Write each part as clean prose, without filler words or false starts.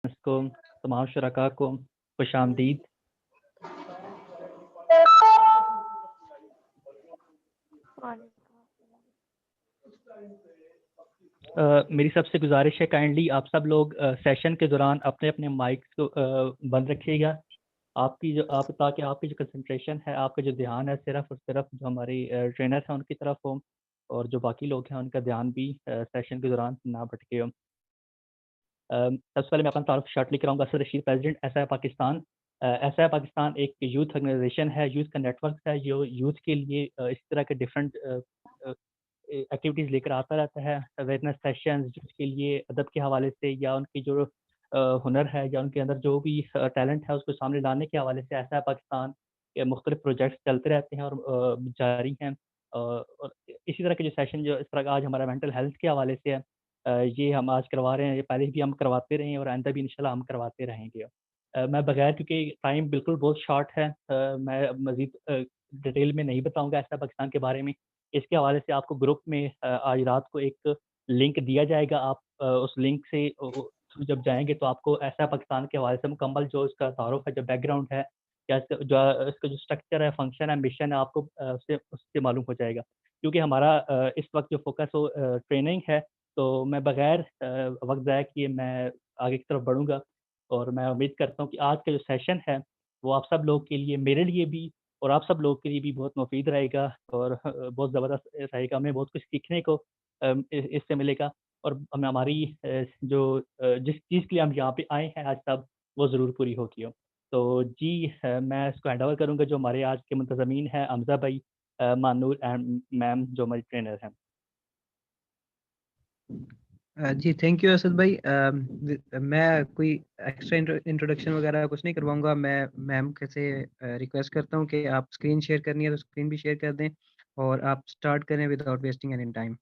को, तमाम शुरका को खुशामदीद। मेरी सबसे गुजारिश है, काइंडली आप सब लोग सेशन के दौरान अपने अपने माइक्स को बंद रखिएगा। ताकि आपकी जो कंसंट्रेशन है, आपका जो ध्यान है, सिर्फ और सिर्फ जो हमारी ट्रेनर है उनकी तरफ हो, और जो बाकी लोग हैं उनका ध्यान भी सेशन के दौरान ना भटके हो। सबसे पहले मैं अपना तारुफ शॉर्टली कराऊंगा। Asad Rashid, president SI Pakistan. SI Pakistan एक यूथ ऑर्गेनाइजेशन है, यूथ का नेटवर्क है, जो यूथ के लिए इस तरह के डिफरेंट एक्टिविटीज़ लेकर आता रहता है। अवेयरनेस सेशंस जिसके लिए अदब के हवाले से, या उनकी जो हुनर है, या उनके अंदर जो भी टैलेंट है उसको सामने लाने के हवाले से ऐसा पाकिस्तान के मुख्तलिफ प्रोजेक्ट्स चलते रहते हैं और जारी हैं। और इसी तरह के जो सेशन, जो इस तरह आज हमारा मेंटल हेल्थ के हवाले से है, ये हम आज करवा रहे हैं। ये पहले भी हम करवाते रहे हैं और आइंदा भी इंशाल्लाह हम करवाते रहेंगे। मैं बगैर, क्योंकि टाइम बिल्कुल बहुत शॉर्ट है, मैं मज़ीद डिटेल में नहीं बताऊंगा ऐसा पाकिस्तान के बारे में। इसके हवाले से आपको ग्रुप में आज रात को एक लिंक दिया जाएगा। आप उस लिंक से थ्रू जब जाएंगे तो आपको ऐसा पाकिस्तान के हवाले से मुकम्मल जो इसका तारुफ है, जो बैकग्राउंड है, या इसका जो स्ट्रक्चर है, फंक्शन है, मिशन है, आपको उससे मालूम हो जाएगा। क्योंकि हमारा इस वक्त जो फोकस हो ट्रेनिंग है, तो मैं बगैर वक्त ज़ाया किए मैं आगे की तरफ बढ़ूंगा। और मैं उम्मीद करता हूँ कि आज का जो सेशन है वो आप सब लोग के लिए, मेरे लिए भी और आप सब लोग के लिए भी बहुत मुफीद रहेगा, और बहुत ज़बरदस्त रहेगा। हमें बहुत कुछ सीखने को इससे मिलेगा। और हमें हमारी जिस चीज़ के लिए हम यहाँ पे आए हैं आज सब, वो ज़रूर पूरी होगी हो। तो जी, मैं इसको हैंड ओवर करूँगा जो हमारे आज के मुंतज़मीन हैं, हमज़ा भाई, मानूर एंड मैम जो हमारी ट्रेनर हैं। जी थैंक यू असद भाई। मैं कोई एक्स्ट्रा इंट्रोडक्शन वगैरह कुछ नहीं करवाऊंगा। मैं मैम से रिक्वेस्ट करता हूँ कि आप स्क्रीन शेयर करनी है तो स्क्रीन भी शेयर कर दें, और आप स्टार्ट करें without wasting any time.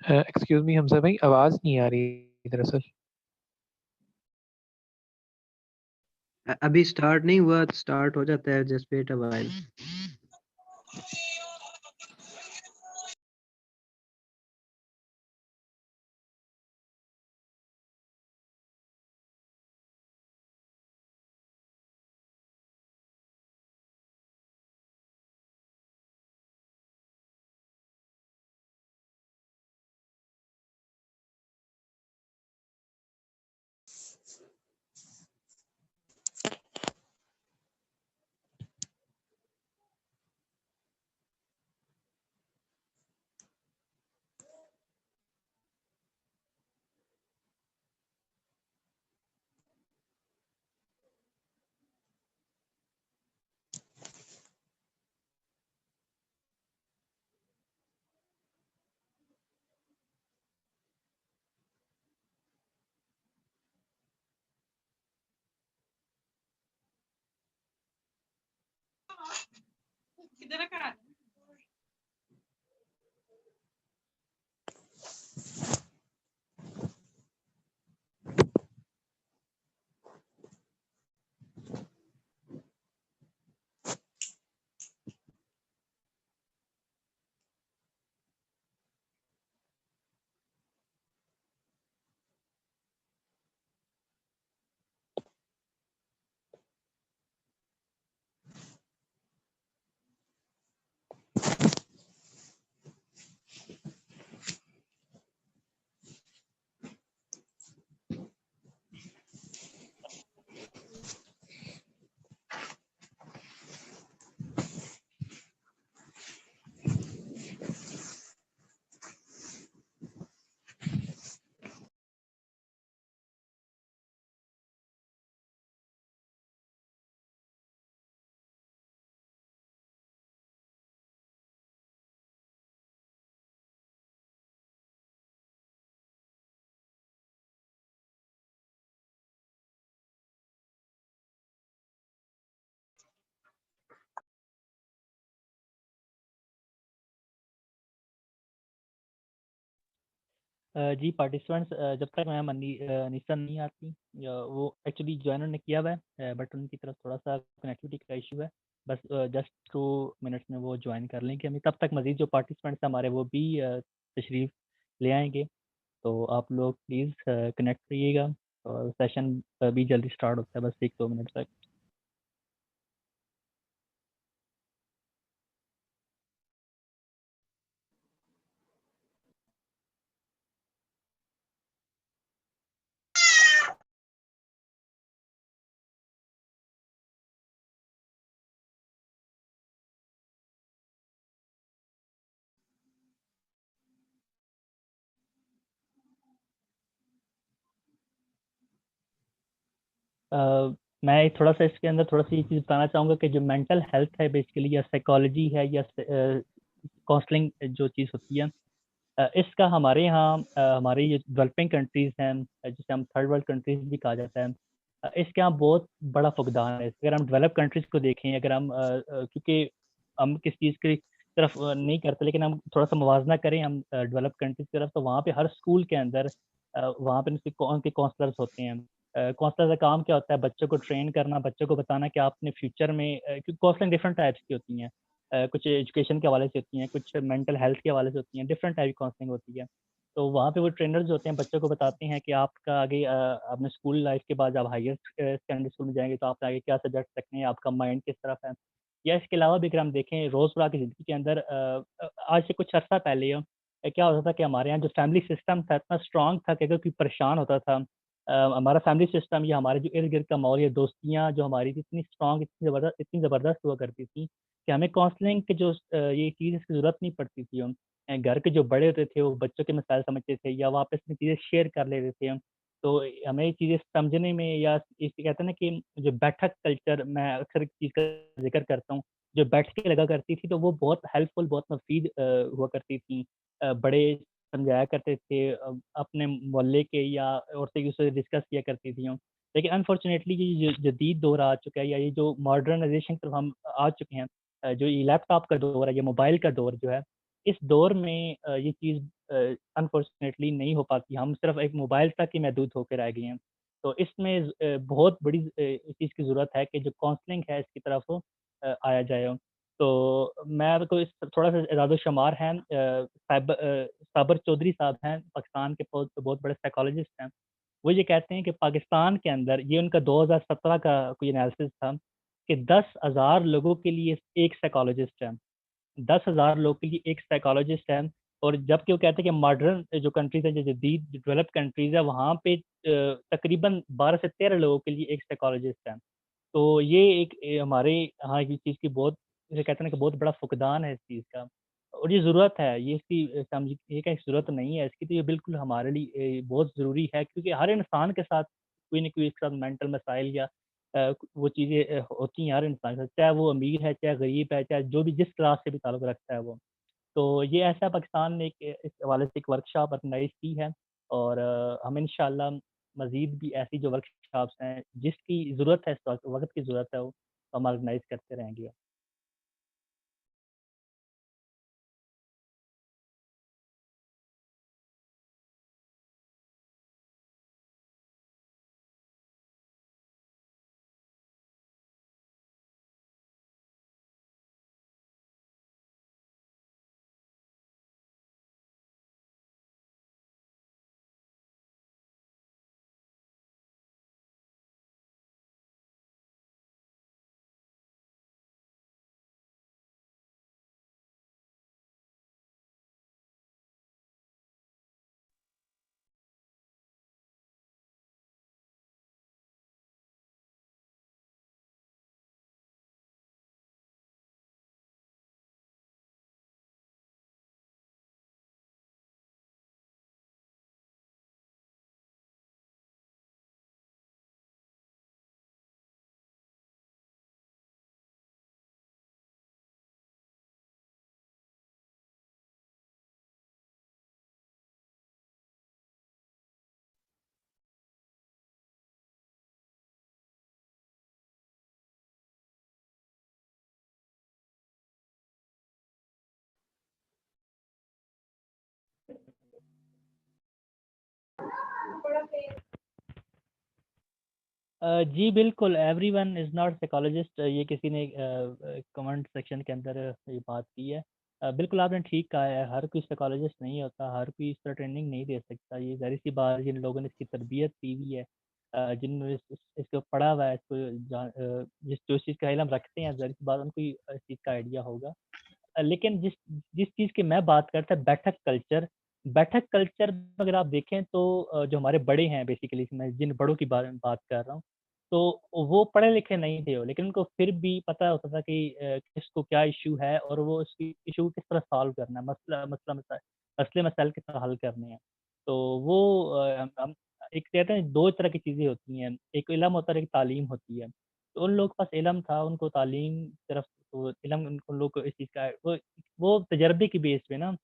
Excuse me Hamza भाई, आवाज नहीं आ रही दरअसल। अभी स्टार्ट नहीं हुआ, स्टार्ट हो जाता है, जस्ट वेट अ व्हाइल। जी पार्टिसिपेंट्स जब तक मैम अनीसा नहीं आती वो एक्चुअली ज्वाइन उन्होंने किया हुआ है बट उनकी तरफ थोड़ा सा कनेक्टिविटी का इशू है बस जस्ट 2 मिनट्स में वो ज्वाइन कर लेंगे हमें तब तक मजीद जो पार्टिसिपेंट्स हमारे वो भी तशरीफ़ ले आएंगे तो आप लोग प्लीज़ कनेक्ट रहिएगा और सेशन भी जल्दी स्टार्ट होता है बस 1-2 मिनट तक मैं थोड़ा सा इसके अंदर थोड़ा सी ये चीज़ बताना चाहूँगा कि जो मेंटल हेल्थ है बेसिकली या साइकोलॉजी है या काउंसलिंग जो चीज़ होती है इसका हमारे यहाँ हमारी ये डेवलपिंग कंट्रीज़ हैं जिसे हम थर्ड वर्ल्ड कंट्रीज़ भी कहा जाता है इसके यहाँ बहुत बड़ा फुकदान है अगर हम डेवलप कंट्रीज़ को देखें अगर हम क्योंकि हम किस चीज़ की तरफ नहीं करते लेकिन हम थोड़ा सा मुवाजना करें हम डेवलप कंट्रीज़ की तरफ तो वहाँ पे हर स्कूल के अंदर वहाँ पे उनके काउंसलर्स होते हैं काउंसलर का काम क्या होता है बच्चों को ट्रेन करना बच्चों को बताना कि आप अपने फ्यूचर में क्योंकि काउंसलिंग डिफरेंट टाइप्स की होती हैं कुछ एजुकेशन के हवाले से होती हैं कुछ मेंटल हेल्थ के हवाले से होती हैं डिफरेंट टाइप की काउंसलिंग होती है तो वहाँ पे वो ट्रेनर्स जो होते हैं बच्चों को बताते हैं कि आपका आगे अपने स्कूल लाइफ के बाद जब हायर सेकेंडरी स्कूल में जाएंगे तो आप आगे क्या सब्जेक्ट रखने हैं आपका माइंड किस तरफ है या इसके अलावा भी अगर हम देखें रोज़मर्रा की ज़िंदगी के अंदर आज से कुछ अर्सा पहले क्या होता था कि हमारे यहाँ जो फैमिली सिस्टम था इतना स्ट्रांग था कि अगर कोई परेशान होता था हमारा फैमिली सिस्टम या हमारे जो इर्द गिर्द का माहौल या दोस्तियाँ जो हमारी थी इतनी स्ट्रांग इतनी ज़बरदस्त हुआ करती थी कि हमें काउंसलिंग की जो ये चीज़ इसकी ज़रूरत नहीं पड़ती थी हम घर के जो बड़े होते थे वो बच्चों के मसाइल समझते थे या वो आपस में चीज़ें शेयर कर लेते थे हम तो हमें ये चीज़ें समझने में या इसे कहते हैं ना कि जो बैठक कल्चर मैं अक्सर एक चीज़ का जिक्र करता हूँ जो बैठ के लगा करती थी तो वो बहुत हेल्पफुल बहुत मुफीद हुआ करती थी बड़े समझाया करते थे अपने मोहल्ले के या और से दूसरे डिस्कस किया करती थी हम लेकिन अनफॉर्चुनेटली ये जो जदीद दौर आ चुका है या ये जो मॉडर्नाइजेशन की तरफ हम आ चुके हैं जो ये लैपटॉप का दौर है या मोबाइल का दौर जो है इस दौर में ये चीज़ अनफॉर्चुनेटली नहीं हो पाती हम सिर्फ एक मोबाइल तक ही महदूद होकर रह गए हैं तो इसमें बहुत बड़ी इस चीज़ की ज़रूरत है कि जो काउंसलिंग है इसकी तरफ आया जाए तो मैं को इस थोड़ा सा इरादो शुमार हैं साबर चौधरी साहब हैं पाकिस्तान के बहुत बहुत बड़े साइकोलॉजिस्ट हैं वो ये कहते हैं कि पाकिस्तान के अंदर ये उनका 2017 का कोई एनालिसिस था कि 10,000 लोगों के लिए एक साइकोलॉजिस्ट है 10,000 लोगों के लिए एक साइकोलॉजिस्ट है और जबकि वो कहते हैं कि मॉडर्न जो कंट्रीज है जो जदीद डेवलप कंट्रीज है वहाँ पे तकरीबन 12 से 13 लोगों के लिए एक साइकोलॉजिस्ट है तो ये एक हमारे यहाँ की चीज़ की बहुत जिसे कहते हैं ना कि बहुत बड़ा फुकदान है इस चीज़ का और ये ज़रूरत है ये इसकी समझ ये का ज़रूरत नहीं है इसकी तो ये बिल्कुल हमारे लिए बहुत ज़रूरी है क्योंकि हर इंसान के साथ कोई ना कोई एक साथ मेंटल मसाइल या वो चीज़ें होती हैं हर इंसान के साथ चाहे वो अमीर है चाहे गरीब है चाहे जो भी जिस क्लास से भी ताल्लुक़ रखता है वो तो ये ऐसा पाकिस्तान ने एक इस हवाले से एक वर्कशॉप ऑर्गेनाइज़ की है और हम इंशाअल्लाह मज़ीद भी ऐसी जो वर्कशॉप्स हैं जिसकी ज़रूरत है इस वक़्त की ज़रूरत है वो हम ऑर्गेनाइज़ करते रहेंगे। जी बिल्कुल, एवरीवन इज़ नॉट साइकोलॉजिस्ट, ये किसी ने कमेंट सेक्शन के अंदर ये बात की है। बिल्कुल आपने ठीक कहा है, हर कोई साइकोलॉजिस्ट नहीं होता, हर कोई इस तरह ट्रेनिंग नहीं दे सकता। ये ज़ाहिर-सी बात है, जिन लोगों ने इसकी तरबियत की हुई है, जिन्होंने इसको पढ़ा हुआ है, इसको जो इस चीज़ का इल्म रखते हैं, ज़ाहिर-सी बात है उनको ही इस चीज़ का आइडिया होगा। लेकिन जिस जिस चीज़ की मैं बात करता बैठक कल्चर में अगर आप देखें तो जो हमारे बड़े हैं बेसिकली, मैं जिन बड़ों की बात कर रहा हूँ, तो वो पढ़े लिखे नहीं थे वो, लेकिन उनको फिर भी पता होता था कि किसको क्या इश्यू है और वो उसकी इश्यू को किस तरह सॉल्व करना है, मसले मसाइल किस तरह हल करने हैं। तो वो हम एक कहते हैं 2 तरह की चीज़ें होती हैं, एक इल्म होता है, एक तालीम होती है। तो उन लोगों के पास इल्म था, उनको तालीम की तरफ वो इल्म उन लोगों को इस चीज़ का वो तजर्बे की बेस पे ना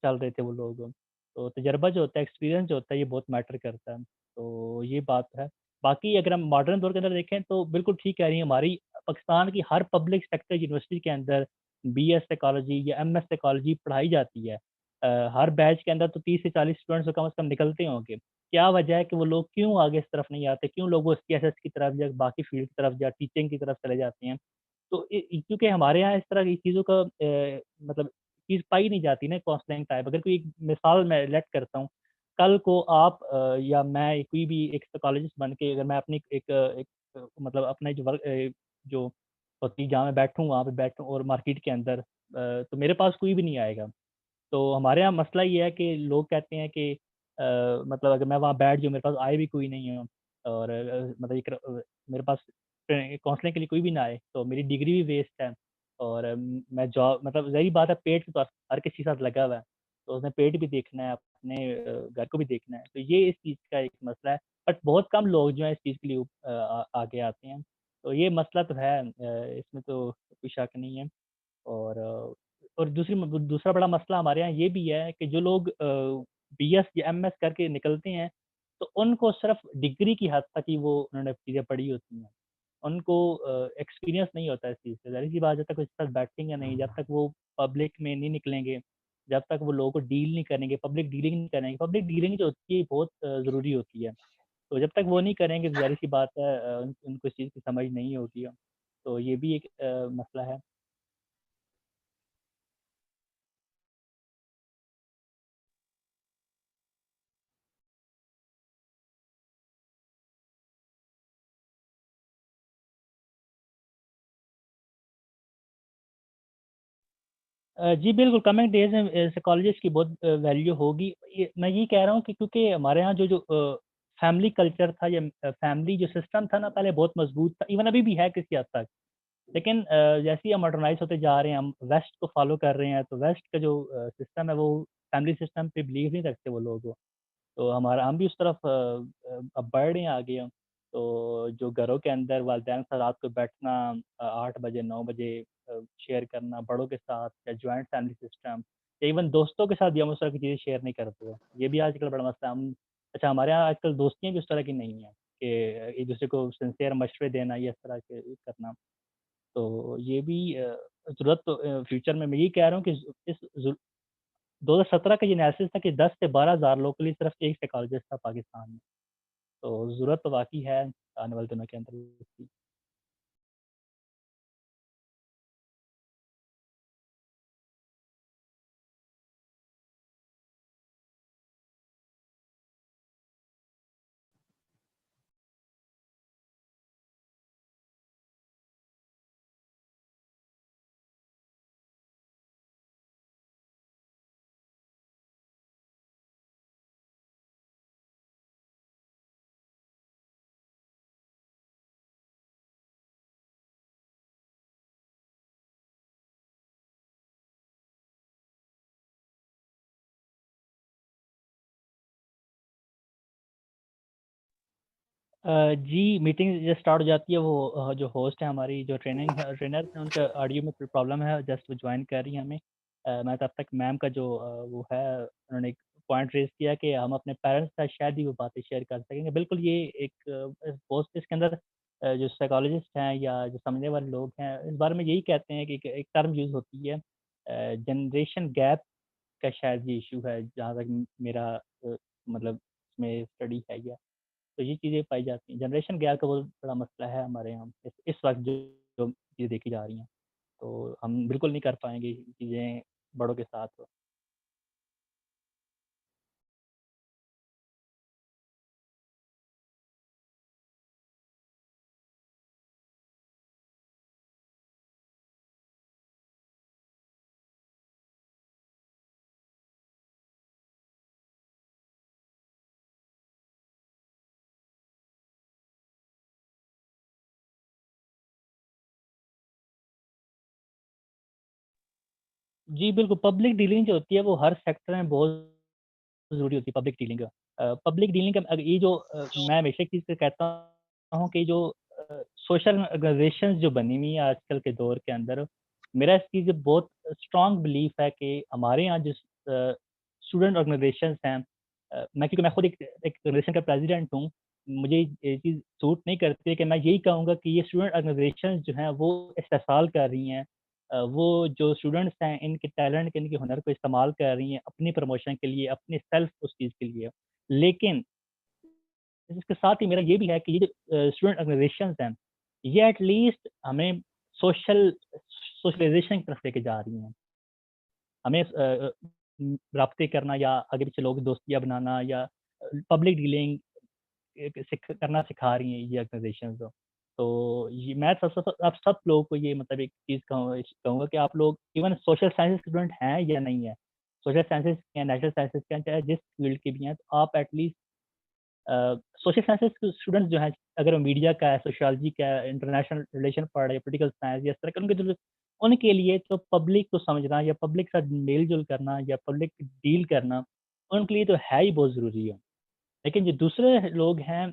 चल रहे थे वो लोग। तो तजर्बा जो होता है, एक्सपीरियंस जो होता है, ये बहुत मैटर करता है। तो ये बात है। बाकी अगर हम मॉडर्न दौर के अंदर देखें तो बिल्कुल ठीक कह रही हैं, हमारी पाकिस्तान की हर पब्लिक सेक्टर यूनिवर्सिटी के अंदर बीएस साइकोलॉजी या एमएस साइकोलॉजी पढ़ाई जाती है। हर बैच के अंदर तो 30 से 40 स्टूडेंट्स तो कम से कम निकलते होंगे। क्या वजह है कि वो लोग क्यों आगे इस तरफ नहीं आते? क्यों लोग वो सीएसएस की तरफ या बाकी फील्ड की तरफ या टीचिंग की तरफ चले जाते हैं? तो क्योंकि हमारे यहाँ इस तरह की चीज़ों का मतलब चीज़ पाई नहीं जाती ना, काउंसलिंग टाइप। अगर कोई एक मिसाल मैं लेट करता हूँ, कल को आप या मैं कोई भी एक साइकोलॉजिस्ट बन के अगर मैं अपनी मतलब अपने जो होती जहाँ मैं बैठूँ वहाँ पे बैठूँ और मार्केट के अंदर तो मेरे पास कोई भी नहीं आएगा। तो हमारे यहाँ मसला ये है कि लोग कहते हैं कि मतलब अगर मैं वहाँ बैठ जाऊँ, मेरे पास आए भी कोई नहीं हो और मतलब मेरे पास काउंसलिंग के लिए कोई भी ना आए, तो मेरी डिग्री भी वेस्ट है और मैं जॉब मतलब ज़ाहिर बात है, पेट तो हर किसी के साथ लगा हुआ है, तो उसमें पेट भी देखना है, अपने घर को भी देखना है। तो ये इस चीज़ का एक मसला है, बट बहुत कम लोग जो हैं इस चीज़ के लिए आगे आते हैं। तो ये मसला तो है, इसमें तो कोई शक नहीं है। और दूसरा बड़ा मसला हमारे यहाँ ये भी है कि जो लोग बीएस या एमएस करके निकलते हैं, तो उनको सिर्फ़ डिग्री की हद तक ही वो उन्होंने चीज़ें पढ़ी होती हैं। उनको एक्सपीरियंस नहीं होता है इस चीज़ से। ज़ाहिर-सी बात है, जब तक वो इसके साथ बैठेंगे नहीं, जब तक वो पब्लिक में नहीं निकलेंगे, जब तक वो लोगों को डील नहीं करेंगे, पब्लिक डीलिंग नहीं करेंगे। पब्लिक डीलिंग जो होती है बहुत ज़रूरी होती है। तो जब तक वो नहीं करेंगे, ज़ाहिर-सी बात है उनको इस चीज़ की समझ नहीं होगी। तो ये भी एक मसला है। जी बिल्कुल, कमिंग डेज़ में साइकोलॉजिस्ट की बहुत वैल्यू होगी। ये मैं ये कह रहा हूँ कि क्योंकि हमारे यहाँ जो फैमिली कल्चर था या फैमिली जो सिस्टम था ना पहले बहुत मज़बूत था, इवन अभी भी है किसी हद तक। लेकिन जैसे ही हम मॉडर्नाइज़ होते जा रहे हैं, हम वेस्ट को फ़ॉलो कर रहे हैं, तो वेस्ट का जो सिस्टम है वो फैमिली सिस्टम पे बिलीव नहीं रखते वो लोग। तो हम भी उस तरफ अब बढ़ रहे हैं आगे हम। तो जो घरों के अंदर वालिदैन के साथ रात को बैठना 8 बजे 9 बजे शेयर करना बड़ों के साथ या जॉइंट फैमिली सिस्टम या इवन दोस्तों के साथ भी हम उस तरह की चीज़ें शेयर नहीं करते हैं। ये भी आजकल बड़ा मसला है। अच्छा, हमारे यहाँ आजकल दोस्तियाँ भी उस तरह की नहीं हैं कि एक-दूसरे को सिंसियर मशवरे देना या इस तरह के करना। तो ये भी ज़रूरत तो फ्यूचर में मैं ये कह रहा हूँ कि इस ज़रू 2017 का ये एनालिसिस था कि 10 से 12,000 लोगों के लिए सिर्फ एक साइकोलॉजिस्ट था पाकिस्तान में। तो ज़रूरत तो वाक़ई है आने वाले दिनों के अंदर इसकी। जी, मीटिंग जब स्टार्ट हो जाती है, वो जो होस्ट है हमारी, जो ट्रेनर है, उनका ऑडियो में कोई प्रॉब्लम है, जस्ट वो जॉइन कर रही हैं हमें। मैं तब तक मैम का जो वो है, उन्होंने एक पॉइंट रेज़ किया कि हम अपने पेरेंट्स के साथ शायद ही वो बातें शेयर कर सकेंगे। बिल्कुल, ये एक पोस्ट इसके अंदर जो साइकोलॉजिस्ट हैं या जो समझने वाले लोग हैं, इस बारे में यही कहते हैं कि एक टर्म यूज़ होती है जनरेशन गैप का, शायद ये इश्यू है, जहाँ तक मेरा मतलब उसमें स्टडी है या, तो ये चीज़ें पाई जाती हैं। जनरेशन गैप का बहुत बड़ा मसला है हमारे यहाँ इस वक़्त जो चीज़ें देखी जा रही हैं। तो हम बिल्कुल नहीं कर पाएँगे ये चीज़ें बड़ों के साथ। जी, बिल्कुल, पब्लिक डीलिंग जो होती है वो हर सेक्टर में बहुत ज़रूरी होती है पब्लिक डीलिंग। पब्लिक डीलिंग का ये जो मैं हमेशा एक चीज़ पे कहता हूँ कि जो सोशल ऑर्गनाइज़ेशंस जो बनी हुई हैं आजकल के दौर के अंदर, मेरा इस चीज़ में बहुत स्ट्रॉन्ग बिलीफ है कि हमारे यहाँ जो स्टूडेंट ऑर्गनाइज़ेशंस हैं, क्योंकि मैं खुद एक ऑर्गनाइज़ेशन का प्रेज़िडेंट हूँ, मुझे ये चीज़ सूट नहीं करती है कि मैं यही कहूँगा कि ये स्टूडेंट ऑर्गनाइज़ेशंस जो हैं वो इस्तेहसाल कर रही हैं। वो जो स्टूडेंट्स हैं इनके टैलेंट के, इनके हुनर को इस्तेमाल कर रही हैं अपनी प्रमोशन के लिए, अपनी सेल्फ उस चीज़ के लिए। लेकिन इसके साथ ही मेरा ये भी है कि ये जो स्टूडेंट ऑर्गनाइज़ेशंस हैं, ये एट लीस्ट हमें सोशलाइज़ेशन की तरफ लेके जा रही हैं। हमें राब्ते करना या आगे-पीछे लोग दोस्तियाँ बनाना या पब्लिक डीलिंग करना सिखा रही हैं ये ऑर्गनाइज़ेशंस। तो ये मैं आप सब लोगों को ये मतलब एक चीज़ कहूँगा कि आप लोग इवन सोशल साइंस स्टूडेंट हैं या नहीं है, सोशल साइंसेज़ के हैं, नेचुरल साइंसेज़ के हैं, चाहे जिस फील्ड के भी हैं, तो आप एट लीस्ट सोशल साइंसेज़ के स्टूडेंट्स जो हैं, अगर वो मीडिया का है, सोशियोलॉजी का है, इंटरनेशनल रिलेशन पढ़ रहे हैं, पॉलिटिकल साइंस या इस तरह के उनके लिए तो पब्लिक को समझना या पब्लिक के साथ मेल-जोल करना या पब्लिक डील करना, उनके लिए तो है ही बहुत ज़रूरी है। लेकिन जो दूसरे लोग हैं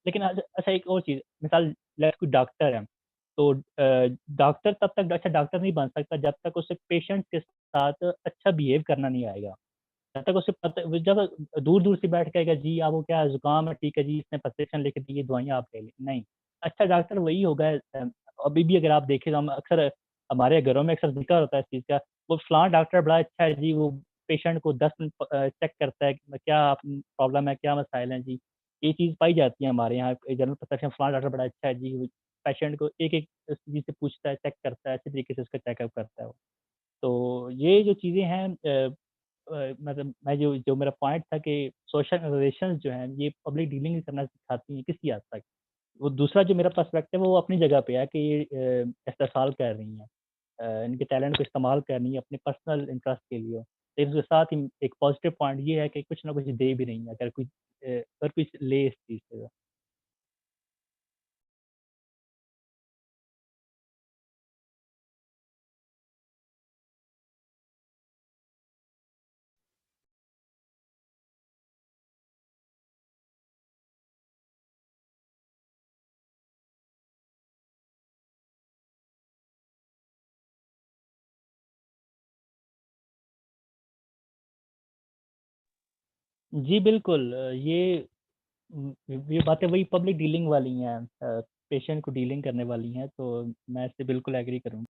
लेकिन अच्छा एक और चीज़, मिसाल लेट्स कोई डॉक्टर है, तो डॉक्टर तब तक अच्छा डॉक्टर नहीं बन सकता जब तक उसे पेशेंट के साथ अच्छा बिहेव करना नहीं आएगा। जब तक उसे पता वो जब दूर-दूर से बैठ के कहेगा जी आपको क्या है ज़ुकाम है, ठीक है जी इसने प्रिस्क्रिप्शन लिख दी, ये दवाइयाँ आप ले लें, नहीं। अच्छा डॉक्टर वही होगा अभी भी अगर आप देखें तो हम अक्सर हमारे घरों में अक्सर ज़िक्र होता है इस चीज़ का, वो फलाँ डॉक्टर बड़ा अच्छा है जी, वो पेशेंट को 10 मिनट चेक करता है कि क्या प्रॉब्लम है, क्या मसाइल हैं जी। ये चीज़ पाई जाती है हमारे यहाँ जनरल परसेप्शन फलाँ डॉक्टर बड़ा अच्छा है जी, वो पेशेंट को एक-एक चीज़ से पूछता है, चेक करता है, अच्छे तरीके से उसका चेकअप करता है वो। तो ये जो चीज़ें हैं मतलब मैं जो जो मेरा पॉइंट था कि सोशल ऑर्गनाइज़ेशंस जो हैं, ये पब्लिक डीलिंग करना सिखाती हैं किसी हद तक। वो दूसरा जो मेरा पर्सपेक्टिव है वो अपनी जगह पे है कि ये इस्तेहसाल कर रही हैं। इनके टैलेंट को इस्तेमाल कर रही हैं अपने पर्सनल इंटरेस्ट के लिए। लेकिन उसके साथ ही एक पॉजिटिव पॉइंट ये है कि कुछ ना कुछ दे भी रही हैं अगर कुछ ले इस चीज़ से। जी, बिल्कुल ये बातें वही पब्लिक डीलिंग वाली हैं पेशेंट को डीलिंग करने वाली हैं, तो मैं इससे बिल्कुल एग्री करूँगा।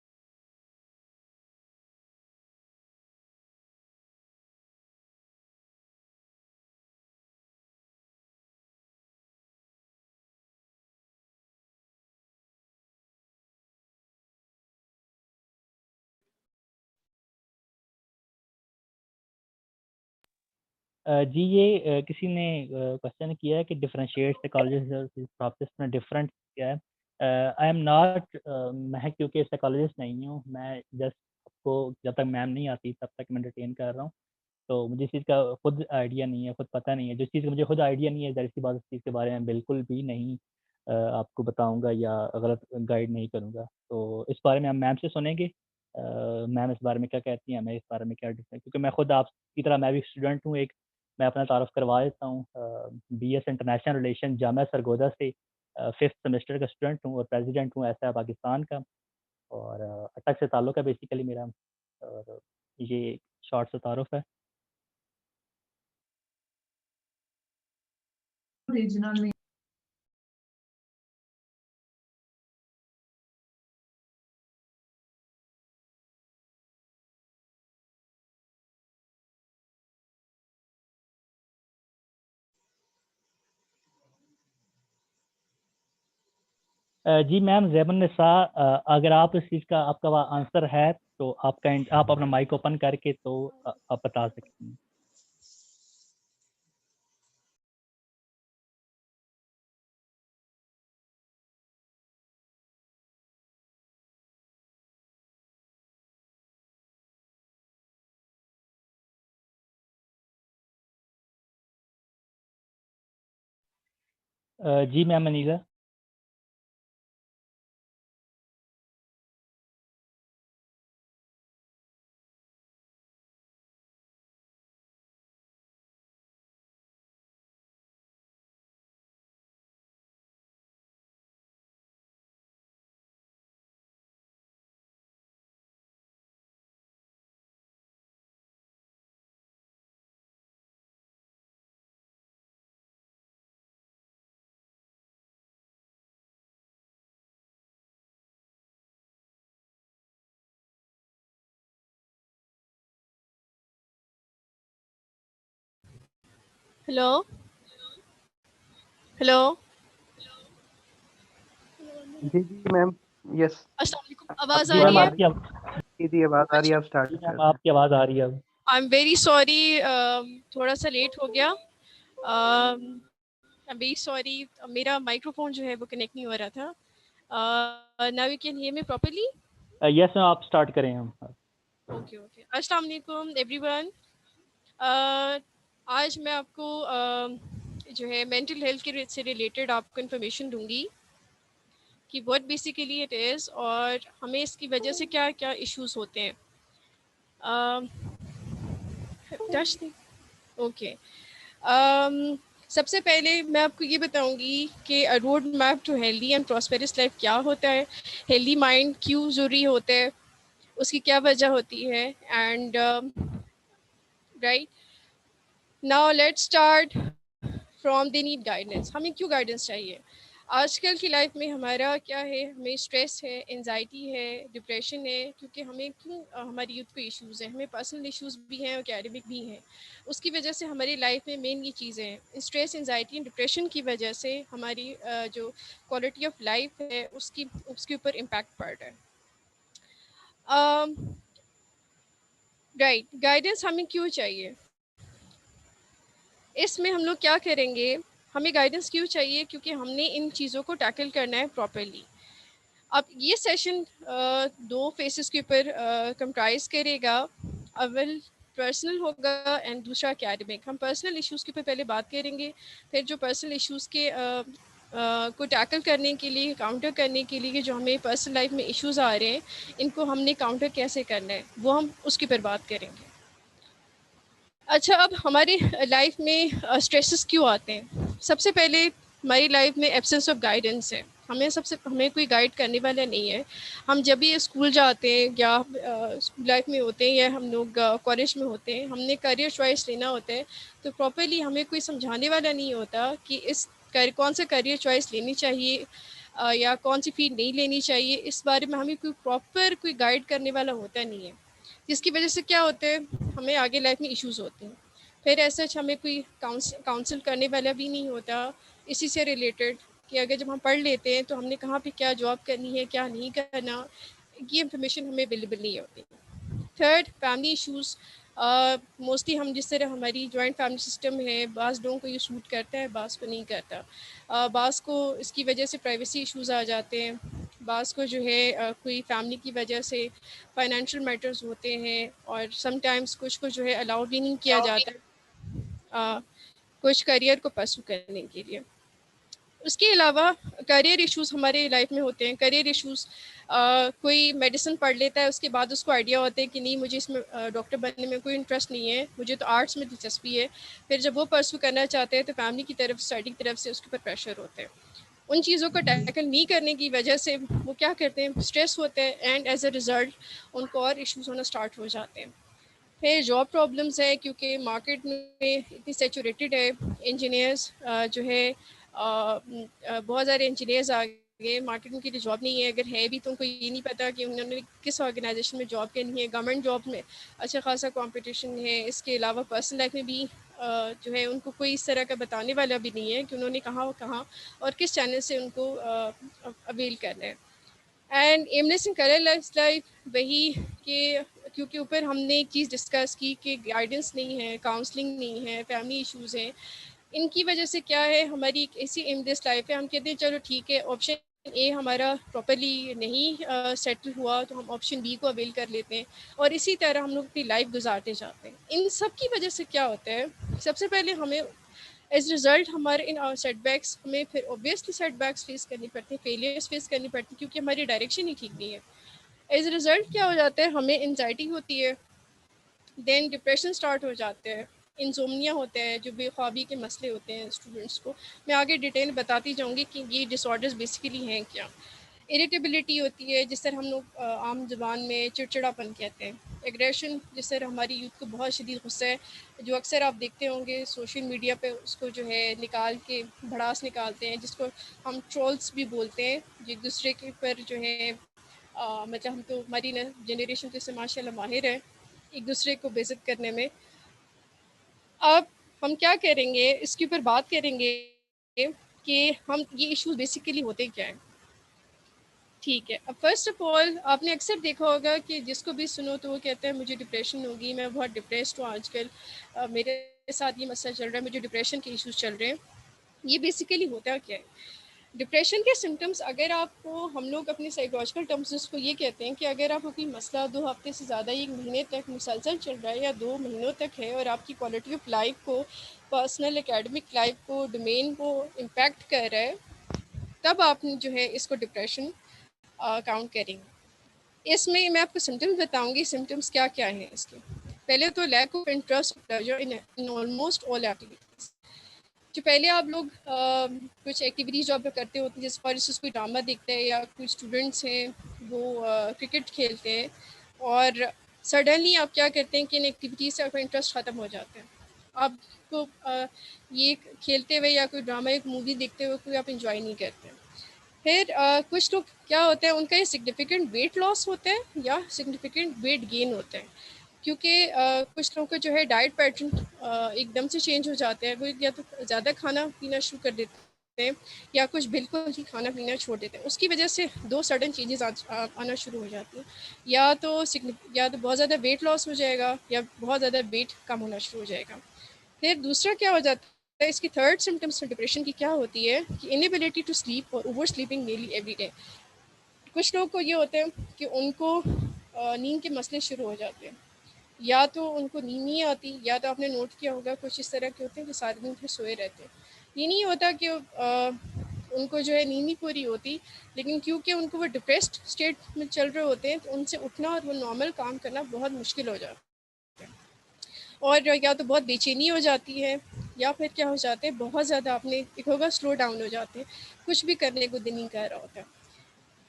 जी ये किसी ने क्वेश्चन किया है कि डिफरेंशिएट साइकोलॉजिस्ट प्रोसेस में डिफरेंट क्या है? आई एम नॉट मैं क्योंकि साइकोलॉजिस्ट नहीं हूँ, मैं जस्ट आपको जब तक मैम नहीं आती तब तक मैं एंटरटेन कर रहा हूँ। तो मुझे इस चीज़ का खुद आइडिया नहीं है, खुद पता नहीं है। जिस चीज़ का मुझे खुद आइडिया नहीं है, ज़ाहिर-सी बात है उस चीज़ के बारे में बिल्कुल भी नहीं आपको बताऊँगा या गलत गाइड नहीं करूँगा। तो इस बारे में हम मैम से सुनेंगे। मैम इस बारे में क्या कहती हैं, हमें इस बारे में क्या डिफरेंस क्योंकि मैं खुद आपकी तरह मैं भी स्टूडेंट हूँ एक, मैं अपना तारुफ़ करवा देता हूँ। BS international relation Jamia Sargodha से 5th सेमेस्टर का स्टूडेंट हूँ और प्रेज़िडेंट हूँ ऐसा पाकिस्तान का और अटक से ताल्लुक़ है बेसिकली मेरा और ये शॉर्ट सा तारुफ़ है। रीजनल में जी मैम ज़ैबुन्निसा, अगर आप इस चीज़ का आपका आंसर है तो आप अपना माइक ओपन करके तो आप बता सकते हैं। जी मैम अनीसा। हेलो हेलो जी मैम, यस। अस्सलाम वालेकुम, आवाज़ जी आ मैम, रही है? जी आवाज़ आ रही है, आप स्टार्ट जी कर मैम दें। आपकी आवाज़ आ रही है अब। आई एम वेरी सॉरी, थोड़ा सा लेट हो गया। आई एम वेरी सॉरी, मेरा माइक्रोफोन जो है वो कनेक्ट नहीं हो रहा था। Now you can hear me properly? Yes ma'am आप स्टार्ट करें हम। Okay okay. अस्सलाम वालेकुम एवरीवन। आज मैं आपको जो है मेंटल हेल्थ के से रिलेटेड आपको इन्फॉर्मेशन दूंगी कि व्हाट बेसिकली इट इज़ और हमें इसकी वजह से क्या क्या इश्यूज होते हैं। ओके। सबसे पहले मैं आपको ये बताऊंगी कि road map to healthy and prosperous life क्या होता है, हेल्दी माइंड क्यों ज़रूरी होता है, उसकी क्या वजह होती है, and right now let's start from they need guidance. हमें क्यों गाइडेंस चाहिए? आजकल की लाइफ में हमारा क्या है, हमें स्ट्रेस है, एंजाइटी है, डिप्रेशन है, क्योंकि हमें क्यों हमारी यूथ को इश्यूज़ हैं, हमें पर्सनल इश्यूज़ भी हैं और एकेडमिक भी हैं। उसकी वजह से हमारी लाइफ में मेन ये चीज़ें हैं, स्ट्रेस, एंजाइटी एंड डिप्रेशन की वजह से हमारी जो क्वालिटी ऑफ लाइफ है उसके ऊपर इम्पैक्ट पड़ रहा है। राइट, गाइडेंस हमें क्यों चाहिए? इसमें हम लोग क्या करेंगे, हमें गाइडेंस क्यों चाहिए? क्योंकि हमने इन चीज़ों को टैकल करना है प्रॉपर्ली। अब ये सेशन दो फेसेस के ऊपर कंप्राइज करेगा। अव्वल पर्सनल होगा एंड दूसरा एकेडमिक। हम पर्सनल इश्यूज़ के ऊपर पहले बात करेंगे, फिर जो पर्सनल इश्यूज़ के को टैकल करने के लिए, काउंटर करने के लिए, जो हमें पर्सनल लाइफ में इश्यूज़ आ रहे हैं, इनको हमने काउंटर कैसे करना है वो हम उसके ऊपर बात करेंगे। अच्छा, अब हमारी लाइफ में स्ट्रेसेस क्यों आते हैं? सबसे पहले हमारी लाइफ में एब्सेंस ऑफ गाइडेंस है। हमें कोई गाइड करने वाला नहीं है। हम जब भी स्कूल जाते हैं या स्कूल लाइफ में होते हैं या हम लोग कॉलेज में होते हैं, हमने करियर चॉइस लेना होता है, तो प्रॉपरली हमें कोई समझाने वाला नहीं होता कि कौन सा करियर चॉइस लेनी चाहिए या कौन सी फील्ड नहीं लेनी चाहिए। इस बारे में हमें कोई गाइड करने वाला होता नहीं है, जिसकी वजह से क्या होता है, हमें आगे लाइफ में इश्यूज़ होते हैं। फिर ऐसा हमें कोई काउंसिल करने वाला भी नहीं होता इसी से रिलेटेड, कि अगर जब हम पढ़ लेते हैं तो हमने कहाँ पे क्या जॉब करनी है, क्या नहीं करना, ये इन्फॉर्मेशन हमें अवेलेबल नहीं होती। Third, family issues. मोस्टली हम जिस तरह हमारी जॉइंट फैमिली सिस्टम है, बाज़ लोगों को ये सूट करता है, बाज़ को नहीं करता। बाज़ को इसकी वजह से प्राइवेसी इश्यूज़ आ जाते हैं, बाज़ को जो है कोई फैमिली की वजह से फाइनेंशियल मैटर्स होते हैं, और समटाइम्स कुछ को जो है अलाउ भी नहीं किया जाता है कुछ करियर को परस्यू करने के लिए। उसके अलावा करियर इश्यूज़ हमारे लाइफ में होते हैं। करियर इश्यूज़, कोई मेडिसिन पढ़ लेता है, उसके बाद उसको आइडिया होता है कि नहीं, मुझे इसमें डॉक्टर बनने में कोई इंटरेस्ट नहीं है, मुझे तो आर्ट्स में दिलचस्पी है। फिर जब वो परस्यू करना चाहते हैं तो फैमिली की तरफ, स्टडी की तरफ से उसके ऊपर प्रेशर होते हैं। उन चीज़ों को टैकल नहीं करने की वजह से वो क्या करते हैं, स्ट्रेस होते हैं, एंड एज अ रिज़ल्ट उनको और इश्यूज़ होना स्टार्ट हो जाते हैं। फिर जॉब प्रॉब्लम्स है, क्योंकि मार्केट में इतनी सैचुरेटेड है। इंजीनियर्स जो है बहुत सारे इंजीनियर्स आ गए मार्केट में, उनके लिए जॉब नहीं है। अगर है भी तो उनको ये नहीं पता कि उन्होंने किस ऑर्गेनाइजेशन में जॉब करनी है। गवर्नमेंट जॉब में अच्छा खासा कंपटीशन है। इसके अलावा पर्सनल लाइफ में भी जो है उनको कोई इस तरह का बताने वाला भी नहीं है कि उन्होंने कहाँ और किस चैनल से उनको अवेल करना है। And aimless in colour life वही कि क्योंकि ऊपर हमने एक चीज़ डिस्कस की कि गाइडेंस नहीं है, काउंसलिंग नहीं है, फैमिली इश्यूज़ हैं। इनकी वजह से क्या है, हमारी एक ऐसी एमलेस लाइफ है, हम कहते हैं चलो ठीक है ऑप्शन ए हमारा प्रॉपरली नहीं सेटल हुआ तो हम ऑप्शन बी को अवेल कर लेते हैं और इसी तरह हम लोग अपनी लाइफ गुजारते जाते हैं। इन सब की वजह से क्या होता है, सबसे पहले हमें एज रिज़ल्ट हमारे इन सेटबैक्स हमें फिर ऑब्वियसली सेटबैक्स फेस करनी पड़ती है, फेलियर्स फेस करनी पड़ती है क्योंकि हमारी डायरेक्शन ही ठीक नहीं है। एज रिज़ल्ट क्या हो जाता है, हमें एनजाइटी होती है, देन डिप्रेशन स्टार्ट हो जाते हैं, इंसोम्निया होता है, जो बेख्वाबी के मसले होते हैं स्टूडेंट्स को। मैं आगे डिटेल बताती जाऊँगी कि ये डिसऑर्डर्स बेसिकली हैं क्या। इरिटेबिलिटी होती है, जिस तरह हम लोग आम ज़बान में चिड़चिड़ापन कहते हैं। एग्रेशन, जिस तरह हमारी यूथ को बहुत शदीद गुस्सा है, जो अक्सर आप देखते होंगे सोशल मीडिया पे उसको जो है निकाल के भड़ास निकालते हैं, जिसको हम ट्रोल्स भी बोलते हैं, जो एक दूसरे के ऊपर जो है मतलब हम तो हमारी जनरेशन तो इससे माशाल्लाह माहिर है एक दूसरे को बेइज्जत करने में। अब हम क्या करेंगे, इसके ऊपर बात करेंगे कि हम ये इश्यूज बेसिकली होते क्या हैं। ठीक है, अब फर्स्ट ऑफ ऑल आपने अक्सर देखा होगा कि जिसको भी सुनो तो वो कहता है मुझे डिप्रेशन होगी, मैं बहुत डिप्रेस्ड हूँ आजकल, मेरे साथ ये मसला चल रहा है, मुझे डिप्रेशन के इश्यूज चल रहे हैं। ये बेसिकली होता क्या है, डिप्रेशन के सिम्टम्स अगर आपको हम लोग अपने साइकोलॉजिकल टर्म्स उसको ये कहते हैं कि अगर आपको कोई मसला 2 हफ्ते से ज़्यादा 1 महीने तक मुसलसल चल रहा है या 2 महीनों तक है और आपकी क्वालिटी ऑफ लाइफ को, पर्सनल एकेडमिक लाइफ को, डोमेन को इम्पैक्ट कर रहा है, तब आप जो है इसको डिप्रेशन काउंट करेंगे। इसमें मैं आपको सिम्टम्स बताऊंगी, सिम्टम्स क्या क्या हैं इसके। पहले तो lack of interest pleasure in almost all activities. जो पहले आप लोग कुछ एक्टिविटीज़ जो आप लोग करते होते हैं, जैसे फॉर इंस्टेंस कोई ड्रामा देखते हैं या कुछ स्टूडेंट्स हैं वो क्रिकेट खेलते हैं और सडनली आप क्या करते हैं कि इन एक्टिविटीज़ से आपका इंटरेस्ट ख़त्म हो जाता है। आपको ये खेलते हुए या कोई ड्रामा या मूवी देखते हुए कोई आप इंजॉय नहीं करते। फिर कुछ लोग क्या होता है, उनका ये सिग्निफिकेंट वेट लॉस होता है या सिग्निफिकेंट वेट गेन होता है, क्योंकि कुछ लोगों का जो है डाइट पैटर्न एकदम से चेंज हो जाता है। वो या तो ज़्यादा खाना पीना शुरू कर देते हैं या कुछ बिल्कुल ही खाना पीना छोड़ देते हैं। उसकी वजह से 2 सडन चेंजेस आना शुरू हो जाती हैं, या तो बहुत ज़्यादा वेट लॉस हो जाएगा या बहुत ज़्यादा वेट कम होना शुरू हो जाएगा। फिर दूसरा क्या हो जाता है, इसकी थर्ड सिम्टम्स डिप्रेशन की क्या होती है कि इनएबिलिटी टू स्लीप और over sleeping daily every day. कुछ लोगों को ये होता है कि उनको नींद के मसले शुरू हो जाते हैं, या तो उनको नींद नहीं आती, या तो आपने नोट किया होगा कुछ इस तरह के होते हैं कि सारे दिन फिर सोए रहते हैं। ये नहीं होता कि उनको जो है नींद नहीं पूरी होती, लेकिन क्योंकि उनको वो डिप्रेस्ड स्टेट में चल रहे होते हैं तो उनसे उठना और वो नॉर्मल काम करना बहुत मुश्किल हो जाता है, और या तो बहुत बेचैनी हो जाती है या फिर क्या हो जाते हैं, बहुत ज़्यादा आपने देखा होगा स्लो डाउन हो जाते हैं, कुछ भी करने को दिल नहीं कर रहा होता है,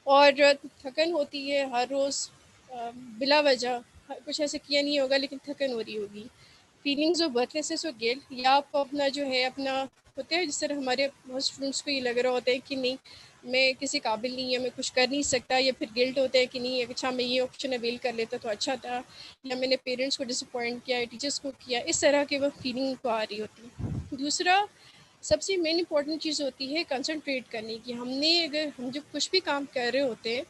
और थकन होती है हर रोज़ बिला वजह। कुछ ऐसे किया नहीं होगा लेकिन थकन हो रही होगी। फीलिंग्स ऑफ वर्थलेसनेस और गिल्ट, या आपको अपना जो है अपना होता है, जिस तरह हमारे बहुत स्टूडेंट्स को ये लग रहा होता है कि नहीं मैं किसी काबिल नहीं है, मैं कुछ कर नहीं सकता, या फिर गिल्ट होता है कि नहीं अच्छा मैं ये ऑप्शन अवेल कर लेता तो अच्छा था, या मैंने पेरेंट्स को डिसअपॉइंट किया, टीचर्स को किया, इस तरह की वो फीलिंग को आ रही होती है। दूसरा सबसे मेन इंपॉर्टेंट चीज़ होती है कंसंट्रेट करने की। हमने अगर हम जब कुछ भी काम कर रहे होते हैं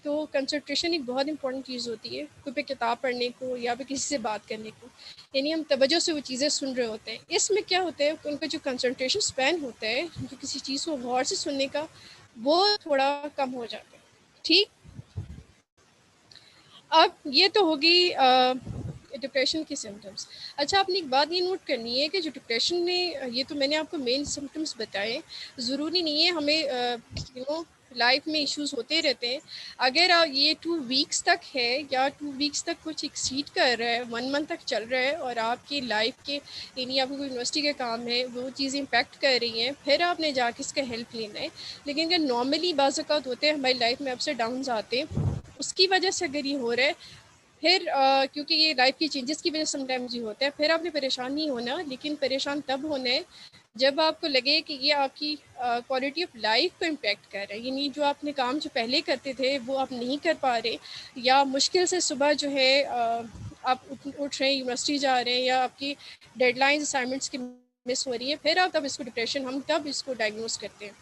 तो कंसंट्रेशन एक बहुत इंपॉर्टेंट चीज़ होती है, कोई पे किताब पढ़ने को या फिर किसी से बात करने को, यानी हम तवज्जो से वो चीज़ें सुन रहे होते हैं। इसमें क्या होता है कि उनका जो कंसंट्रेशन स्पैन होता है, जो किसी चीज़ को गौर से सुनने का, वो थोड़ा कम हो जाता है। ठीक, अब ये तो होगी डिप्रेशन की सिम्टम्स। अच्छा, आपने एक बात ये नोट करनी है कि जो डिप्रेशन में, ये तो मैंने आपको मेन सिम्टम्स बताए, ज़रूरी नहीं है हमें लाइफ में इश्यूज होते रहते हैं। अगर ये 2 वीक्स तक है या 2 वीक्स तक कुछ एक्सीड कर रहा है, 1 मंथ तक चल रहा है और आपकी लाइफ के यानी आपको कोई यूनिवर्सिटी का काम है वो चीज़ें इम्पैक्ट कर रही हैं, फिर आपने जाके इसका हेल्प लेना है। लेकिन अगर नॉर्मली बाज़ औक़ात होते हैं हमारी लाइफ में अप्स एंड डाउन्स आते हैं, उसकी वजह से अगर ये हो रहा है, फिर क्योंकि ये लाइफ की चेंजेस की वजह से समटाइम्स ये होता है, फिर आपने परेशान नहीं होना, लेकिन परेशान तब होना है जब आपको लगे कि ये आपकी क्वालिटी ऑफ लाइफ को इम्पैक्ट कर रहा है, यानी जो आपने काम जो पहले करते थे वो आप नहीं कर पा रहे, या मुश्किल से सुबह जो है आप उठ रहे हैं, यूनिवर्सिटी जा रहे हैं, या आपकी डेडलाइंस असाइनमेंट्स की मिस हो रही है, फिर आप तब इसको डिप्रेशन, हम तब इसको डायग्नोस करते हैं।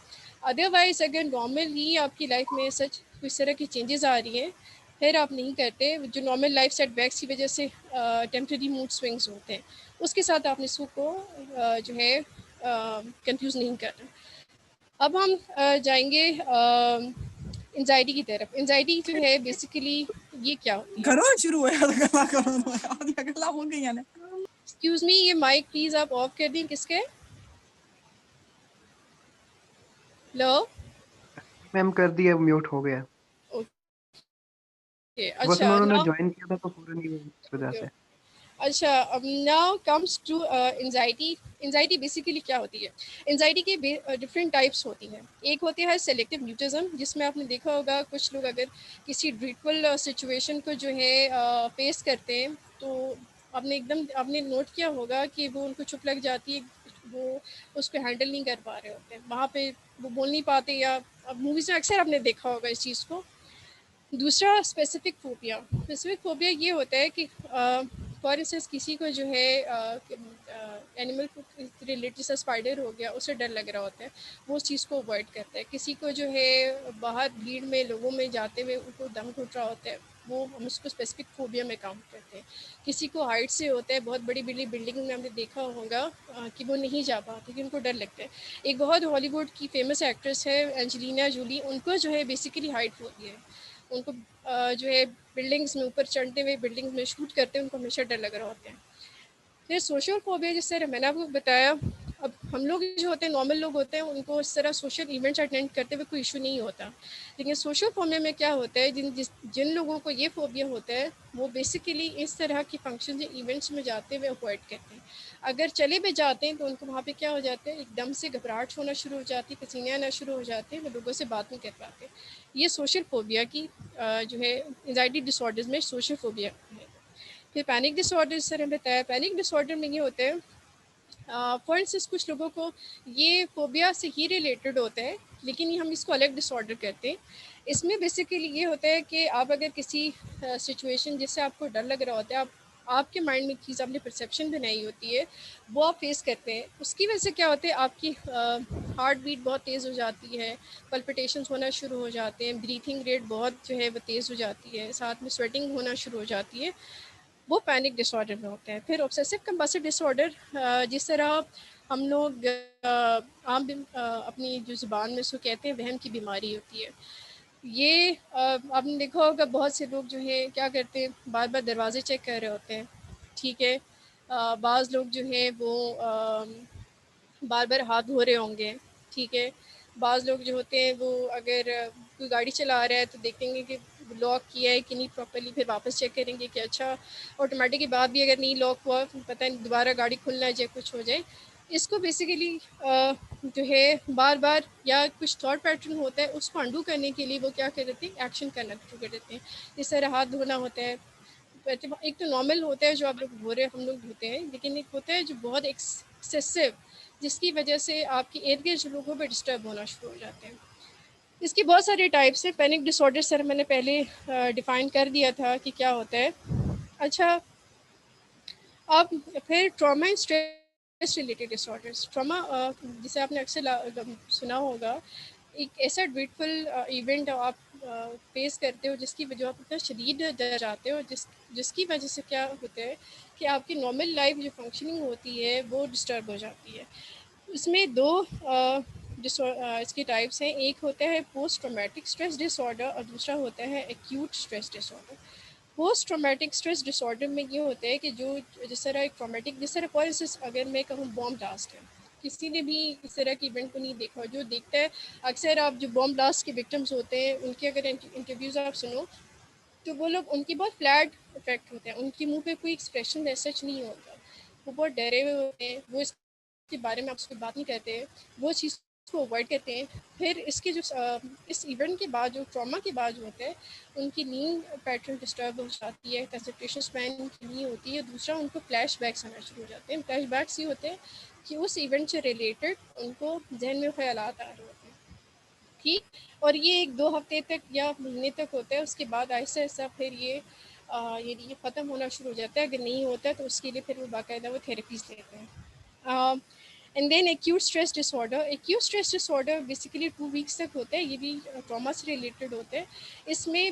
अदरवाइज़ अगर नॉर्मली आपकी लाइफ में सच कुछ तरह की चेंजेस आ रही हैं, फिर आप नहीं करते, जो नॉर्मल लाइफ सेटबैक्स की वजह से टेम्परेरी मूड स्विंग्स होते हैं, उसके साथ आपने इसको जो है कंफ्यूज नहीं करना। अब हम जाएंगे एंजाइटी की तरफ। एंजाइटी जो है बेसिकली ये क्या होती है? करो शुरू होया तो गल्ला करो तो आदियां गल्ला हो गईयां ने। एक्सक्यूज मी, ये माइक प्लीज आप ऑफ कर दें किसके? लो मैम कर दिया, म्यूट हो गया। ओके, बस अच्छा उन्होंने now ज्वाइन किया था तो पूरा नहीं हुआ इस वजह से। अच्छा, अब now comes to anxiety. Anxiety basically क्या होती है? एंजाइटी के डिफरेंट टाइप्स होती हैं। एक होती है सेलेक्टिव म्यूटिज्म, जिसमें आपने देखा होगा कुछ लोग अगर किसी ड्रीटफुल सिचुएशन को जो है फेस करते हैं, तो आपने नोट किया होगा कि वो उनको चुप लग जाती है, वो उसको हैंडल नहीं कर पा रहे होते हैं, वहाँ पे वो बोल नहीं पाते, या अब मूवीज़ में अक्सर आपने देखा होगा इस चीज़ को। दूसरा स्पेसिफिक फोबिया। स्पेसिफिक फोबिया ये होता है कि फॉर इंस्टेंस किसी को जो है एनिमल रिलेटेड, जैसा स्पाइडर हो गया, उससे डर लग रहा होता है, वो उस चीज़ को अवॉइड करता है। किसी को जो है बाहर भीड़ में लोगों में जाते हुए उनको दम घुट रहा होता है, वो हम उसको स्पेसिफिक फोबिया में काउंट करते हैं। किसी को हाइट से होता है, बहुत बड़ी बड़ी बिल्डिंग में हमने देखा होगा कि वो नहीं जा पाते क्योंकि उनको डर लगता है। एक बहुत हॉलीवुड की फेमस एक्ट्रेस है एंजेलिना जूली, उनको जो है बेसिकली हाइट फोबिया है। उनको जो है बिल्डिंग्स में ऊपर चढ़ते हुए, बिल्डिंग्स में शूट करते हैं, उनको हमेशा डर लग रहा होता है। फिर सोशल फोबिया, जिस तरह मैंने आपको बताया, अब हम लोग जो होते हैं, नॉर्मल लोग होते हैं, उनको इस तरह सोशल इवेंट्स अटेंड करते हुए कोई इशू नहीं होता। लेकिन सोशल फोबिया में क्या होता है, जिन लोगों को ये फोबिया होता है, वो बेसिकली इस तरह के फंक्शन या इवेंट्स में जाते हुए अवॉइड करते हैं। अगर चले भी जाते हैं तो उनको वहाँ पे क्या हो जाता है, एकदम से घबराहट होना शुरू हो जाती है, पसीने आना शुरू हो जाते हैं, वो लोगों से बात नहीं कर पाते। ये सोशल फोबिया की जो है एंजाइटी डिसऑर्डर्स में सोशल फोबिया है। फिर पैनिक डिसऑर्डर, सर हमें बताया, पैनिक डिसऑर्डर में ये होता है, फॉर इंस्टेंस कुछ लोगों को ये फोबिया से ही रिलेटेड होता है, लेकिन ये हम इसको अलग डिसऑर्डर कहते हैं। इसमें बेसिकली ये होता है कि आप अगर किसी सिचुएशन जिससे आपको डर लग रहा होता है, आपके माइंड में चीज़ आपने परसेप्शन बनाई होती है, वो आप फेस करते हैं। उसकी वजह से क्या होता है, आपकी हार्ट बीट बहुत तेज़ हो जाती है, पल्पिटेशंस होना शुरू हो जाते हैं, ब्रीथिंग रेट बहुत जो है वो तेज़ हो जाती है, साथ में स्वेटिंग होना शुरू हो जाती है। वो पैनिक डिसऑर्डर में होते हैं। फिर ऑब्सेसिव कंपल्सिव डिसऑर्डर, जिस तरह हम लोग अपनी जो ज़ुबान में उसको कहते हैं वहम की बीमारी होती है। ये आपने देखा होगा बहुत से लोग जो है क्या करते हैं, बार बार दरवाजे चेक कर रहे होते हैं, ठीक है। बाज़ लोग जो हैं वो बार बार हाथ धो रहे होंगे, ठीक है। बाज़ लोग जो होते हैं वो अगर कोई गाड़ी चला रहा है तो देखेंगे कि लॉक किया है कि नहीं प्रॉपर्ली, फिर वापस चेक करेंगे कि अच्छा ऑटोमेटिक के बाद भी अगर नहीं लॉक हुआ, पता नहीं दोबारा गाड़ी खुलना जाए, कुछ हो जाए। इसको बेसिकली जो है बार बार, या कुछ थॉट पैटर्न होता है, उसको अंडू करने के लिए वो क्या कर देते हैं, एक्शन करना शुरू कर देते हैं। इस तरह हाथ धोना होता है। एक तो नॉर्मल होता है जो आप लोग धो रहे, हम लोग धोते हैं, लेकिन एक होता है जो बहुत एक्सेसिव, जिसकी वजह से आपके इर्द गिर्द लोगों पर डिस्टर्ब होना शुरू हो जाते हैं। इसकी बहुत सारे टाइप्स हैं। पैनिक डिसऑर्डर सर मैंने पहले डिफ़ाइन कर दिया था कि क्या होता है। अच्छा, अब फिर trauma and stress related disorders. Trauma जिसे आपने अक्सर सुना होगा, एक ऐसा ड्रीटफुल इवेंट आप फेस करते हो जिसकी वजह आप इतना शदीद डर जाते हो, जिसकी वजह से क्या होता है कि आपकी नॉर्मल लाइफ जो फंक्शनिंग होती है वो डिस्टर्ब हो जाती है। इसमें दो इसके टाइप्स हैं। एक होता है पोस्ट ट्रॉमेटिक स्ट्रेस डिसऑर्डर और दूसरा होता है acute stress disorder. Post traumatic stress disorder में ये होता है कि जो जिस तरह एक ट्रॉमेटिक, जिस तरह फॉर इंस्टेंस अगर मैं कहूँ बॉम्ब ब्लास्ट है, किसी ने भी इस तरह के इवेंट को नहीं देखा, जो देखता है अक्सर, आप जो बॉम्ब ब्लास्ट के विक्टिम्स होते हैं उनके अगर इंटरव्यूज़ आप सुनो तो वो लोग, उनकी बहुत फ्लैट इफेक्ट होते हैं, उनके मुंह पे कोई एक्सप्रेशन ऐसा नहीं होता, वो बहुत डरे हुए होते हैं, वो इसके बारे में आपसे बात नहीं करते हैं, वो चीज़ को अवॉइड करते हैं। फिर इसके जो इस इवेंट के बाद, जो ट्रॉमा के बाद जो होता है, उनकी नींद पैटर्न डिस्टर्ब हो जाती है, कंसंट्रेशन स्पैन उनकी नहीं होती है। दूसरा, उनको फ्लैश बैक्स आना शुरू हो जाते हैं। फ्लैश बैक्स ये होते हैं कि उस इवेंट से रिलेटेड उनको जहन में ख्यालात आ रहे होते हैं, ठीक। और ये 1-2 हफ्ते तक या महीने तक होता है। उसके बाद आहिस्ता आहिस्ता फिर ये यानी ये ख़त्म होना शुरू हो जाता है। अगर नहीं होता है तो उसके लिए फिर वो बाकायदा वो थेरेपीज़ लेते हैं। And then acute stress disorder basically 2 weeks तक होता है। ये भी ट्रॉमा से रिलेटेड होता है। इसमें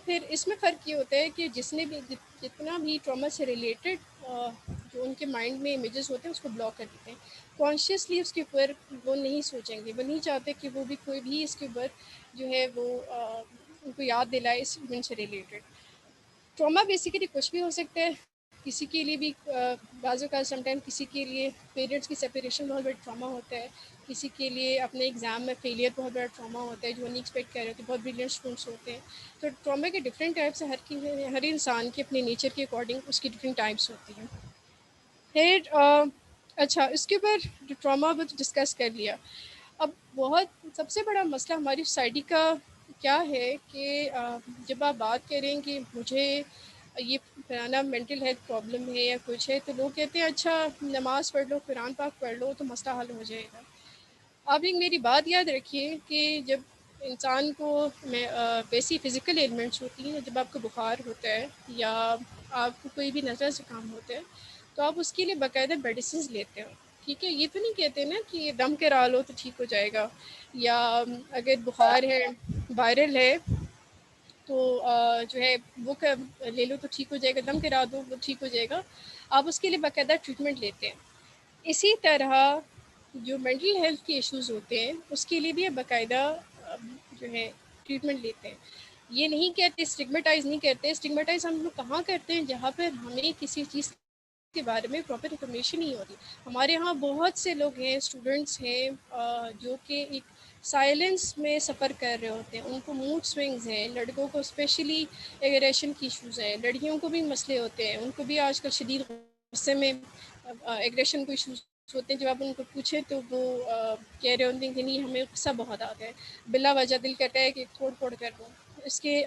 फ़र्क ये होता है कि जितना भी ट्रॉमा से रिलेटेड जो उनके माइंड में इमेजेस होते हैं उसको ब्लॉक कर देते हैं। कॉन्शियसली उसके ऊपर वो नहीं सोचेंगे, वो नहीं चाहते कि वो भी कोई भी इसके ऊपर जो है वो उनको याद दिलाए इस इवेंट से रिलेटेड। ट्रॉमा बेसिकली कुछ भी हो सकता है। किसी के लिए भी बाज़ औक़ात समटाइम किसी के लिए पेरेंट्स की सेपरेशन बहुत बड़ा ट्रॉमा होता है। किसी के लिए अपने एग्ज़ाम में फेलियर बहुत बड़ा ट्रॉमा होता है, जो नहीं एक्सपेक्ट कर रहे होते। बहुत ब्रिलियंट स्टूडेंट्स होते हैं। तो ट्रॉमा के डिफरेंट टाइप्स हैं। हर इंसान के अपने नेचर के अकॉर्डिंग उसकी डिफरेंट टाइप्स होती हैं। फिर अच्छा, इसके ऊपर जो ट्रॉमा वो तो डिस्कस कर लिया। अब बहुत सबसे बड़ा मसला हमारी सोसाइटी का क्या है कि जब आप बात करें कि मुझे ये फलाना मेंटल हेल्थ प्रॉब्लम है या कुछ है, तो लोग कहते हैं अच्छा नमाज़ पढ़ लो, कुरान पाक पढ़ लो तो मसला हल हो जाएगा। आप एक मेरी बात याद रखिए कि जब इंसान को वैसी फ़िज़िकल एलिमेंट्स होती हैं, जब आपको बुखार होता है या आपको कोई भी नज़ला ज़ुकाम होता है, तो आप उसके लिए बाकायदा मेडिसिन्स लेते हो, ठीक है? ये तो नहीं कहते ना कि दम करा लो तो ठीक हो जाएगा, या अगर बुखार है, वायरल है, तो जो है वो ले लो तो ठीक हो जाएगा, दम करा दो वो ठीक हो जाएगा। आप उसके लिए बाकायदा ट्रीटमेंट लेते हैं। इसी तरह जो मेंटल हेल्थ के इश्यूज़ होते हैं उसके लिए भी बाकायदा जो है ट्रीटमेंट लेते हैं। ये नहीं कहते, स्टिग्मेटाइज़ नहीं करते। स्टिग्मेटाइज़ हम लोग कहाँ करते हैं? जहाँ पर हमें किसी चीज़ के बारे में प्रॉपर इन्फॉर्मेशन नहीं होती। हमारे यहाँ बहुत से लोग हैं, स्टूडेंट्स हैं जो कि एक साइलेंस में सफ़र कर रहे होते हैं। उनको मूड स्विंग्स हैं, लड़कों को स्पेशली एग्रेशन की इश्यूज़ हैं, लड़कियों को भी मसले होते हैं, उनको भी आजकल शदीद गुस्से में एग्रेशन को इश्यूज़ होते हैं। जब आप उनको पूछे तो वो कह रहे होते हैं कि नहीं हमें गुस्सा बहुत आता है, बिला वजह दिल करता है कि तोड़ फोड़ कर दूँ। इसके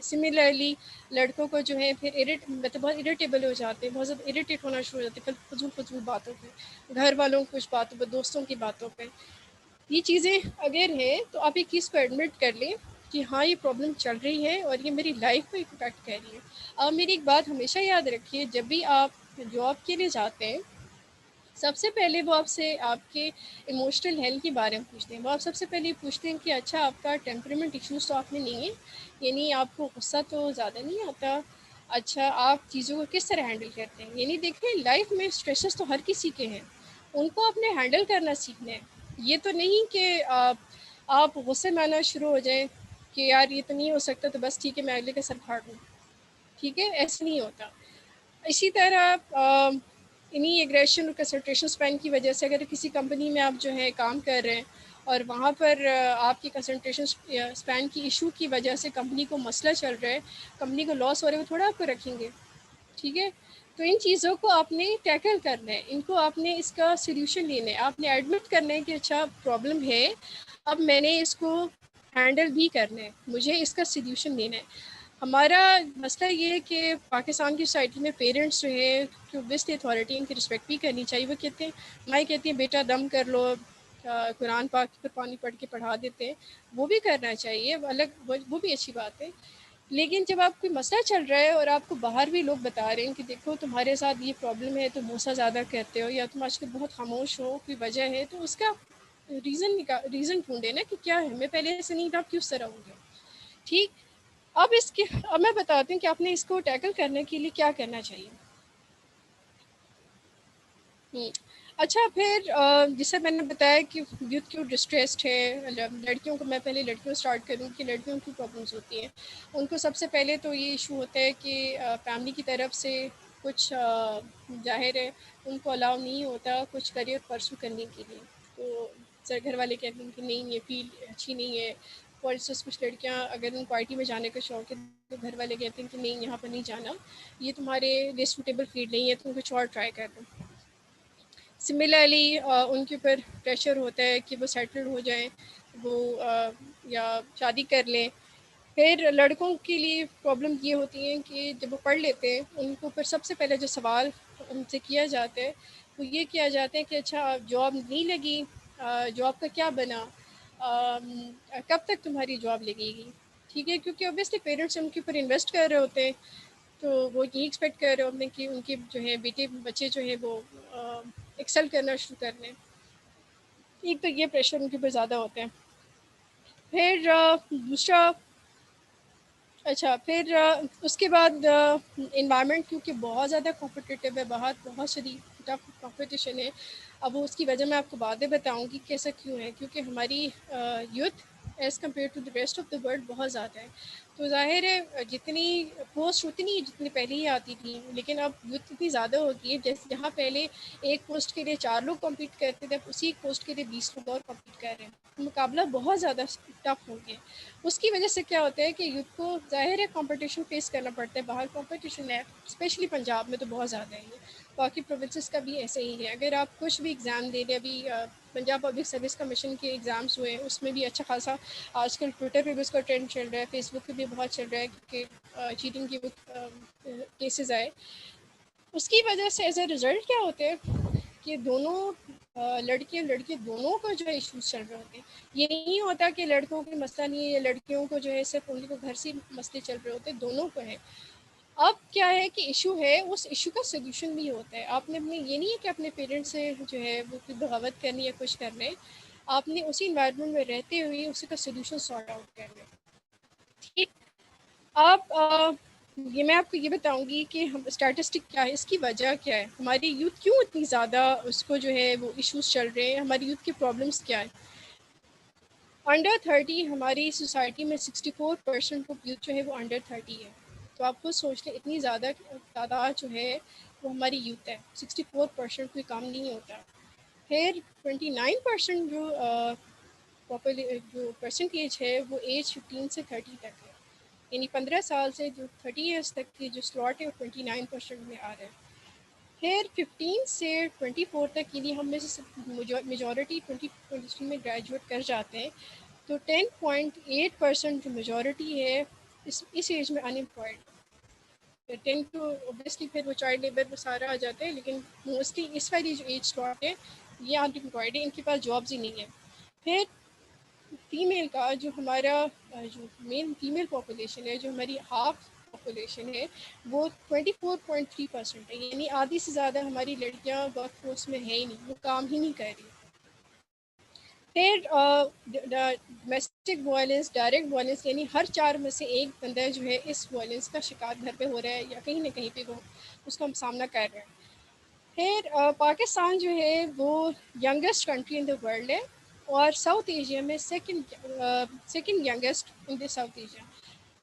सिमिलरली लड़कों को जो है फिर मतलब बहुत इरिटेबल हो जाते हैं, बहुत ज़्यादा इरिटेट होना शुरू हो जाते हैं फजूल बातों पे, घर वालों की कुछ बातों पे, दोस्तों की बातों पे। ये चीज़ें अगर हैं तो आप एक चीज़ को एडमिट कर लें कि हाँ ये प्रॉब्लम चल रही है और ये मेरी लाइफ को इम्पैक्ट कर रही है। आप मेरी एक बात हमेशा याद रखिए, जब भी आप जॉब के लिए जाते हैं सबसे पहले वो आपसे आपके इमोशनल हेल्थ के बारे में पूछते हैं। वो आप सबसे पहले पूछते हैं कि अच्छा आपका टेम्परामेंट इश्यूज़ तो आप में नहीं है, यानी आपको गुस्सा तो ज़्यादा नहीं आता, अच्छा आप चीज़ों को किस तरह हैंडल करते हैं। यानी देखें लाइफ में स्ट्रेसेस तो हर किसी के हैं, उनको आपने हैंडल करना सीखना है। ये तो नहीं कि आप गुस्से में आना शुरू हो जाएँ कि यार ये तो नहीं हो सकता तो बस ठीक है मैं अगले का सर फाड़ दूँ, ठीक है? ऐसे नहीं होता। इसी तरह इन्हीं एग्रेशन और कंसंट्रेशन स्पैन की वजह से अगर किसी कंपनी में आप जो है काम कर रहे हैं और वहाँ पर आपकी कंसंट्रेशन स्पैन की इशू की वजह से कंपनी को मसला चल रहा है, कंपनी को लॉस हो रहा है, वो थोड़ा आपको रखेंगे, ठीक है? तो इन चीज़ों को आपने टैकल करना है, इनको आपने इसका सल्यूशन लेना है, आपने एडमिट करना है कि अच्छा प्रॉब्लम है, अब मैंने इसको हैंडल भी करना है, मुझे इसका सल्यूशन लेना है। हमारा मसला ये है कि पाकिस्तान की सोसाइटी में पेरेंट्स जो है कि ओब्वियसली अथॉरिटी इनकी रिस्पेक्ट भी करनी चाहिए। वो कहते हैं माँ कहती हैं बेटा दम कर लो, कुरान पाक पर पानी पढ़ के पढ़ा देते हैं, वो भी करना चाहिए, वो भी अच्छी बात है। लेकिन जब आप कोई मसला चल रहा है और आपको बाहर भी लोग बता रहे हैं कि देखो तुम्हारे साथ ये प्रॉब्लम है, तुम मूसा ज़्यादा करते हो या तुम आजकल बहुत खामोश हो, कोई वजह है, तो उसका रीज़न ढूंढे ना कि क्या है, मैं पहले ऐसे नहीं था, अब क्यों इस तरह हो गया, ठीक। अब मैं बताती हूँ कि आपने इसको टैकल करने के लिए क्या करना चाहिए। अच्छा, फिर जैसे मैंने बताया कि यूथ क्यों डिस्ट्रेस्ड है, लड़कियों को, मैं पहले लड़कियों स्टार्ट करूँ कि लड़कियों की प्रॉब्लम्स होती हैं। उनको सबसे पहले तो ये इशू होता है कि फैमिली की तरफ से कुछ ज़ाहिर है उनको अलाउ नहीं होता कुछ करियर परसू करने के लिए। तो सर घर वाले कहते हैं कि नहीं ये फील्ड अच्छी नहीं है। फॉर इंस्टेंस कुछ लड़कियाँ अगर उनको IT में जाने का शौक़ है तो घर वाले कहते हैं कि नहीं यहाँ पर नहीं जाना, ये तुम्हारे लिए सूटेबल फील्ड नहीं है, तुम कुछ और ट्राई कर दो। सिमिलरली उनके ऊपर प्रेशर होता है कि वो सेटल्ड हो जाएं, वो या शादी कर लें। फिर लड़कों के लिए प्रॉब्लम ये होती है कि जब वो पढ़ लेते हैं उनको ऊपर सबसे पहले जो सवाल उनसे किया जाता है वो ये किया जाता है कि अच्छा जॉब नहीं लगी, जॉब का क्या बना, कब तक तुम्हारी जॉब लगेगी, ठीक है? क्योंकि ऑब्वियसली पेरेंट्स उनके ऊपर इन्वेस्ट कर रहे होते हैं। तो वो यही एक्सपेक्ट कर रहे होते हैं कि उनके जो है बेटे बच्चे जो है वो एक्सेल करना शुरू कर लें। एक तो ये प्रेशर उनके ऊपर ज़्यादा होता है। फिर दूसरा, अच्छा फिर उसके बाद इन्वायरमेंट क्योंकि बहुत ज़्यादा कॉम्पिटिटिव है, बाहर बहुत सारी टफ कॉम्पिटिशन है। अब वो उसकी वजह मैं आपको बाद में बताऊंगी कि ऐसा क्यों है, क्योंकि हमारी youth as compare to the rest of the world बहुत ज़्यादा है। तो ज़ाहिर है जितनी पोस्ट उतनी जितनी पहले ही आती थी, लेकिन अब यूथ इतनी ज़्यादा हो गई है, जैसे जहाँ पहले एक पोस्ट के लिए 4 लोग कम्पीट करते थे, अब उसी पोस्ट के लिए 20 लोग और कम्पीट कर रहे हैं। मुकाबला बहुत ज़्यादा टफ हो गया। उसकी वजह से क्या होता है कि यूथ को ज़ाहिर है कंपटीशन फेस करना पड़ता है। बाहर कंपटीशन है, स्पेशली पंजाब में तो बहुत ज़्यादा है ये, बाकी प्रोविंसेस का भी ऐसे ही है। अगर आप कुछ भी एग्ज़ाम दे रहे, अभी पंजाब पब्लिक सर्विस कमीशन के एग्ज़ाम्स हुए, उसमें भी अच्छा खासा आजकल ट्विटर पे भी उसका ट्रेंड चल रहा है, फेसबुक पे भी बहुत चल रहा है क्योंकि चीटिंग के केसेस आए। उसकी वजह से एज ए रिज़ल्ट क्या होते हैं कि दोनों लड़के और लड़के दोनों को जो है इश्यूज चल रहे होते हैं। ये नहीं होता कि लड़कों की मसला नहीं है या लड़कियों को जो है सिर्फ उनको घर से मसले चल रहे होते हैं, दोनों को है। अब क्या है कि इशू है, उस इशू का सोल्यूशन भी होता है। आपने अपने, ये नहीं है कि अपने पेरेंट्स से जो है वो कोई बगावत करनी या कुछ करना है, आपने उसी इन्वायरमेंट में रहते हुए उसी का सोल्यूशन सॉर्ट आउट करना है। ठीक। अब ये मैं आपको ये बताऊंगी कि हम स्टैटिस्टिक क्या है, इसकी वजह क्या है, हमारी यूथ क्यों इतनी ज़्यादा उसको जो है वो इश्यूज चल रहे हैं, हमारी यूथ के प्रॉब्लम्स क्या है। अंडर 30 हमारी सोसाइटी में 64% ऑफ यूथ जो है वो अंडर 30 है। तो आप खुद सोच लें, इतनी ज़्यादा तादाद जो है वो हमारी यूथ है। 64% कोई काम नहीं होता। फिर 29% जो परसेंटेज है वो एज 15 से 30 तक है, यानी 15 साल से जो 30 ईयर्स तक की जो स्लॉट है वो 29% में आ रहा है। फिर 15 से 24 तक के लिए हम में से मेजॉरिटी 2023 में ग्रेजुएट कर जाते हैं। तो 10.8% जो मेजॉरिटी है इस एज में अनएम्प्लॉयड। 10 टू ऑब्वियसली फिर वो चाइल्ड लेबर वो सारा आ जाता है, लेकिन मोस्टली इस वाली जो एज स्लॉट है ये अनएम्प्लॉयड है, इनके पास जॉब्स ही नहीं है। फिर फीमेल का जो हमारा जो मेन फीमेल पॉपुलेशन है, जो हमारी हाफ पॉपुलेशन है, वो 24.3% है, यानी आधी से ज़्यादा हमारी लड़कियां वर्क फोर्स में है ही नहीं, वो काम ही नहीं कर रही। फिर डोमेस्टिक वायलेंस, डायरेक्ट वायलेंस, यानी हर 4 में से एक बंदा जो है इस वायलेंस का शिकार घर पे हो रहा है या कहीं ना कहीं पे वो उसका हम सामना कर रहे हैं। फिर पाकिस्तान जो है वो youngest country in the world है और साउथ एशिया में second youngest in the south Asia.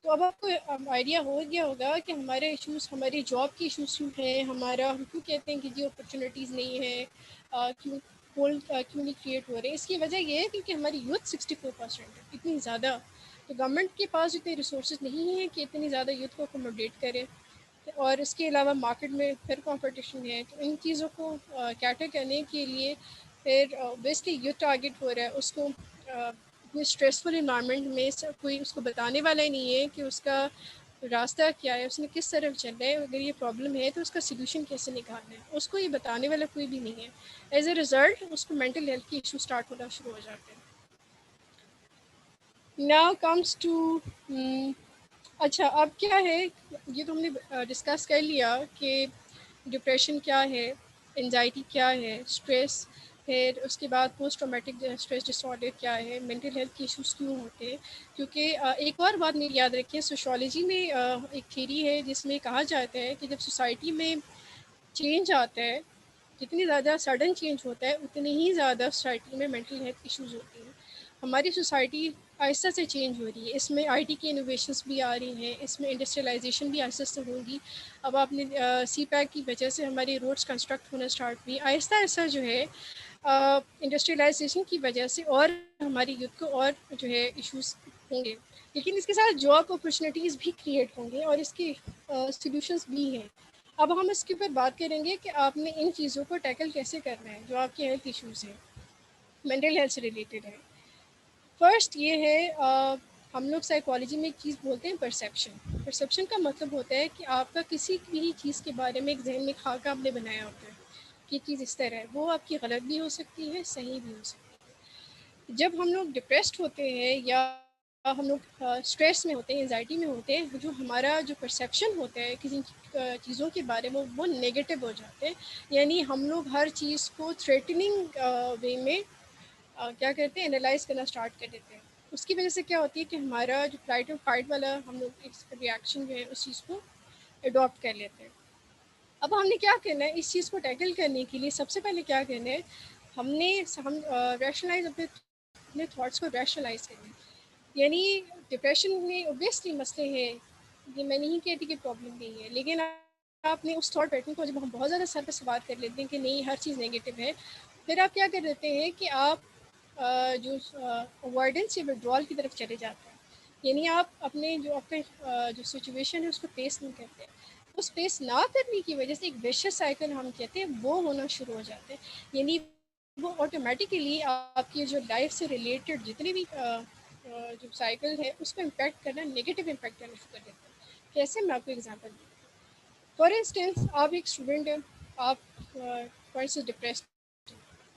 तो अब आपको आइडिया हो गया होगा कि हमारे इश्यूज, हमारी जॉब की इश्यूज क्यों हैं, हमारा हम क्यों कहते हैं कि जी अपॉर्चुनिटीज़ नहीं है, क्यों होल क्यों नहीं क्रिएट हो रहे। इसकी वजह ये है क्योंकि हमारी यूथ 64% है, इतनी ज़्यादा। तो गवर्नमेंट के पास इतने रिसोर्स नहीं है कि इतनी ज़्यादा यूथ को अकोमोडेट करे, और इसके अलावा मार्केट में फिर कंपटीशन है। तो इन चीज़ों को कैटर करने के लिए फिर ऑब्वियसली यूथ टारगेट हो रहा है, उसको कोई स्ट्रेसफुल इन्वायरमेंट में कोई उसको बताने वाला ही नहीं है कि उसका रास्ता क्या है, उसने किस तरफ चलना है, अगर ये प्रॉब्लम है तो उसका सोल्यूशन कैसे निकालना है, उसको ये बताने वाला कोई भी नहीं है। एज ए रिज़ल्ट उसको मेंटल हेल्थ के इशू स्टार्ट होना शुरू हो जाते हैं। नाउ कम्स टू अच्छा, अब क्या है, ये तो हमने डिस्कस कर लिया कि डिप्रेशन क्या है, एंजाइटी क्या है, स्ट्रेस, फिर उसके बाद पोस्ट ट्रॉमेटिक स्ट्रेस डिसऑर्डर क्या है, मेंटल हेल्थ के इश्यूज क्यों होते हैं। क्योंकि एक और बात मेरी याद रखिए, सोशोलॉजी में एक थ्योरी है जिसमें कहा जाता है कि जब सोसाइटी में चेंज आता है, जितनी ज़्यादा सडन चेंज होता है उतनी ही ज़्यादा सोसाइटी में मेंटल हेल्थ इश्यूज होती हैं। हमारी सोसाइटी आहिस्ता से चेंज हो रही है, इसमें आईटी की इनोवेशंस भी आ रही हैं, इसमें इंडस्ट्रियलाइजेशन भी आहिस्ता से होगी। अब आपने सी पैक की वजह से हमारी रोड्स कंस्ट्रक्ट होना स्टार्ट हुई, आहिस्ता आहिस्ता जो है इंडस्ट्रियलाइजेशन की वजह से और हमारी यूथ को और जो है इश्यूज होंगे। लेकिन इसके साथ जॉब अपॉर्चुनिटीज़ भी क्रिएट होंगे और इसके सॉल्यूशंस भी हैं। अब हम इसके ऊपर बात करेंगे कि आपने इन चीज़ों को टैकल कैसे करना है जो आपके हेल्थ इश्यूज़ हैं, मेंटल हेल्थ से रिलेटेड है। फर्स्ट ये है, हम लोग साइकोलॉजी में एक चीज़ बोलते हैं परसेप्शन। परसेप्शन का मतलब होता है कि आपका किसी भी चीज़ के बारे में एक जहन में खाका आपने बनाया होता है कि चीज़ इस तरह है, वो आपकी गलत भी हो सकती है, सही भी हो सकती है। जब हम लोग डिप्रेस्ड होते हैं या हम लोग स्ट्रेस में होते हैं, एंजाइटी में होते हैं, जो हमारा जो परसेप्शन होता है किसी चीज़ों के बारे में वो नेगेटिव हो जाते हैं। यानी हम लोग हर चीज़ को थ्रेटनिंग वे में क्या करते हैं, एनालाइज करना स्टार्ट कर देते हैं। उसकी वजह से क्या होती है कि हमारा जो फ्लाइट और फाइट वाला हम लोग एक रिएक्शन जो है उस चीज़ को अडॉप्ट कर लेते हैं। अब हमने क्या करना है, इस चीज़ को टैकल करने के लिए सबसे पहले क्या करना है, हम रैशनलाइज अपने थॉट्स को रैशनलाइज करना है। यानी डिप्रेशन में ओब्वियसली मसले हैं, ये मैं नहीं कहती कि प्रॉब्लम नहीं है, लेकिन आपने उस थॉट पैटर्न को जब हम बहुत ज़्यादा सर पे सवार कर लेते हैं कि नहीं हर चीज़ नेगेटिव है, फिर आप क्या कर देते हैं कि आप जो अवॉइडेंस या विड्रॉल की तरफ चले जाते हैं। यानी आप अपने जो आपके जो सिचुएशन है उसको फेस नहीं करते। उस फेस ना करने की वजह से एक विशियस साइकिल हम कहते हैं वो होना शुरू हो जाते हैं। यानी वो ऑटोमेटिकली आपकी जो लाइफ से रिलेटेड जितने भी जो साइकिल है उसको इम्पैक्ट करना, नेगेटिव इम्पैक्ट करना शुरू कर देते हैं। कैसे, मैं आपको एग्जांपल दूँ। फॉर इंस्टेंस आप एक स्टूडेंट हैं, आप फॉर इंस्टेंस डिप्रेस्ड,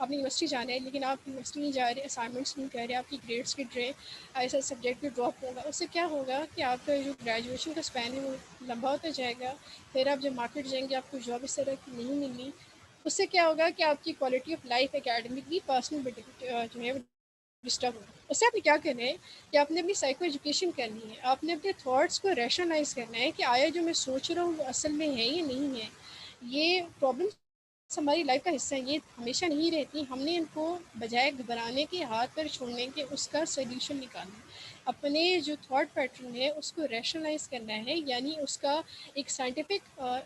आपने यूनिवर्सिटी जाना है लेकिन आप यूनिवर्सिटी नहीं जा रहे, असाइनमेंट्स नहीं कर रहे, आपकी ग्रेड्स गिर रहे, ऐसा सब्जेक्ट भी ड्रॉप होगा। उससे क्या होगा कि आपका जो ग्रेजुएशन का स्पैन है वो लंबा होता जाएगा। फिर आप जब मार्केट जाएंगे आपको जॉब इस तरह की नहीं मिली। उससे क्या होगा कि आपकी quality of life academically personal जो है डिस्टर्ब होगा। उससे आपने क्या करना है कि आपने अपनी साइको एजुकेशन करनी है, आपने अपने थॉट्स को रैशनलाइज करना है कि आया जो मैं सोच रहा हूँ वो असल में है या नहीं है। ये प्रॉब्लम हमारी लाइफ का हिस्सा है, ये हमेशा नहीं रहती। हमने इनको बजाय घबराने के, हाथ पर छोड़ने के, उसका सोल्यूशन निकालना है। अपने जो थॉट पैटर्न है उसको रैशनलाइज करना है, यानी उसका एक साइंटिफिक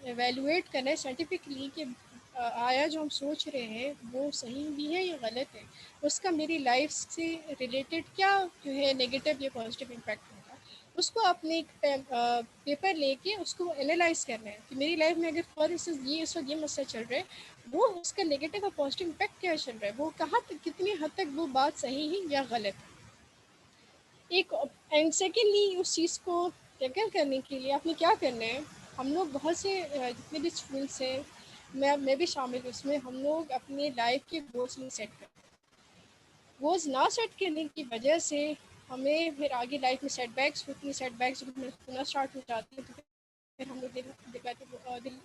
एवेलुएट करना है साइंटिफिकली कि आया जो हम सोच रहे हैं वो सही भी है या गलत है, उसका मेरी लाइफ से रिलेटेड क्या जो है नेगेटिव या पॉजिटिव इम्पैक्ट होगा। उसको आपने एक पेपर लेके उसको एनालाइज करना है कि मेरी लाइफ में अगर फॉर इंस्टेंस ये इस वक्त ये मसला चल रहा है, वो उसका नेगेटिव और पॉजिटिव इम्पैक्ट क्या चल रहा है, वो कहाँ तक, कितनी हद तक वो बात सही है या गलत है। एक एंड सेकेंडली उस चीज़ को टैकल करने के लिए आपने क्या करना है, हम लोग बहुत से जितने भी स्टूडेंट्स हैं, मैं भी शामिल हूँ उसमें, हम लोग अपने लाइफ के गोल्स नहीं सेट करते। गोल्स ना सेट करने की वजह से हमें फिर आगे लाइफ में सेटबैक्स होती हैं। सेटबैक्स जब हमें होना स्टार्ट हो जाती हैं तो फिर हम लोग दिल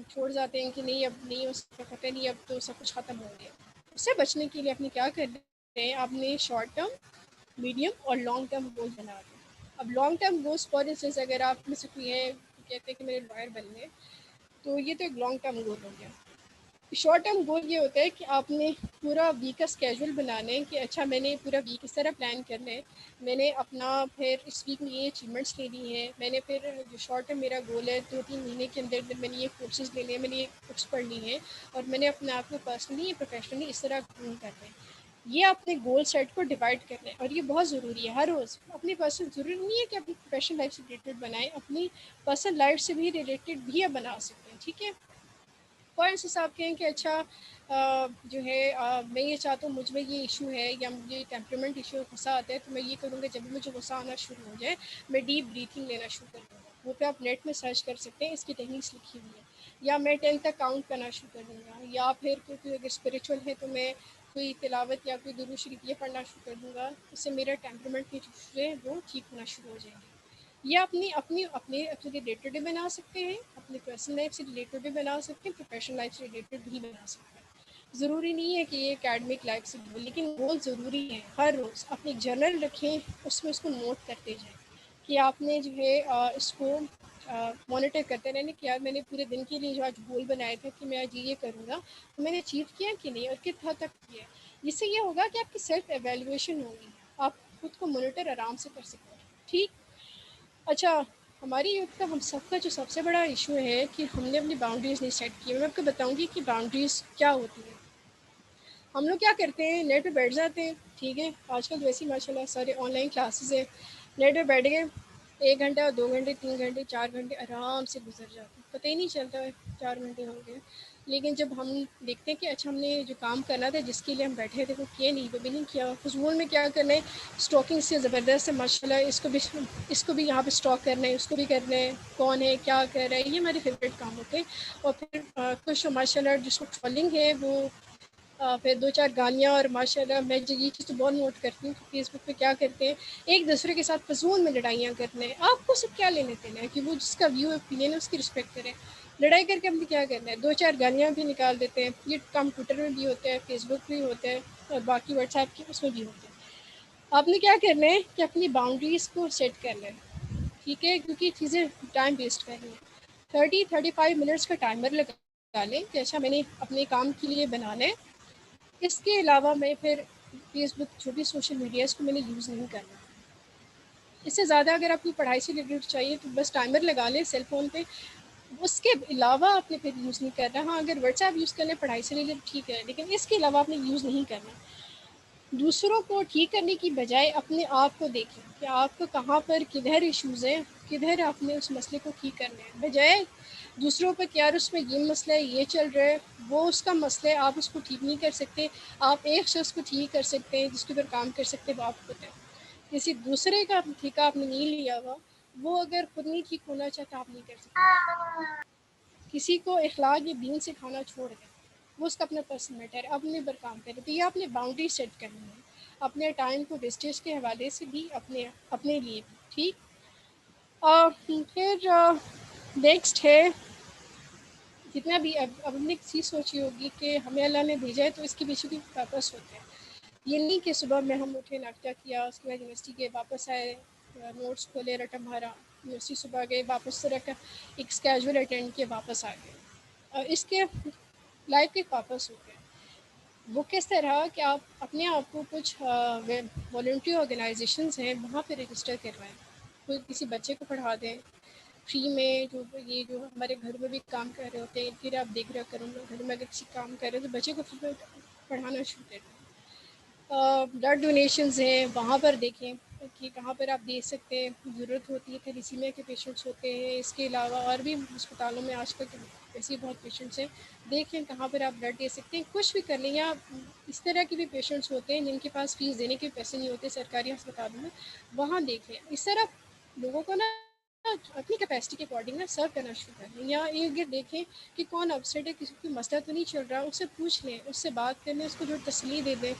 छोड़ जाते हैं कि नहीं अब नहीं हो सकता, नहीं अब तो सब कुछ ख़त्म हो गया। उससे बचने के लिए अपने क्या करना है, आपने शॉर्ट टर्म, मीडियम और लॉन्ग टर्म गोल बना दें। अब long term goals for instance अगर आप में से कोई है कहते हैं कि मेरे लॉयर बनने, तो ये तो एक लॉन्ग टर्म गोल हो गया। शॉर्ट टर्म गोल ये होता है कि आपने पूरा वीक का स्केड्यूल बनाना है कि अच्छा मैंने पूरा वीक इस तरह प्लान करना है, मैंने अपना फिर इस वीक में ये अचीवमेंट्स लेनी है, मैंने फिर जो शॉर्ट टर्म मेरा गोल है 2-3 महीने के अंदर मैंने ये कोर्सेज लेने हैं, मैंने ये बुक्स पढ़नी है और मैंने अपने आप को पर्सनली या प्रोफेशनली इस तरह ग्रूम करना है। ये अपने गोल सेट को डिवाइड करना है और ये बहुत ज़रूरी है। हर रोज़ अपनी पर्सनल, ज़रूरी नहीं है कि अपनी प्रोफेशनल लाइफ से रिलेटेड बनाएं, अपनी पर्सनल लाइफ से भी रिलेटेड भी आप बना सकते हैं। ठीक है, फॉर इंस्टेंस आप कहें कि अच्छा जो है मैं ये चाहता हूँ, मुझ में ये इशू है या मुझे टेम्परामेंट इशू गुस्सा आता है, तो मैं ये करूँगा जब भी मुझे गुस्सा आना शुरू हो जाए मैं डीप ब्रीथिंग लेना शुरू कर दूँगा। वो पे आप नेट में सर्च कर सकते हैं, इसकी टेक्निक्स लिखी हुई है। या मैं 10 तक काउंट करना शुरू कर दूँगा, या फिर कोई अगर स्पिरिचुअल है तो मैं कोई तिलावत या कोई दुरूद शरीफ ये पढ़ना शुरू कर दूँगा। उससे मेरा टेम्परामेंट की जो है वो ठीक होना शुरू हो जाएंगे। ये अपनी अपनी अपने अपने रिलेटेड भी बना सकते हैं, अपनी पर्सनल लाइफ से रिलेटेड भी बना सकते हैं, प्रोफेशनल लाइफ से रिलेटेड भी बना सकते हैं। ज़रूरी नहीं है कि ये एकेडमिक लाइफ से हो, लेकिन गोल ज़रूरी है। हर रोज़ अपनी जर्नल रखें, उसमें उसको नोट करते जाएं कि आपने जो है इसको मॉनिटर करते रहने कि यार मैंने पूरे दिन के लिए जो आज गोल बनाया था कि मैं आज ये करूँगा, तो मैंने अचीव किया कि नहीं और किस हद तक किया। इससे ये होगा कि आपकी सेल्फ एवेल्युएशन होगी, आप खुद को मॉनिटर आराम से कर सकते हैं। ठीक। अच्छा, हमारी यूथ का हम सबका जो सबसे बड़ा इशू है कि हमने अपनी बाउंड्रीज़ नहीं सेट की। मैं आपको बताऊंगी कि बाउंड्रीज़ क्या होती है। हम लोग क्या करते हैं, नेट पे बैठ जाते हैं, ठीक है, आजकल वैसे ही माशाल्लाह सारे ऑनलाइन क्लासेस है, नेट पे बैठ गए 1 घंटा 2 घंटे 3 घंटे 4 घंटे आराम से गुजर जाते हैं, पता ही नहीं चलता है 4 घंटे हो गए। लेकिन जब हम देखते हैं कि अच्छा हमने जो काम करना था, जिसके लिए हम बैठे थे, वो किए नहीं, वो भी नहीं किया। फजूल में क्या करना है, स्टॉकिंग से ज़बरदस्त है माशाल्लाह, इसको भी यहाँ पे स्टॉक करना है, उसको भी करना है, कौन है क्या कर रहा है, ये हमारे फेवरेट काम होते हैं। और फिर कुछ माशाल्लाह जिसको ट्रोलिंग है वो फिर 2-4 गालियाँ, और माशाल्लाह मैं जो ये चीज़ तो बहुत नोट करती हूँ कि फेसबुक पे क्या करते हैं, एक दूसरे के साथ फजूल में लड़ाइयाँ करते हैं। आपको सब क्या लेने देना है कि वो जिसका व्यू ओपिनियन है उसकी रिस्पेक्ट करें। लड़ाई करके हमने क्या करना है, 2-4 गालियाँ भी निकाल देते हैं। ये काम ट्विटर में भी होता है, फेसबुक भी होता है, और बाकी व्हाट्सएप की उसमें भी होता है। आपने क्या करना है कि अपनी बाउंड्रीज़ को सेट करना है, ठीक है, क्योंकि चीज़ें टाइम वेस्ट कर रही हैं। 30-35 मिनट्स का टाइमर लगा लें कि अच्छा मैंने अपने काम के लिए बनाना है। इसके अलावा मैं फिर फेसबुक जो भी सोशल मीडिया है इसको मैंने यूज़ नहीं करना। इससे ज़्यादा अगर आपकी पढ़ाई से रिलेटेड चाहिए तो बस टाइमर लगा लें सेल फ़ोन पे। उसके अलावा आपने फिर यूज़ नहीं करना। हाँ, अगर व्हाट्सएप यूज़ करना है पढ़ाई से रिलेटेड ठीक है, लेकिन इसके अलावा आपने यूज़ नहीं करना। दूसरों को ठीक करने की बजाय अपने आप को देखें कि आपको कहाँ पर किधर इश्यूज़ हैं, किधर आपने उस मसले को ठीक करना है, बजाय दूसरों पर कि यार उसमें ये मसला है, ये चल रहा है, वो उसका मसला है, आप उसको ठीक नहीं कर सकते। आप एक शख्स को ठीक कर सकते हैं, जिसके ऊपर काम कर सकते हैं, वो आप खुद हैं। किसी दूसरे का ठेका आपने नहीं लिया हुआ, वो अगर खुद नहीं ठीक होना चाहता आप नहीं कर सकते। किसी को इखलाक या दीन सिखाना छोड़ दें, वो उसका अपना पर्सनल मैटर है, अपने पर काम करें। तो ये आपने बाउंड्री सेट करनी है अपने टाइम को वेस्टेज के हवाले से भी, अपने अपने लिए भी, ठीक। फिर नेक्स्ट है, जितना भी अब हमने एक चीज़ सोची होगी कि हमें अल्लाह ने भेजा है तो इसके पीछे भी पर्पस होते हैं। ये नहीं कि सुबह में हम उठे, नाश्ता किया, उसके बाद यूनिवर्सिटी गए, वापस आए, नोट्स खोले, रटा मारा, यूनिवर्सिटी सुबह गए, वापस से रखा, एक स्केजुअल अटेंड किया, वापस आ गए। इसके लाइफ के पर्पस होते हैं। वो किस तरह कि आप अपने आप को कुछ वॉलंटियर ऑर्गेनाइजेशंस हैं वहाँ पे रजिस्टर करवाएं, कोई किसी बच्चे को पढ़ा दें फ्री में। जो ये जो हमारे घर में भी काम कर रहे होते हैं, फिर आप देख रहे करूँगा घर में अगर किसी काम कर रहे हैं तो बच्चे को फ्री में पढ़ाना शुरू करें। ब्लड डोनेशंस हैं वहाँ पर देखें कि कहाँ पर आप दे सकते हैं, ज़रूरत होती है, थैलेसीमिया के पेशेंट्स होते हैं। इसके अलावा और भी अस्पतालों में आजकल ऐसे बहुत पेशेंट्स हैं, देखें कहाँ पर आप ब्लड दे सकते हैं, कुछ भी कर लें। या इस तरह के भी पेशेंट्स होते हैं जिनके पास फ़ीस देने के पैसे नहीं होते सरकारी अस्पतालों में, वहाँ देख लें। इस तरह लोगों को ना अपनी कैपेसिटी के अकॉर्डिंग ना सर्व करना शुरू करें। या एक देखें कि कौन अपसेट है, किसी कोई मसला तो नहीं चल रहा, उससे पूछ लें, उससे बात कर लें, उसको जो तसल्ली दे दें,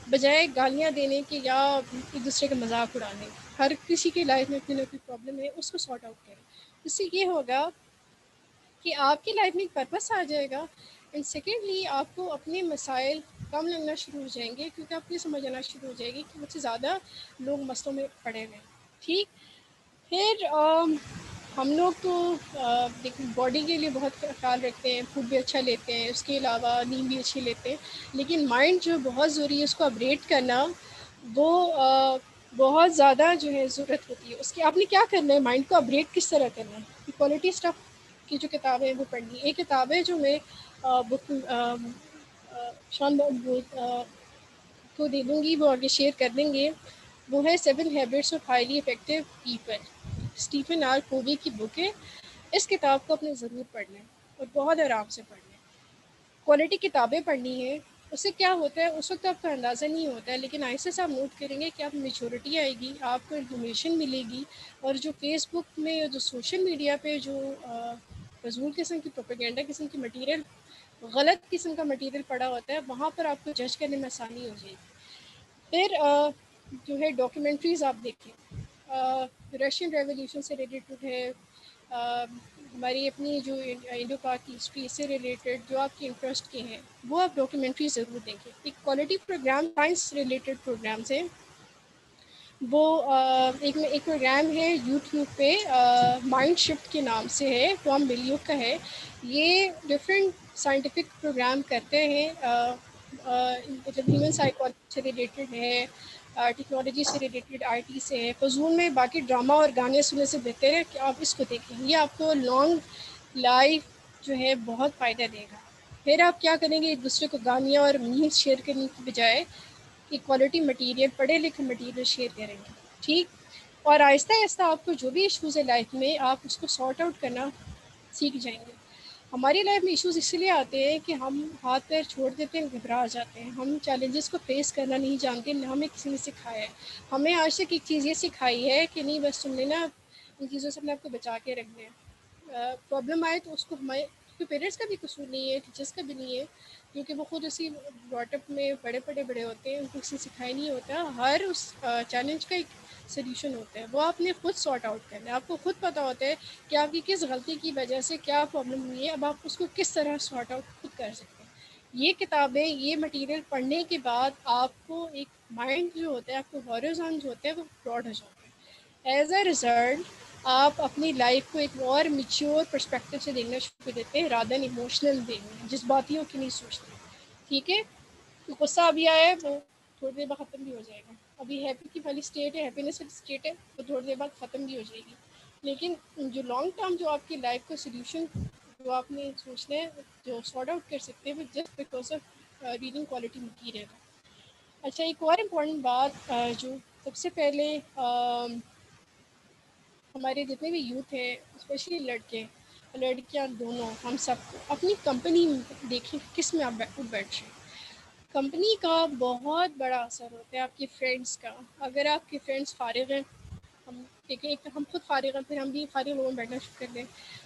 बजाय गालियाँ देने के या एक दूसरे का मजाक उड़ाने। हर किसी की लाइफ में कोई ना कोई प्रॉब्लम है, उसको सॉर्ट आउट करें। इससे ये होगा कि आपकी लाइफ में एक पर्पस आ जाएगा, एंड सेकेंडली आपको अपने मसाइल कम लगना शुरू हो जाएंगे, क्योंकि आपको ये समझ आना शुरू हो जाएगी कि मुझसे ज़्यादा लोग मसलों में पड़े हुए हैं, ठीक। फिर हम लोग तो देखिए बॉडी के लिए बहुत ख्याल रखते हैं, फूड भी अच्छा लेते हैं, उसके अलावा नींद भी अच्छी लेते हैं, लेकिन माइंड जो बहुत ज़रूरी है उसको अपडेट करना, वो बहुत ज़्यादा जो है ज़रूरत होती है उसकी। आपने क्या करना है, माइंड को अपडेट किस तरह करना है, क्वालिटी स्टफ़ की जो किताबें हैं वो पढ़नी। एक किताब है जो मैं बुक शान को दे दूँगी, वो आगे शेयर कर देंगे, वो है 7 habits of highly effective people, Stephen R Covey की बुक है। इस किताब को आपने ज़रूर पढ़ना है और बहुत आराम से पढ़ना है। क्वालिटी किताबें पढ़नी है, उससे क्या होता है उस वक्त आपका अंदाज़ा नहीं होता है, लेकिन ऐसे से आप नोट करेंगे कि आप मेच्योरिटी आएगी, आपको इन्फॉर्मेशन मिलेगी। और जो फेसबुक में, जो सोशल मीडिया पे जो फजूल किस्म की प्रोपेगेंडा किस्म की मटीरियल, गलत किस्म का मटीरियल पड़ा होता है, वहाँ पर आपको जज करने में आसानी हो जाएगी। फिर जो है डॉक्यूमेंट्रीज़ आप देखें, रशियन रेवोल्यूशन से रिलेटेड है, हमारी अपनी जो इंडो पाक की हिस्ट्री से रिलेटेड जो आपके इंटरेस्ट के हैं वो आप डॉक्यूमेंट्री ज़रूर देखें। एक quality program science related programs हैं, वो एक प्रोग्राम है यूट्यूब पे, माइंड शिफ्ट के नाम से है, टॉम बिलियो का है। ये डिफरेंट साइंटिफिक प्रोग्राम करते हैं, मतलब ह्यूमन साइकोलॉजी से रिलेटेड है, टेक्नोलॉजी से रिलेटेड, आईटी से है, फजूल में बाकी ड्रामा और गाने सुनने से बेहतर है कि आप इसको देखें। ये आपको लॉन्ग लाइफ जो है बहुत फ़ायदा देगा। फिर आप क्या करेंगे, एक दूसरे को गालियाँ और मीम्स शेयर करने की बजाय कि क्वालिटी मटेरियल, पढ़े लिखे मटेरियल शेयर करेंगे, ठीक। और आहिस्ता आहिस्ता आपको जो भी इश्यूज़ है लाइफ में, आप उसको सॉर्ट आउट करना सीख जाएंगे। हमारी लाइफ में इश्यूज़ इसलिए आते हैं कि हम हाथ पैर छोड़ देते हैं, घबरा जाते हैं, हम चैलेंजेस को फेस करना नहीं जानते, ना हमें किसी ने सिखाया है। हमें आज तक एक चीज़ ये सिखाई है कि नहीं, बस तुमने ना इन चीज़ों से अपने आप को बचा के रखना है, प्रॉब्लम आए तो उसको हमें आपके पेरेंट्स का भी कसूर नहीं है, टीचर्स का भी नहीं है, क्योंकि वो खुद उसी ब्रॉटअप में बड़े होते हैं, उनको किसी सिखाया नहीं होता। हर उस चैलेंज का एक सोल्यूशन होता है, वो आपने खुद सॉर्ट आउट करना है। आपको खुद पता होता है कि आपकी किस गलती की वजह से क्या प्रॉब्लम हुई है, अब आप उसको किस तरह सॉर्ट आउट खुद कर सकते हैं। ये किताबें, ये मटेरियल पढ़ने के बाद आपको एक माइंड जो होता है, आपको हॉरिज़ॉन जो होता है वो ब्रॉड हो जाता है। एज अ रिज़ल्ट आप अपनी लाइफ को एक और मैच्योर पर्सपेक्टिव से देखना शुरू कर देते हैं, रादर देन इमोशनल वे में, जज्बातियों की नहीं सोचते। ठीक है, तो गुस्सा अभी आया है वो थोड़ी देर बाद ख़त्म भी हो जाएगा। अभी हैप्पी की वाली स्टेट है, हैप्पीनेस वाली स्टेट है, वो थोड़ी देर बाद ख़त्म भी हो जाएगी। लेकिन जो लॉन्ग टर्म जो आपकी लाइफ का सोल्यूशन जो आपने सोचना है, जो सॉर्ट आउट कर सकते हैं, वो just because of reading quality material. अच्छा, एक और इम्पॉर्टेंट बात जो सबसे पहले हमारे जितने भी यूथ हैं, स्पेशली लड़के लड़कियां दोनों, हम सबको अपनी कंपनी देखें किस में आप बैठ रहे हैं। कंपनी का बहुत बड़ा असर होता है आपके फ्रेंड्स का। अगर आपके फ्रेंड्स फारिग हैं, हम देखें, एक तो हम खुद फारिग हैं, फिर हम भी फारिग लोगों में बैठना शुरू कर दें,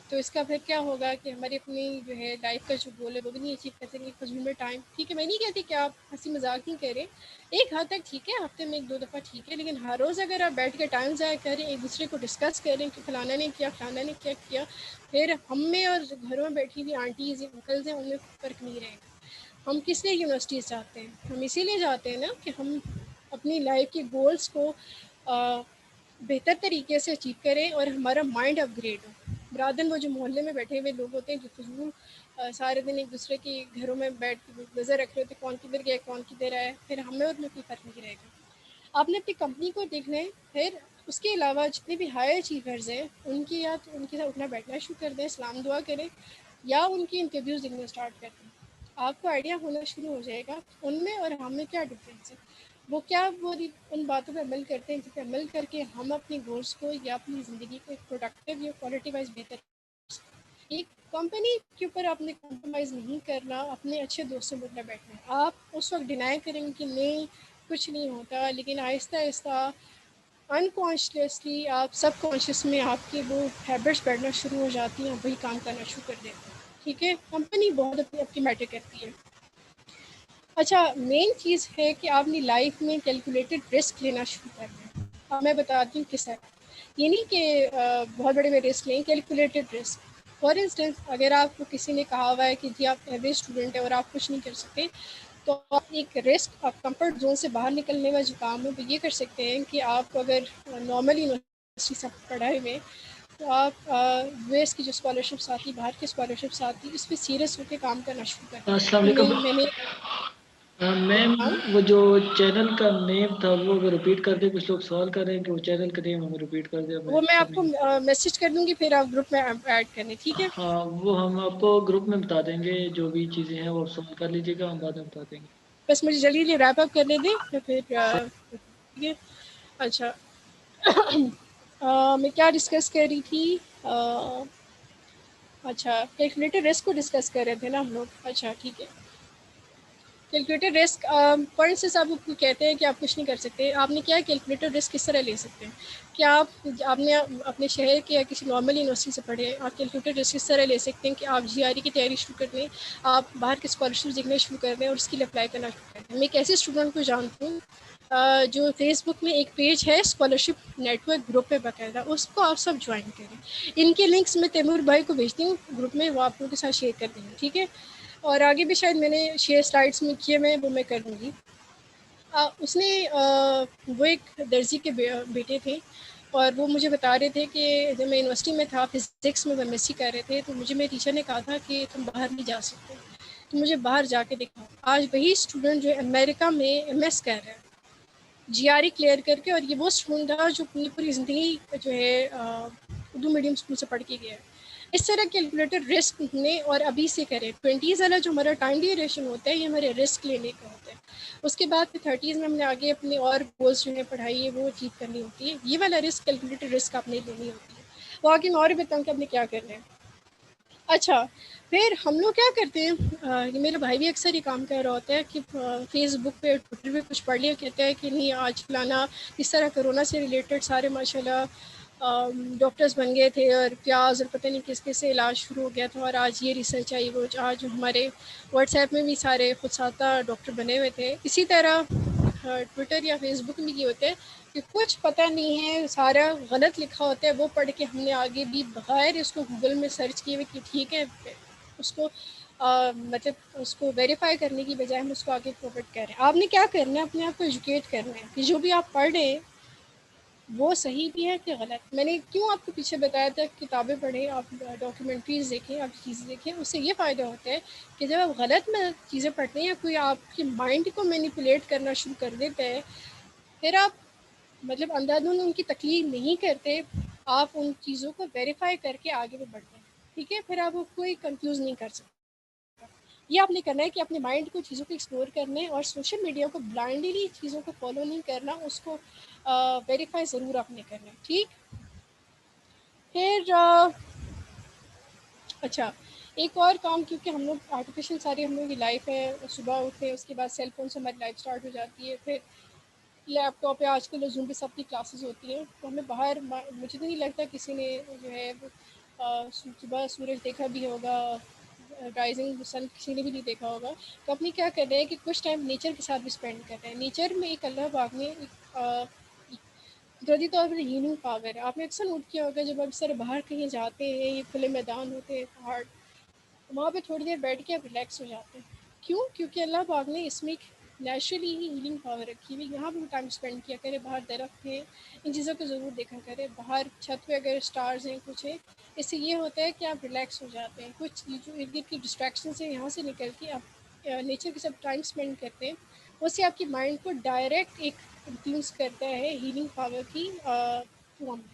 तो इसका फिर क्या होगा कि हमारी अपनी जो है लाइफ का जो गोल है वो भी नहीं अचीव कर सकेंगे। फजूल में टाइम, ठीक है, मैं नहीं कहती कि आप हंसी मजाक नहीं करें, एक हद तक ठीक है, हफ्ते में 1-2 दफ़ा ठीक है, लेकिन हर रोज़ अगर आप बैठ के टाइम ज़ाया करें, एक दूसरे को डिस्कस करें कि फलाना ने किया, फलाना ने क्या किया, फिर हम में और घरों में बैठी हुई आंटीज़ या अंकल्स हैं उनमें फ़र्क नहीं रहेगा। हम किस लिए यूनिवर्सिटीज़ जाते हैं? हम इसीलिए जाते हैं ना कि हम अपनी लाइफ के गोल्स को बेहतर तरीके से अचीव करें और हमारा माइंड अपग्रेड हो। रादन वो जो मोहल्ले में बैठे हुए लोग होते हैं जो फजूल सारे दिन एक दूसरे के घरों में बैठ नज़र रख रहे होते, कौन किधर गया, कौन किधर आया, फिर हमें और में कोई फ़र्क नहीं रहेगा। आपने अपनी कंपनी को देखना है, फिर उसके अलावा जितने भी हाई अचीवर्स हैं उनकी या तो उनके साथ उठना बैठना शुरू कर दें, सलाम दुआ करें, या उनकी इंटरव्यूज़ देखना स्टार्ट कर दें। आपको आइडिया होना शुरू हो जाएगा उनमें और हम में क्या डिफरेंस है। वो क्या वो उन बातों पे अमल करते हैं जिन पे अमल करके हम अपने गोल्स को या अपनी ज़िंदगी को एक प्रोडक्टिव या क्वालिटी वाइज बेहतर। एक कंपनी के ऊपर आपने कॉम्प्रोमाइज़ नहीं करना, अपने अच्छे दोस्तों में उठना बैठना है। आप उस वक्त डिनाई करेंगे कि नहीं कुछ नहीं होता, लेकिन आहिस्ता आहिस्ता अनकॉन्शियसली आप सबकॉन्शियस में आपके वो हैबिट्स बैठना शुरू हो जाती हैं, वही काम करना शुरू कर देते हैं। ठीक है, कंपनी बहुत अपनी अपनी मैटर करती है। अच्छा, मेन चीज़ है कि आप अपनी लाइफ में कैलकुलेटेड रिस्क लेना शुरू कर दें। अब मैं बताती हूँ किस तरह। ये नहीं कि बहुत बड़े बड़े रिस्क लें, कैलकुलेटेड रिस्क। फॉर इंस्टेंस, अगर आपको किसी ने कहा हुआ है कि जी आप एवरेज स्टूडेंट है और आप कुछ नहीं कर सकते, तो आप एक रिस्क, आप कंफर्ट जोन से बाहर निकलने का जो काम है वो ये कर सकते हैं कि आप अगर नॉर्मल यूनिवर्सिटी से पढ़ाई में, तो आप यूएस की जो स्कॉलरशिप्स आती, बाहर की स्कॉलरशिप्स आती, इस पर सीरियस होकर काम करना शुरू करें। अस्सलाम वालेकुम मैंने मैम, वो जो चैनल का नेम था वो अगर रिपीट कर दे, कुछ लोग सवाल कर रहे हैं कि वो चैनल का नेम हमें रिपीट कर दे। वो मैं आपको मैसेज कर दूंगी, फिर आप ग्रुप में ऐड करने, ठीक है। हाँ, वो हम आपको ग्रुप में बता देंगे, जो भी चीज़ें हैं वो आप सवाल कर लीजिएगा, हम बाद में बता देंगे। बस मुझे जल्दी रैप अप करने दें तो फिर ठीक है। अच्छा मैं क्या डिस्कस कर रही थी? अच्छा, कैलकुलेटेड रिस्क को डिस्कस कर रहे थे ना हम लोग। अच्छा ठीक है, कैलकुलेटेड रिस्क फॉर इंस्टेंस आप कहते हैं कि आप कुछ नहीं कर सकते, आपने क्या कैलकुलेटेड रिस्क किस तरह ले सकते हैं? क्या आपने अपने शहर के या किसी नॉर्मल यूनिवर्सिटी से पढ़े, आप कैलकुलेटेड रिस्क किस तरह ले सकते हैं कि आप जीआरई की तैयारी शुरू कर दें, आप बाहर के स्कॉलरशिप देखना शुरू कर दें और उसके लिए अप्लाई करना शुरू कर दें। मैं एक ऐसे स्टूडेंट को जानती हूँ जो फेसबुक में एक पेज है स्कॉलरशिप नेटवर्क ग्रुप में बाकायदा, उसको आप सब ज्वाइन करें। इनके लिंक्स मैं तैमूर भाई को भेजती हूँ ग्रुप में, वो आप लोगों के साथ शेयर कर देंगे, ठीक है। और आगे भी शायद मैंने शेयर स्लाइड्स में किए, मैं वो मैं कर दूँगी। उसने वो एक दर्जी के बेटे थे और वो मुझे बता रहे थे कि जब मैं यूनिवर्सिटी में था, फिज़िक्स में एमएससी कर रहे थे, तो मुझे मेरे टीचर ने कहा था कि तुम बाहर नहीं जा सकते, तो मुझे बाहर जाके दिखाओ। आज वही स्टूडेंट जो अमेरिका में एमएस कर रहा है जीआरई क्लियर करके, और ये वो स्टूडेंट था जो पूरी ज़िंदगी जो है उर्दू मीडियम स्कूल से पढ़ के गया है। इस तरह कैलकुलेटेड रिस्क ने और अभी से करें। 20s वाला जो हमारा टाइम ड्यूरेशन होता है ये हमारे रिस्क लेने का होता है। उसके बाद फिर 30s में हमने आगे अपने और गोल्स जो है पढ़ाई है वो अचीव करनी होती है। ये वाला रिस्क, कैलकुलेटेड रिस्क आपने लेनी होती है। वो आगे मैं और बताऊँ कि आपने क्या करना है। अच्छा, फिर हम लोग क्या करते हैं, ये मेरा भाई भी अक्सर ये काम कर रहा होता है कि फेसबुक पे, ट्विटर पे कुछ पढ़ लिया, कहता है कि नहीं आज फलाना इस तरह कोरोना से रिलेटेड सारे माशाल्लाह डॉक्टर्स बन गए थे और प्याज और पता नहीं किस किस से इलाज शुरू हो गया था, और आज ये रिसर्च आई, वो आज हमारे व्हाट्सएप में भी सारे खुदसाता डॉक्टर बने हुए थे। इसी तरह ट्विटर या फेसबुक में ये होते हैं कि कुछ पता नहीं है, सारा गलत लिखा होता है, वो पढ़ के हमने आगे भी बगैर इसको गूगल में सर्च किए हुए कि ठीक है उसको मतलब उसको वेरीफाई करने की बजाय हम उसको आगे फॉरवर्ड कर रहे हैं। आपने क्या करना है, अपने आप को एजुकेट करना है कि जो भी आप पढ़ रहे हैं वो सही भी है कि गलत। मैंने क्यों आपको पीछे बताया था किताबें पढ़ें, आप डॉक्यूमेंट्रीज देखें, आप चीज़ें देखें, उससे ये फ़ायदा होता है कि जब आप गलत में चीज़ें पढ़ते हैं या कोई आपके माइंड को मैनिपुलेट करना शुरू कर देता है, फिर आप मतलब अंधाधुंध उनकी तकलीफ नहीं करते, आप उन चीज़ों को वेरीफाई करके आगे भी बढ़ते हैं। ठीक है, फिर आप कोई कंफ्यूज नहीं कर सकते। ये आपने करना है कि अपने माइंड को चीज़ों को एक्सप्लोर करना है और सोशल मीडिया को ब्लाइंडली चीज़ों को फॉलो नहीं करना, उसको वेरीफाई ज़रूर आपने करना है। ठीक, फिर अच्छा एक और काम, क्योंकि हम लोग आर्टिफिशियल सारी हम लोग की लाइफ है, सुबह उठते हैं उसके बाद सेल फोन से हमारी लाइफ स्टार्ट हो जाती है, फिर लैपटॉप पे आजकल जूम पे सबकी क्लासेस होती हैं, तो हमें बाहर मुझे तो नहीं लगता किसी ने जो है सुबह सूरज देखा भी होगा, राइजिंग सन किसी ने भी नहीं देखा होगा। तो अपनी क्या कर रहे हैं कि कुछ टाइम नेचर के साथ भी स्पेंड कर रहे हैं। नेचर में एक अल्लाह पाक ने कुदरती तौर पर हीलिंग पावर है। आपने अक्सर नोट किया होगा जब आप सर बाहर कहीं जाते हैं, ये खुले मैदान होते हैं, पहाड़, वहाँ पे थोड़ी देर बैठ के आप रिलैक्स हो जाते हैं। क्यों? क्योंकि अल्लाह पाक ने इसमें एक नेचुरली ही हीलिंग पावर रखी हुई। यहाँ भी टाइम स्पेंड किया करें, बाहर दरख्त हैं, इन चीज़ों को ज़रूर देखा करें, बाहर छत पे अगर स्टार्स हैं कुछ है, इससे ये होता है कि आप रिलैक्स हो जाते हैं। कुछ जो इर्द गिर्द की डिस्ट्रैक्शन से यहाँ से निकल के आप नेचर के साथ टाइम स्पेंड करते हैं, उससे आपकी माइंड को डायरेक्ट एक इन्फ्लुएंस करता है हीलिंग पावर की फॉर्म में।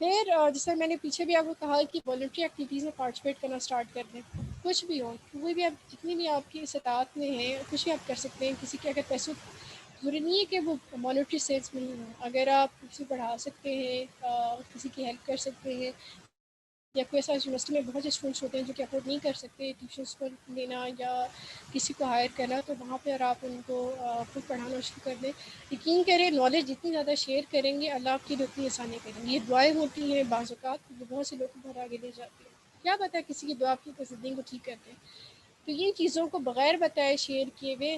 फिर जैसे मैंने पीछे भी आपको कहा कि वॉलंटरी एक्टिविटीज़ में पार्टिसिपेट करना स्टार्ट कर दें। कुछ भी हो, कोई भी आप जितनी भी आपकी इस्तात में है, कुछ भी आप कर सकते हैं। किसी के अगर पैसों, ज़रूरी नहीं है कि वो मॉनेटरी सेंस में ही हो, अगर आप किसी को पढ़ा सकते हैं, किसी की हेल्प कर सकते हैं, या कोई ऐसा यूनिवर्सिटी में बहुत से स्टूडेंट्स होते हैं जो कि अफोर्ड नहीं कर सकते ट्यूशन्स को लेना या किसी को हायर करना, तो वहाँ पर आप उनको खुद पढ़ाना शुरू कर दें। यकीन करें, नॉलेज जितनी ज़्यादा शेयर करेंगे, अल्लाह आपके लिए उतनी आसानी करेंगे। ये दुआएं होती हैं बाज़ औक़ात, जो बहुत से लोग को बहुत आगे ले जाती हैं। क्या पता है किसी की दुआ आपकी ज़िंदगी को ठीक कर दे। तो ये चीज़ों को बग़ैर बताए शेयर किए हुए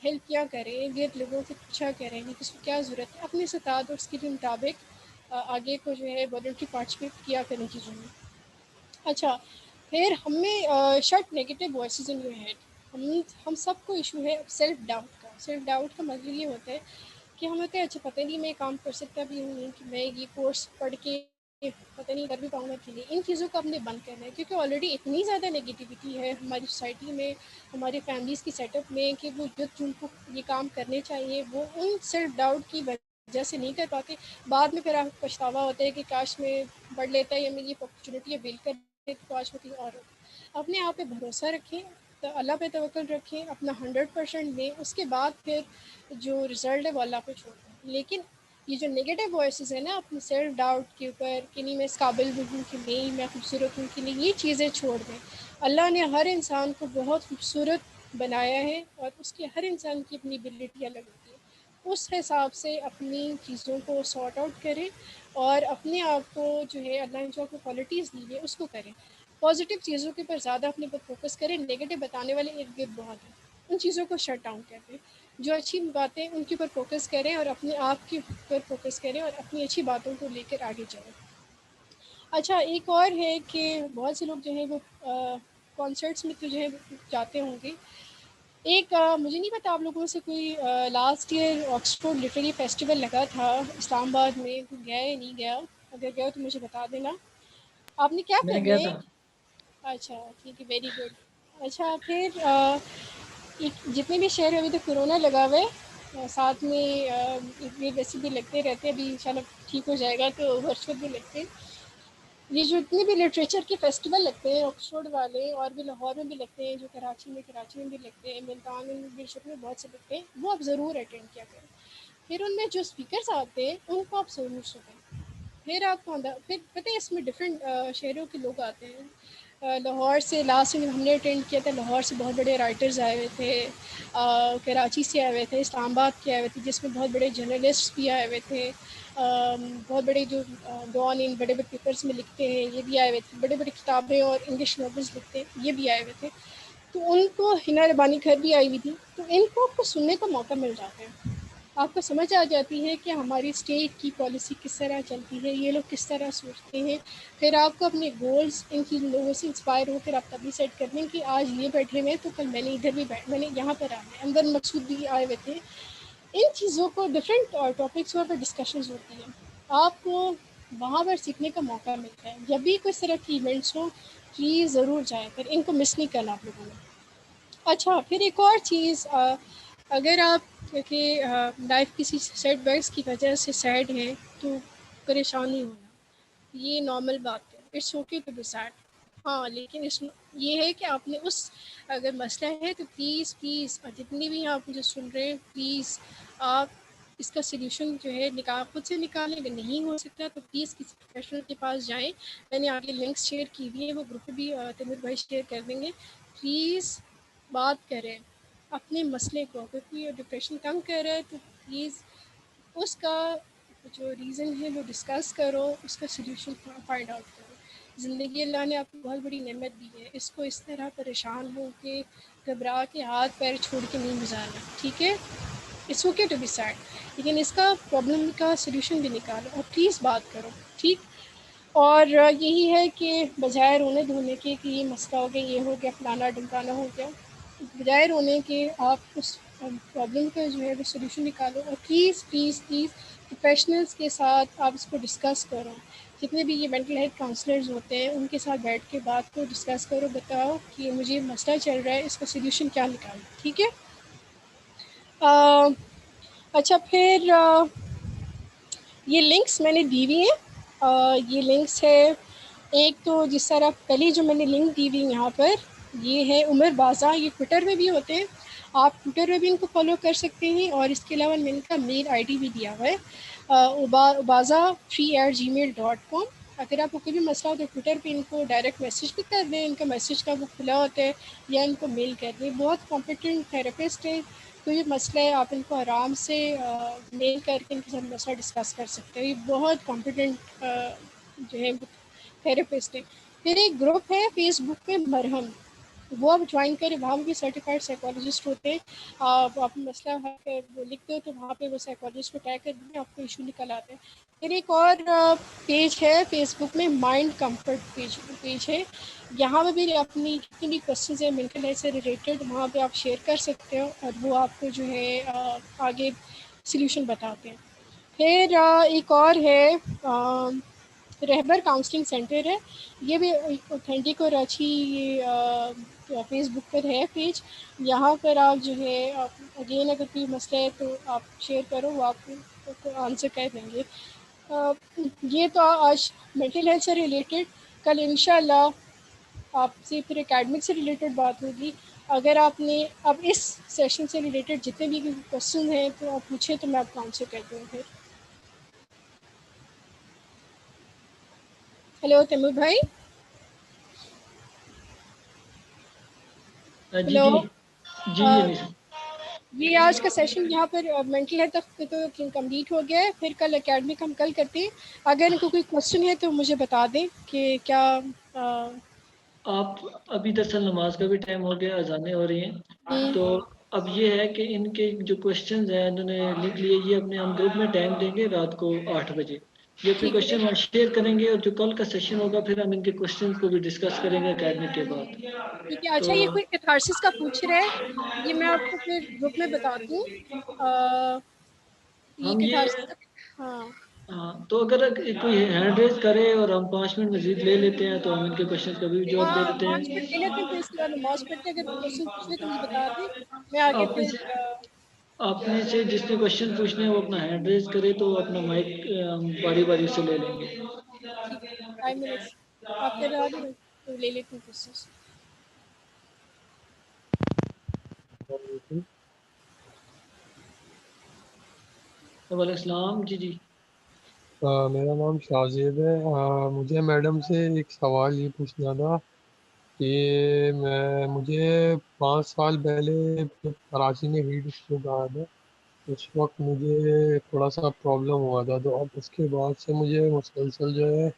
हेल्प क्या करें, गिर्द लोगों से पूछा करें कि किसको क्या ज़रूरत है, अपनी इस्तात और स्किल के मुताबिक आगे को जो है वॉलंटरी पार्टिसिपेट किया करें चीज़ों में। अच्छा, फिर हमें shut negative voices in your head. हम सबको इशू है सेल्फ डाउट का। सेल्फ डाउट का मतलब ये होता है कि हम होते हैं अच्छा पता नहीं मैं काम कर सकता भी हूँ नहीं, कि मैं ये कोर्स पढ़ के पता नहीं कर भी पाऊँगा कि नहीं। इन चीज़ों को अपने बंद करना है, क्योंकि ऑलरेडी इतनी ज़्यादा नेगेटिविटी है हमारी सोसाइटी में, हमारी फैमिलीज़ की सेटअप में, कि वो यूथ जिनको ये काम करने चाहिए वो उन सेल्फ डाउट की वजह से नहीं कर पाते। बाद में फिर आपको पछतावा होता है कि काश मैं पढ़ लेता या मैं ये अपॉर्चुनिटी अवेल कर तो आज होती और होती। अपने आप पे भरोसा रखें, तो अल्लाह पे तवक्ल रखें, अपना 100% दें, उसके बाद फिर जो रिज़ल्ट है वो अल्लाह पे छोड़ दें। लेकिन ये जो नेगेटिव वॉइसेस है ना अपने सेल्फ डाउट के ऊपर कि नहीं मैं इस काबिल भी हूँ कि नहीं, मैं खूबसूरत हूँ कि नहीं, ये चीज़ें छोड़ दें। अल्लाह ने हर इंसान को बहुत खूबसूरत बनाया है और उसकी हर इंसान की अपनी एबिलिटी अलग होती है। उस हिसाब से अपनी चीज़ों को सॉर्ट आउट करें और अपने आप को जो है अल्लाह ने जो आपको क्वालिटीज़ दी है उसको करें। पॉजिटिव चीज़ों के ऊपर ज़्यादा अपने पर फोकस करें, नेगेटिव बताने वाले इर्द गिर्द बहुत हैं, उन चीज़ों को शट डाउन कर दें। जो अच्छी बातें उनके ऊपर फोकस करें और अपने आप के ऊपर फोकस करें और अपनी अच्छी बातों को लेकर आगे जाएं। अच्छा, एक और है कि बहुत से लोग जो है वो कॉन्सर्ट्स में तो जो है जाते होंगे। एक मुझे नहीं पता आप लोगों में से कोई last year Oxford literary festival लगा था इस्लामाबाद में, गया या नहीं गया? अगर गया तो मुझे बता देना। आपने क्या मैं करना गया है? था। अच्छा ठीक है, वेरी गुड। अच्छा फिर जितने भी शहर अभी तक कोरोना लगा हुआ है, साथ में ये वैसे भी लगते रहते हैं, अभी इंशाल्लाह ठीक हो जाएगा तो वर्चुअल भी लगते हैं। ये जो इतने भी लिटरेचर के फेस्टिवल लगते हैं ऑक्सफोर्ड वाले, और भी लाहौर में भी लगते हैं, जो कराची में भी लगते हैं, मुल्तान में बेशक में बहुत से लगते हैं, वो आप ज़रूर अटेंड किया करें। फिर उनमें जो स्पीकर्स आते हैं उनको आप ज़रूर सुनें। फिर आपको फिर पता है इसमें डिफरेंट शहरों के लोग आते हैं, लाहौर से लास्ट टाइम हमने अटेंड किया था, लाहौर से बहुत बड़े राइटर्स आए हुए थे, कराची से आए हुए थे, इस्लामाबाद के आए हुए थे, जिसमें बहुत बड़े जर्नलिस्ट भी आए हुए थे, बहुत बड़े जो डॉन इन बड़े बड़े पेपर्स में लिखते हैं ये भी आए हुए थे, बड़े बड़े किताबें और इंग्लिश नॉवेल्स लिखते हैं ये भी आए हुए थे। तो उनको हिना रबानी खैर भी आई हुई थी, तो इनको आपको सुनने का मौका मिल जाता है, आपको समझ आ जाती है कि हमारी स्टेट की पॉलिसी किस तरह चलती है, ये लोग किस तरह सोचते हैं। फिर आपको अपने गोल्स इन लोगों से इंस्पायर होकर आप तभी सेट कर दें कि आज ये बैठे हुए तो कल मैंने इधर भी मैंने यहाँ पर आना है। अंदर मकसूद भी आए हुए थे। इन चीज़ों को डिफरेंट टॉपिक्स पर डिस्कशंस होती है, आपको वहाँ पर सीखने का मौका मिलता है। जब भी कोई तरह की इवेंट्स हो प्लीज़ ज़रूर जाए कर, इनको मिस नहीं करना आप लोगों ने। अच्छा, फिर एक और चीज़, अगर आप कि लाइफ किसी सेटबैक्स की वजह से सैड है तो परेशान नहीं होना, ये नॉर्मल बात है, it's okay to be sad. हाँ, लेकिन इस ये है कि आपने उस अगर मसला है तो प्लीज़ प्लीज़ जितनी भी आप मुझे सुन रहे हैं प्लीज़ आप इसका सल्यूशन जो है खुद से निकालें। अगर नहीं हो सकता तो प्लीज़ किसी प्रोफेशनल के पास जाएं। मैंने आगे लिंक्स शेयर की हुई है, वो ग्रुप पे भी तैमूर भाई शेयर कर देंगे। प्लीज़ बात करें अपने मसले को। अगर कोई डिप्रेशन कम कर रहा है तो प्लीज़ उसका जो रीज़न है वो डिस्कस करो, उसका सल्यूशन फाइंड आउट करो। ज़िंदगी अल्लाह ने आपको बहुत बड़ी नेमत दी है, इसको इस तरह परेशान हो के घबरा के हाथ पैर छोड़ के नहीं गुजारना, ठीक है। It's okay to be sad, लेकिन इसका प्रॉब्लम का सल्यूशन भी निकालो और प्लीज़ बात करो, ठीक। और यही है कि बजाय रोने धोने के कि ये मसला हो गया, ये हो गया, फलाना ढमकाना हो गया, बजाय रोने के आप उस प्रॉब्लम का जो है वो सोल्यूशन निकालो। और प्लीज़ प्लीज़ प्लीज़ प्रोफेशनल्स के साथ आप इसको डिस्कस करो। जितने भी ये मेंटल हेल्थ काउंसलर्स होते हैं उनके साथ बैठ के बात को डिस्कस करो, बताओ कि मुझे मसला चल रहा है, इसका सोल्यूशन क्या निकालना, ठीक है। अच्छा, फिर ये लिंक्स मैंने दी हुई हैं। ये लिंक्स है, एक तो जिस तरह पहले जो मैंने लिंक दी हुई यहाँ पर, ये है उमर बाज़ा, ये ट्विटर में भी होते हैं, आप ट्विटर में भी इनको फॉलो कर सकते हैं। और इसके अलावा मैंने इनका मेल आईडी भी दिया हुआ है, ubaza3@gmail.com। अगर आपको कोई भी मसला हो तो ट्विटर पे इनको डायरेक्ट मैसेज भी कर दें, इनका मैसेज का वो खुला होता है, या इनको मेल कर दें। बहुत कॉम्पिटेंट थेरेपिस्ट है, कोई भी मसला है आप इनको आराम से मेल करके इनके साथ मसला डिस्कस कर सकते हो। ये बहुत कॉम्पिटेंट जो है थेरेपिस्ट है। फिर एक ग्रुप है फेसबुक पे मरहम, वो आप ज्वाइन करें, वहाँ भी सर्टिफाइड साइकोलॉजिस्ट होते हैं। आप मसला वो लिखते हो तो वहाँ पे वो साइकोलॉजिस्ट को टैग कर देंगे, आपको इशू निकल आते हैं। फिर एक और पेज है फेसबुक में, माइंड कंफर्ट पेज है, यहाँ पे भी अपनी जितनी भी क्वेश्चन है मेंटल हेल्थ से रिलेटेड वहाँ पे आप शेयर कर सकते हो और वो आपको जो है आगे सल्यूशन बताते हैं। फिर एक और है रहबर काउंसलिंग सेंटर है, ये भी ऑथेंटिक और अच्छी फेसबुक पर है पेज। यहाँ पर आप जो है अगेन अगर कोई मसला है तो आप शेयर करो, वो आपको आंसर कर देंगे। ये तो आज मेंटल हेल्थ से रिलेटेड, कल इंशाल्लाह आपसे फिर एकेडमिक से रिलेटेड बात होगी। अगर आपने अब इस सेशन से रिलेटेड जितने भी क्वेश्चन हैं तो आप पूछें तो मैं आपको आंसर कर दूँ। फिर हेलो तैमूर भाई। जी हेलो। जी जी जी। ये आज का सेशन यहाँ पर मेंटल हेल्थ तक तो कंप्लीट हो गया है, फिर कल एकेडमिक हम कल करते हैं। अगर इनको कोई क्वेश्चन है तो मुझे बता दें कि क्या आप अभी दरअसल नमाज का भी टाइम हो गया, अजानें हो रही हैं, तो अब ये है कि इनके जो क्वेश्चंस हैं इन्होंने लिख लिए, ये अपने हम ग्रुप में टाइम देंगे रात को 8 बजे, ये अपने ठीक है, क्वेश्चन वहाँ शेयर करेंगे, और जो कल का सेशन होगा फिर हम इनके क्वेश्चंस को भी डिस्कस करेंगे एकेडमिक के बाद। ठीक है। अच्छा, तो ये कोई कैथारसिस का पूछ रहा है, ये मैं आपको फिर ग्रुप में बताती हूँ। ये हम ये कैथारसिस, हाँ हाँ, तो अगर कोई हैंड रेज करे और हम 5 मिनट मजीद ले लेते हैं तो हम इनके क्वेश्चन का भी जवाब दे हाँ, देते 5 मिनट ले लेते हैं, हैं। फिर इसके बाद नमाज पढ़ते हैं। अगर कोई क्वेश्चन पूछे तो मुझे बता दें, मैं आगे आप में फिर से आप में से जिसने क्वेश्चन पूछने हैं वो अपना हैंड रेज करे तो अपना माइक बारी बारी से ले लेंगे। ठीक है 5 मिनट्स आप करवा दें, मैं तो ले लेती हूँ क्वेश्चन। वालेकुम सलाम जी जी। मेरा नाम शाहजेब है। मुझे मैडम से एक सवाल ये पूछना था कि मुझे 5 साल पहले जब कराची में हीट स्ट्रोक आया था, उस वक्त मुझे थोड़ा सा प्रॉब्लम हुआ था। तो अब उसके बाद से मुझे मुसलसल जो है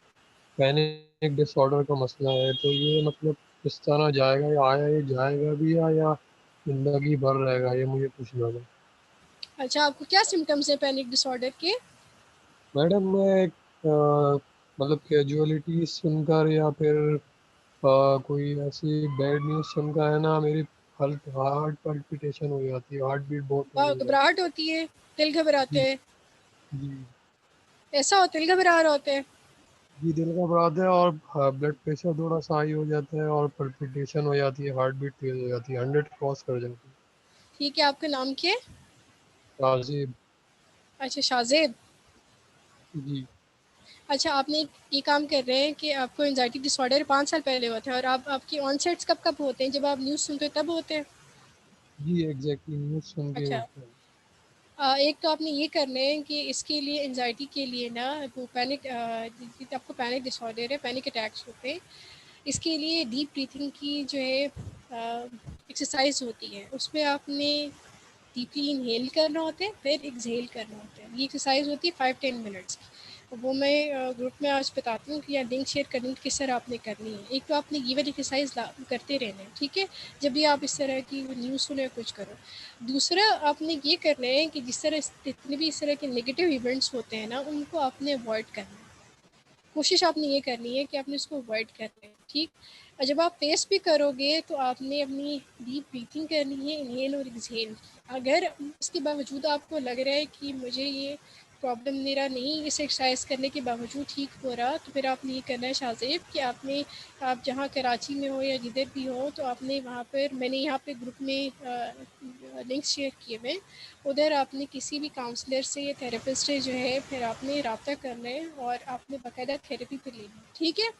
पैनिक डिसऑर्डर का मसला है। तो ये मतलब किस तरह जाएगा, या आया ये जाएगा भी या जिंदगी भर रहेगा, ये मुझे पूछना था। अच्छा, आपको क्या सिम्टम्स है पैनिक डिसऑर्डर के? मैडम मैं मतलब कैजुअलिटी सुनकर या फिर कोई ऐसी बैड न्यूज़ सुनकर है ना, मेरी हार्ट पल्पिटेशन हो जाती है, हार्ट बीट बहुत तेज हो जाती घबराहट होती है, दिल घबराते है। हैं, जी ऐसा होता है, दिल घबरा रहा होता है? जी, दिल घबराता है और ब्लड प्रेशर थोड़ा सा हाई हो जाता है और पल्पिटेशन हो जाती है, हार्ट बीट तेज हो जाती है, 100 क्रॉस कर जाती है। ठीक है, आपका नाम क्या है? ताजीब। अच्छा, शाजेब। जी अच्छा, आपने ये काम कर रहे हैं कि आपको एंजाइटी डिसऑर्डर 5 साल पहले हुआ था, और आपकी ऑनसेट्स कब कब होते हैं? जब आप न्यूज़ सुनते हो तब होते हैं? जी एग्जैक्टली, न्यूज़ सुन के अच्छा, होता है। एक तो आपने ये करना है कि इसके लिए एंजाइटी के लिए ना, वो पैनिक, आपको पैनिक डिसऑर्डर है, पैनिक अटैक्स होते हैं, इसके लिए डीप ब्रीथिंग की जो है एक्सरसाइज होती है, उसमें आपने डीपली इनहेल करना होता है, फिर एक्सहेल करना होता है। ये एक्सरसाइज होती है 5-10 मिनट्स की। वो मैं ग्रुप में आज बताती हूँ कि या लिंक शेयर करनी है किस तरह आपने करनी है। एक तो आपने ये वाली एक्सरसाइज करते रहना है, ठीक है, जब भी आप इस तरह की न्यूज़ सुनो या कुछ करो। दूसरा आपने ये करना है कि जिस तरह जितने भी इस तरह के नेगेटिव इवेंट्स होते हैं ना, उनको आपने अवॉइड करना है। कोशिश आपने ये करनी है कि आपने उसको अवॉइड करना है, ठीक। और जब आप फेस भी करोगे तो आपने अपनी डीप ब्रीथिंग करनी है, इनहेल और एक्सहेल। अगर इसके बावजूद आपको लग रहा है कि मुझे ये प्रॉब्लम मेरा नहीं इस एक्सरसाइज करने के बावजूद ठीक हो रहा, तो फिर आपने ये करना है शाज़ेब कि आप जहाँ कराची में हो या जिधर भी हो, तो आपने वहाँ पर, मैंने यहाँ पे ग्रुप में लिंक्स शेयर किए हुए, उधर आपने किसी भी काउंसलर से या थेरेपिस्ट से जो है फिर आपने रब्ता करना है और आपने बाकायदा थेरेपी पे लेनी है, ठीक है,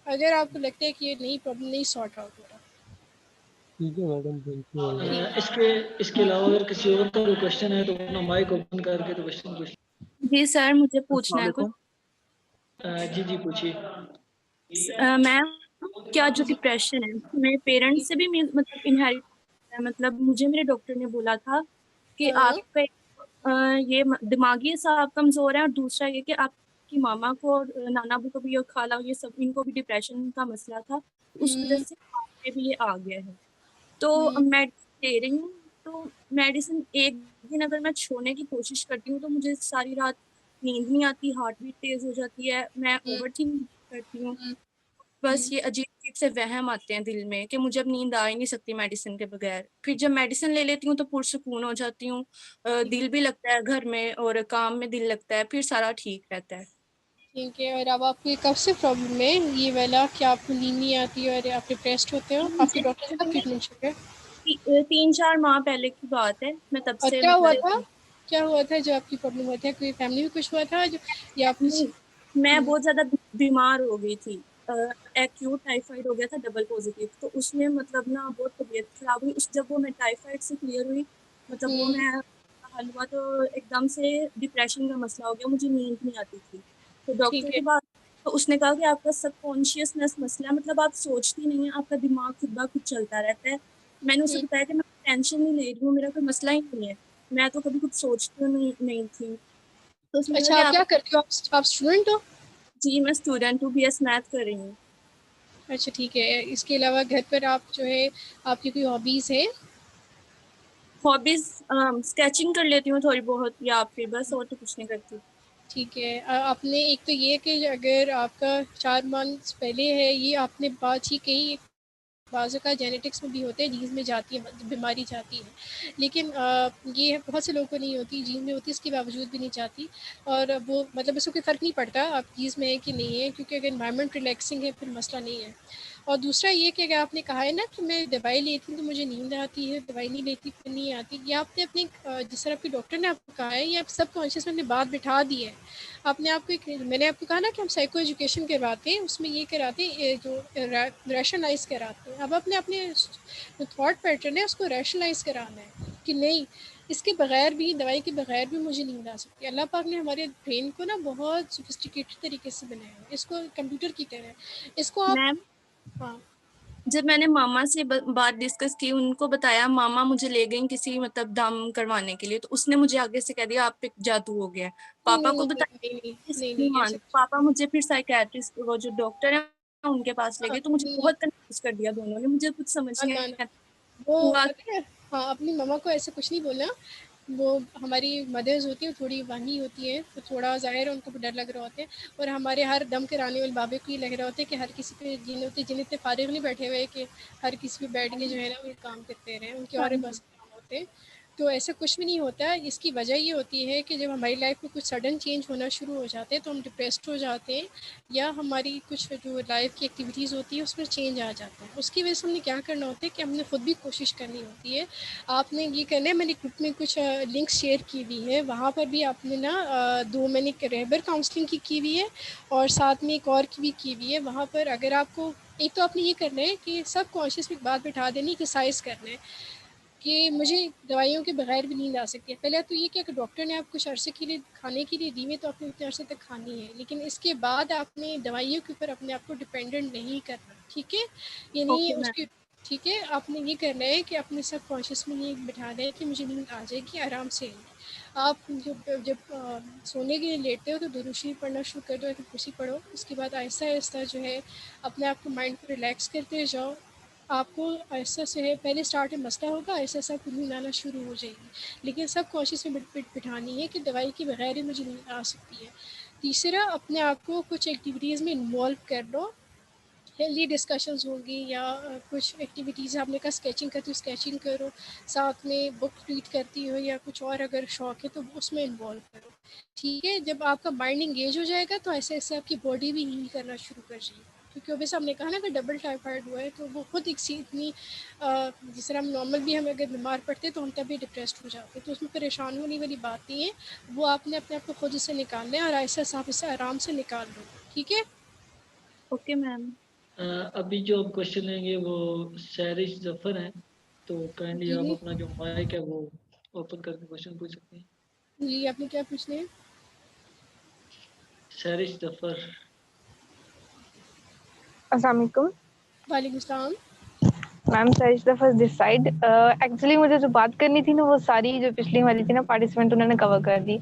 अगर आपको लगता है कि ये नहीं प्रॉब्लम नहीं सॉर्ट आउट हो रहा। ठीक है madam, thank you very much. इसके अलावा अगर किसी और का कोई क्वेश्चन है तो अपना माइक ओपन करके तो क्वेश्चन पूछ। जी सर, मुझे पूछना है कुछ। जी जी पूछिए। मैम, क्या जो डिप्रेशन है मेरे पेरेंट्स से भी मतलब इनहेरिट है? मतलब मुझे मेरे डॉक्टर ने बोला था कि हाँ। आपका ये दिमागी हिसाब कमजोर है, और दूसरा ये कि आपकी मामा को और नाना को भी और खाला, ये सब इनको भी डिप्रेशन का मसला था, उस वजह से आपके भी ये आ गया है। तो मेडिसिन ले रही हूँ, तो मेडिसिन एक दिन अगर मैं छोड़ने की कोशिश करती हूँ तो मुझे सारी रात नींद नहीं आती, हार्ट बीट तेज हो जाती है, मैं ओवर थिंक करती हूँ। बस ये अजीब-अजीब से वहम आते हैं दिल में कि मुझे अब नींद आ ही नहीं सकती मेडिसिन के बगैर। फिर जब मेडिसिन ले लेती हूँ तो पुरसुकून हो जाती हूँ, दिल भी लगता है घर में और काम में दिल लगता है, फिर सारा ठीक रहता है। ठीक है, और अब आपको ये कब से प्रॉब्लम है ये वाला कि आपको नींद नहीं आती और आप डिप्रेस्ड होते हो? आपके डॉक्टर से कब ट्रीटमेंट शुरू है? 3-4 माह पहले की बात है, मैं तब और से क्या हुआ मतलब था? क्या हुआ था जो आपकी प्रॉब्लम हुआ था? कोई फैमिली में कुछ हुआ था जो, या आप नहीं, मैं हुँ, बहुत ज़्यादा बीमार हो गई थी। एक्यूट टाइफाइड हो गया था, डबल पॉज़िटिव, तो उसमें मतलब ना बहुत तबीयत खराब हुई। उस जब वो मैं टाइफाइड से क्लियर हुई, मतलब वो हुँ, मैं हल हुआ तो एकदम से डिप्रेशन का मसला हो गया, मुझे नींद नहीं आती थी। तो डॉक्टर ठीक है। के पास, तो उसने कहा कि आपका सबकॉन्शियसनेस मसला है, मतलब आप सोचती नहीं हैं, आपका दिमाग खुद ब खुद चलता रहता है। मैंने उसे हुँ, बताया कि मैं टेंशन नहीं ले रही हूँ, मेरा कोई मसला ही नहीं है, मैं तो कभी कुछ सोचती नहीं थी। तो उसने कहा अच्छा, कि आप आप, क्या करते हो? आप स्टूडेंट हो? जी, मैं स्टूडेंट हूँ, बीएस मैथ कर रही हूँ। अच्छा, ठीक है। इसके अलावा घर पर आप जो है, आपकी कोई हॉबीज़ है? हॉबीज़ स्केचिंग कर लेती हूँ थोड़ी बहुत, या फिर बस, और तो कुछ नहीं करती। ठीक है। आपने एक तो ये कि अगर आपका 4 मंथ्स पहले है, ये आपने बात ही कही, बाज़ का जेनेटिक्स में भी होते हैं, जीन्स में जाती है, बीमारी जाती है, लेकिन ये बहुत से लोगों को नहीं होती, जीन में होती है, इसके बावजूद भी नहीं जाती, और वो मतलब इसको कोई फ़र्क नहीं पड़ता आप जीन्स में है कि नहीं है, क्योंकि अगर एनवायरनमेंट रिलैक्सिंग है फिर मसला नहीं है। और दूसरा ये कि अगर आपने कहा है ना कि मैं दवाई लेती हूँ तो मुझे नींद आती है, दवाई नहीं लेती फिर नहीं आती, ये आपने अपने जिस तरह आपके डॉक्टर ने आपको कहा है, ये आप सबकॉन्शियस में अपनी बात बिठा दी है। आपने आपको एक, मैंने आपको कहा ना कि हम साइको एजुकेशन करवाते हैं, उसमें ये कराते हैं, ये जो रैशनलाइज़ कराते हैं। अब अपने अपने जो थॉट पैटर्न है उसको रैशनलाइज़ कराना है कि नहीं, इसके बगैर भी, दवाई के बगैर भी मुझे नींद आ सकती है। अल्लाह पाक ने हमारे ब्रेन को ना बहुत सोफिस्टिकेटेड तरीके से बनाया है, इसको कंप्यूटर की तरह। इसको आप, मैम, हाँ, जब मैंने मामा से बात डिस्कस की, उनको बताया, मामा मुझे ले गई किसी मतलब दम करवाने के लिए, तो उसने मुझे आगे से कह दिया आप पे जादू हो गया है। पापा को बताया, नहीं मान, पापा मुझे फिर साइकेट्रिस्ट, वो जो डॉक्टर है उनके पास ले गए, तो मुझे बहुत कंफ्यूज कर दिया दोनों ने, मुझे कुछ समझ नहीं आया। वो हाँ, अपनी मामा को ऐसे कुछ नहीं बोलना। वो हमारी मदर्स होती है, थोड़ी वाही होती है, तो थोड़ा ज़ाहिर है उनको डर लग रहा होता है। और हमारे हर दम कराने वाले बाबे को ये लग रहा होता है कि हर किसी पे जिन होते, जिन इतने फारिग नहीं बैठे हुए कि हर किसी पे बैठ के जो है ना वो काम करते रहें, उनके और बस काम होते हैं। तो ऐसा कुछ भी नहीं होता। इसकी वजह ये होती है कि जब हमारी लाइफ में कुछ सडन चेंज होना शुरू हो जाते हैं तो हम डिप्रेस्ड हो जाते हैं, या हमारी कुछ जो लाइफ की एक्टिविटीज़ होती है उसमें चेंज आ जाता है। उसकी वजह से हमने क्या करना होता है कि हमने ख़ुद भी कोशिश करनी होती है। आपने ये करना है, मैंने ग्रुप में कुछ लिंक शेयर की हुई है, वहाँ पर भी आपने ना 2 मैंने रहबर काउंसलिंग की हुई है, और साथ में एक और की भी की हुई है। वहाँ पर अगर आपको, एक तो आपने ये करना है कि सब कॉन्शियस में बात बिठा देनी, एक्सरसाइज करना है कि मुझे दवाइयों के बगैर भी नींद आ सकती है। पहले तो ये कि अगर डॉक्टर ने आप कुछ अरसे के लिए खाने के लिए दी है तो आपने उतने अरसे तक खानी है, लेकिन इसके बाद आपने दवाइयों के ऊपर अपने आप को डिपेंडेंट नहीं करना, ठीक है? यानी उसकी, ठीक है, आपने ये करना है कि अपने सब कॉन्शियस में ये बिठा दें कि मुझे नींद आ जाएगी, आराम से। आप जब सोने के लिए लेटते हो तो दुरूद शरीफ पढ़ना शुरू कर दो, फिर कुर्सी पढ़ो। उसके बाद आहिस्ता आहिस्ता जो है अपने आप को, माइंड को रिलैक्स करते जाओ। आपको ऐसा से है, पहले स्टार्ट में मसला होगा, ऐसा ऐसा कुछ नींद आना शुरू हो जाएगी, लेकिन सब कोशिश में बिठानी है कि दवाई के बगैर ही मुझे नींद आ सकती है। तीसरा, अपने आप को कुछ एक्टिविटीज़ में इन्वॉल्व कर लो, हेल्दी डिस्कशंस होंगी, या कुछ एक्टिविटीज़, आपने कहा स्केचिंग करती हो, स्केचिंग करो, साथ में बुक रीड करती हो, या कुछ और अगर शौक है तो उसमें इन्वॉल्व करो, ठीक है? जब आपका माइंड इंगेज हो जाएगा तो ऐसे ऐसे आपकी बॉडी भी हील करना शुरू कर जाएगी, क्योंकि वैसे हमने कहा ना कि डबल टाइफाइड हुआ है तो वो खुद एक सी इतनी, जिस तरह हम नॉर्मल भी, हम अगर बीमार पड़ते तो हम तभी डिप्रेस्ड हो जाते, तो उसमें परेशान होने वाली बात नहीं है। वो आपने अपने आप को खुद से निकालना है, और ऐसा आप इसे आराम से निकाल लो, ठीक है? Okay ma'am. अभी जो आप क्वेश्चन लेंगे वो सैरिश जफर हैं, तो काइंडली आप अपना जो माइक है वो ओपन करके क्वेश्चन पूछ सकते हैं। जी, आपने क्या पूछना है? सैरिश जफर। अस्सलाम वालेकुम। वालेकुम सलाम। Ma'am सैरिश Zafar this side. Actually मुझे जो बात करनी थी ना वो सारी जो पिछली वाली थी ना पार्टिसिपेंट उन्होंने कवर कर दी।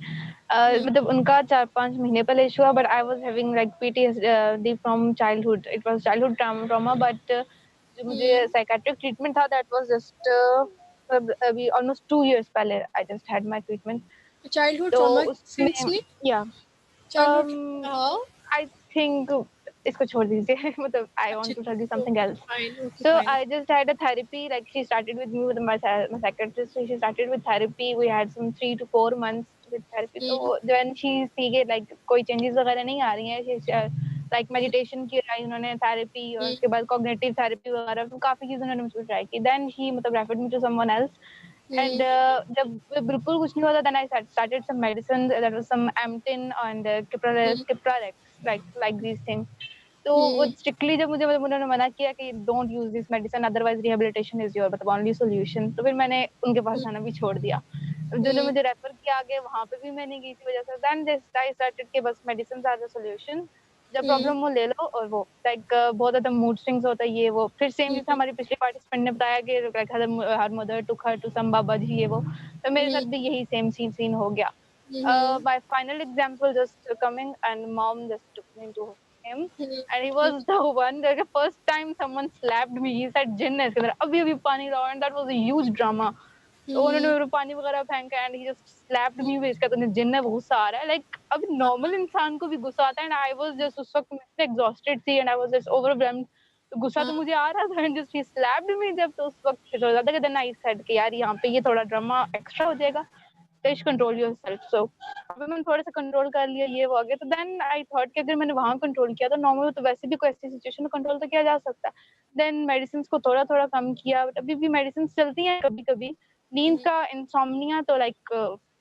मतलब उनका 4-5 महीने पहले इशू हुआ, but I was having like PTSD from childhood. It was childhood trauma, but जो मुझे साइकियाट्रिक ट्रीटमेंट था दैट वाज जस्ट अभी ऑलमोस्ट 2 इयर्स पहले I just had my treatment. Childhood तो ट्रॉमा उसमें या चाइल्डहुड, हाउ आई थिंक इसको छोड़ दीजिए मतलब I want to tell you something else. So I just had a therapy, like she started with me with my psychiatrist. So she started with therapy. We had some 3 to 4 months with therapy. So when she see के like कोई changes वगैरह नहीं आ रही हैं, she like meditation किया उन्होंने, therapy, और उसके बाद cognitive therapy वगैरह, तो काफी चीजें उन्होंने मुझे ट्राई की. Then she मतलब referred me to someone else. And जब बिल्कुल कुछ नहीं होता, then I started some medicine, that was some Amtin and Cipralex, like these things. तो वो स्ट्रिक्टली जब मुझे उन्होंने मना किया कि don't use this medicine, otherwise rehabilitation is your मतलब ओनली सॉल्यूशन, तो फिर मैंने उनके पास जाना भी छोड़ दिया. जिन्होंने मुझे रेफर किया आगे वहां पे भी मैं नहीं गई इसी वजह से. देन आई स्टार्टेड के बस मेडिसिन आर द सॉल्यूशन, जब प्रॉब्लम हो ले लो. और वो लाइक बहुत ज्यादा मूड स्विंग्स होता है ये वो. फिर सेम जैसे हमारी पिछली पार्टिसिपेंट ने बताया कि like her mother took her to some बाबा जी ये वो, तो मेरे साथ भी यही सेम सीन हो गया. My final exams were just coming and mom just took me to him and he was the one that the first time someone slapped me, he said jinn है इसके अंदर, अभी पानी लाओ, and that was a huge drama. तो उन्होंने मेरे पानी वगैरह फेंका and he just slapped me with इसका तो जिन्न है, गुस्सा आ रहा है. like अभी नॉर्मल इंसान को भी गुस्सा आता है, and I was just उस वक्त मैं exhausted थी and I was just overwhelmed. तो गुस्सा तो मुझे आ रहा था and just he slapped me जब, तो उस वक्त फिर हो जाता है कि then I said कि यार यहाँ पे ये थोड़ा ड्रामा एक्स्ट्रा हो जाएगा, please control yourself. So अभी मैंने थोड़ा सा कंट्रोल कर लिया ये वो आगे, तो देन आई थॉट कि अगर मैंने वहां कंट्रोल किया तो नॉर्मल तो वैसे भी कोई ऐसी सिचुएशन में कंट्रोल तो किया जा सकता है. देन मेडिसिन को थोड़ा थोड़ा कम किया, बट अभी भी मेडिसिन चलती हैं कभी कभी. नींद का इंसोम्निया तो लाइक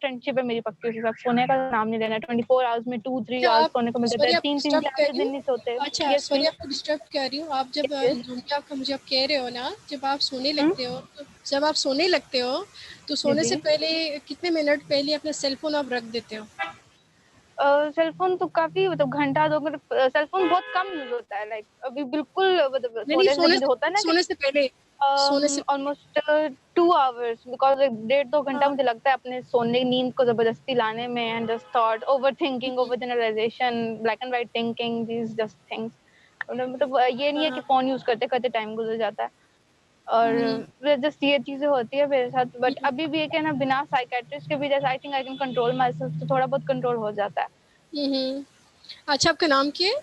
फ्रेंडशिप है मेरी पक्की, उसके साथ सोने का नाम नहीं लेना. 24 आवर्स में 2-3 आवर्स सोने को मिलते हैं, 3-4 दिन नहीं सोते. अच्छा सॉरी आपको डिस्टर्ब कर रही हूँ. आप जब आपका मुझे आप कह रहे हो ना, जब आप सोने लगते हो तो सोने से पहले कितने मिनट पहले अपना सेल फोन आप रख देते हो? सेल फोन तो काफी मतलब घंटा 2 घंटे सेल फोन बहुत कम यूज होता है, लाइक अभी बिल्कुल मतलब नहीं, होता है ना सोने से पहले ऑलमोस्ट 2 आवर्स, बिकॉज 1.5-2 घंटा मुझे लगता है अपने सोने नींद को जबरदस्ती लाने में, and just thought over thinking, over generalization, black and white thinking, these just things. मतलब ये नहीं है कि फोन यूज करते करते टाइम गुजर जाता है, और जस्ट ये चीजें होती है मेरे साथ। बट अभी भी एक है ना, बिना साइकेट्रिस्ट के भी जैसे I think I can control my self, तो थोड़ा बहुत कंट्रोल हो जाता है। अच्छा, आपका नाम क्या है?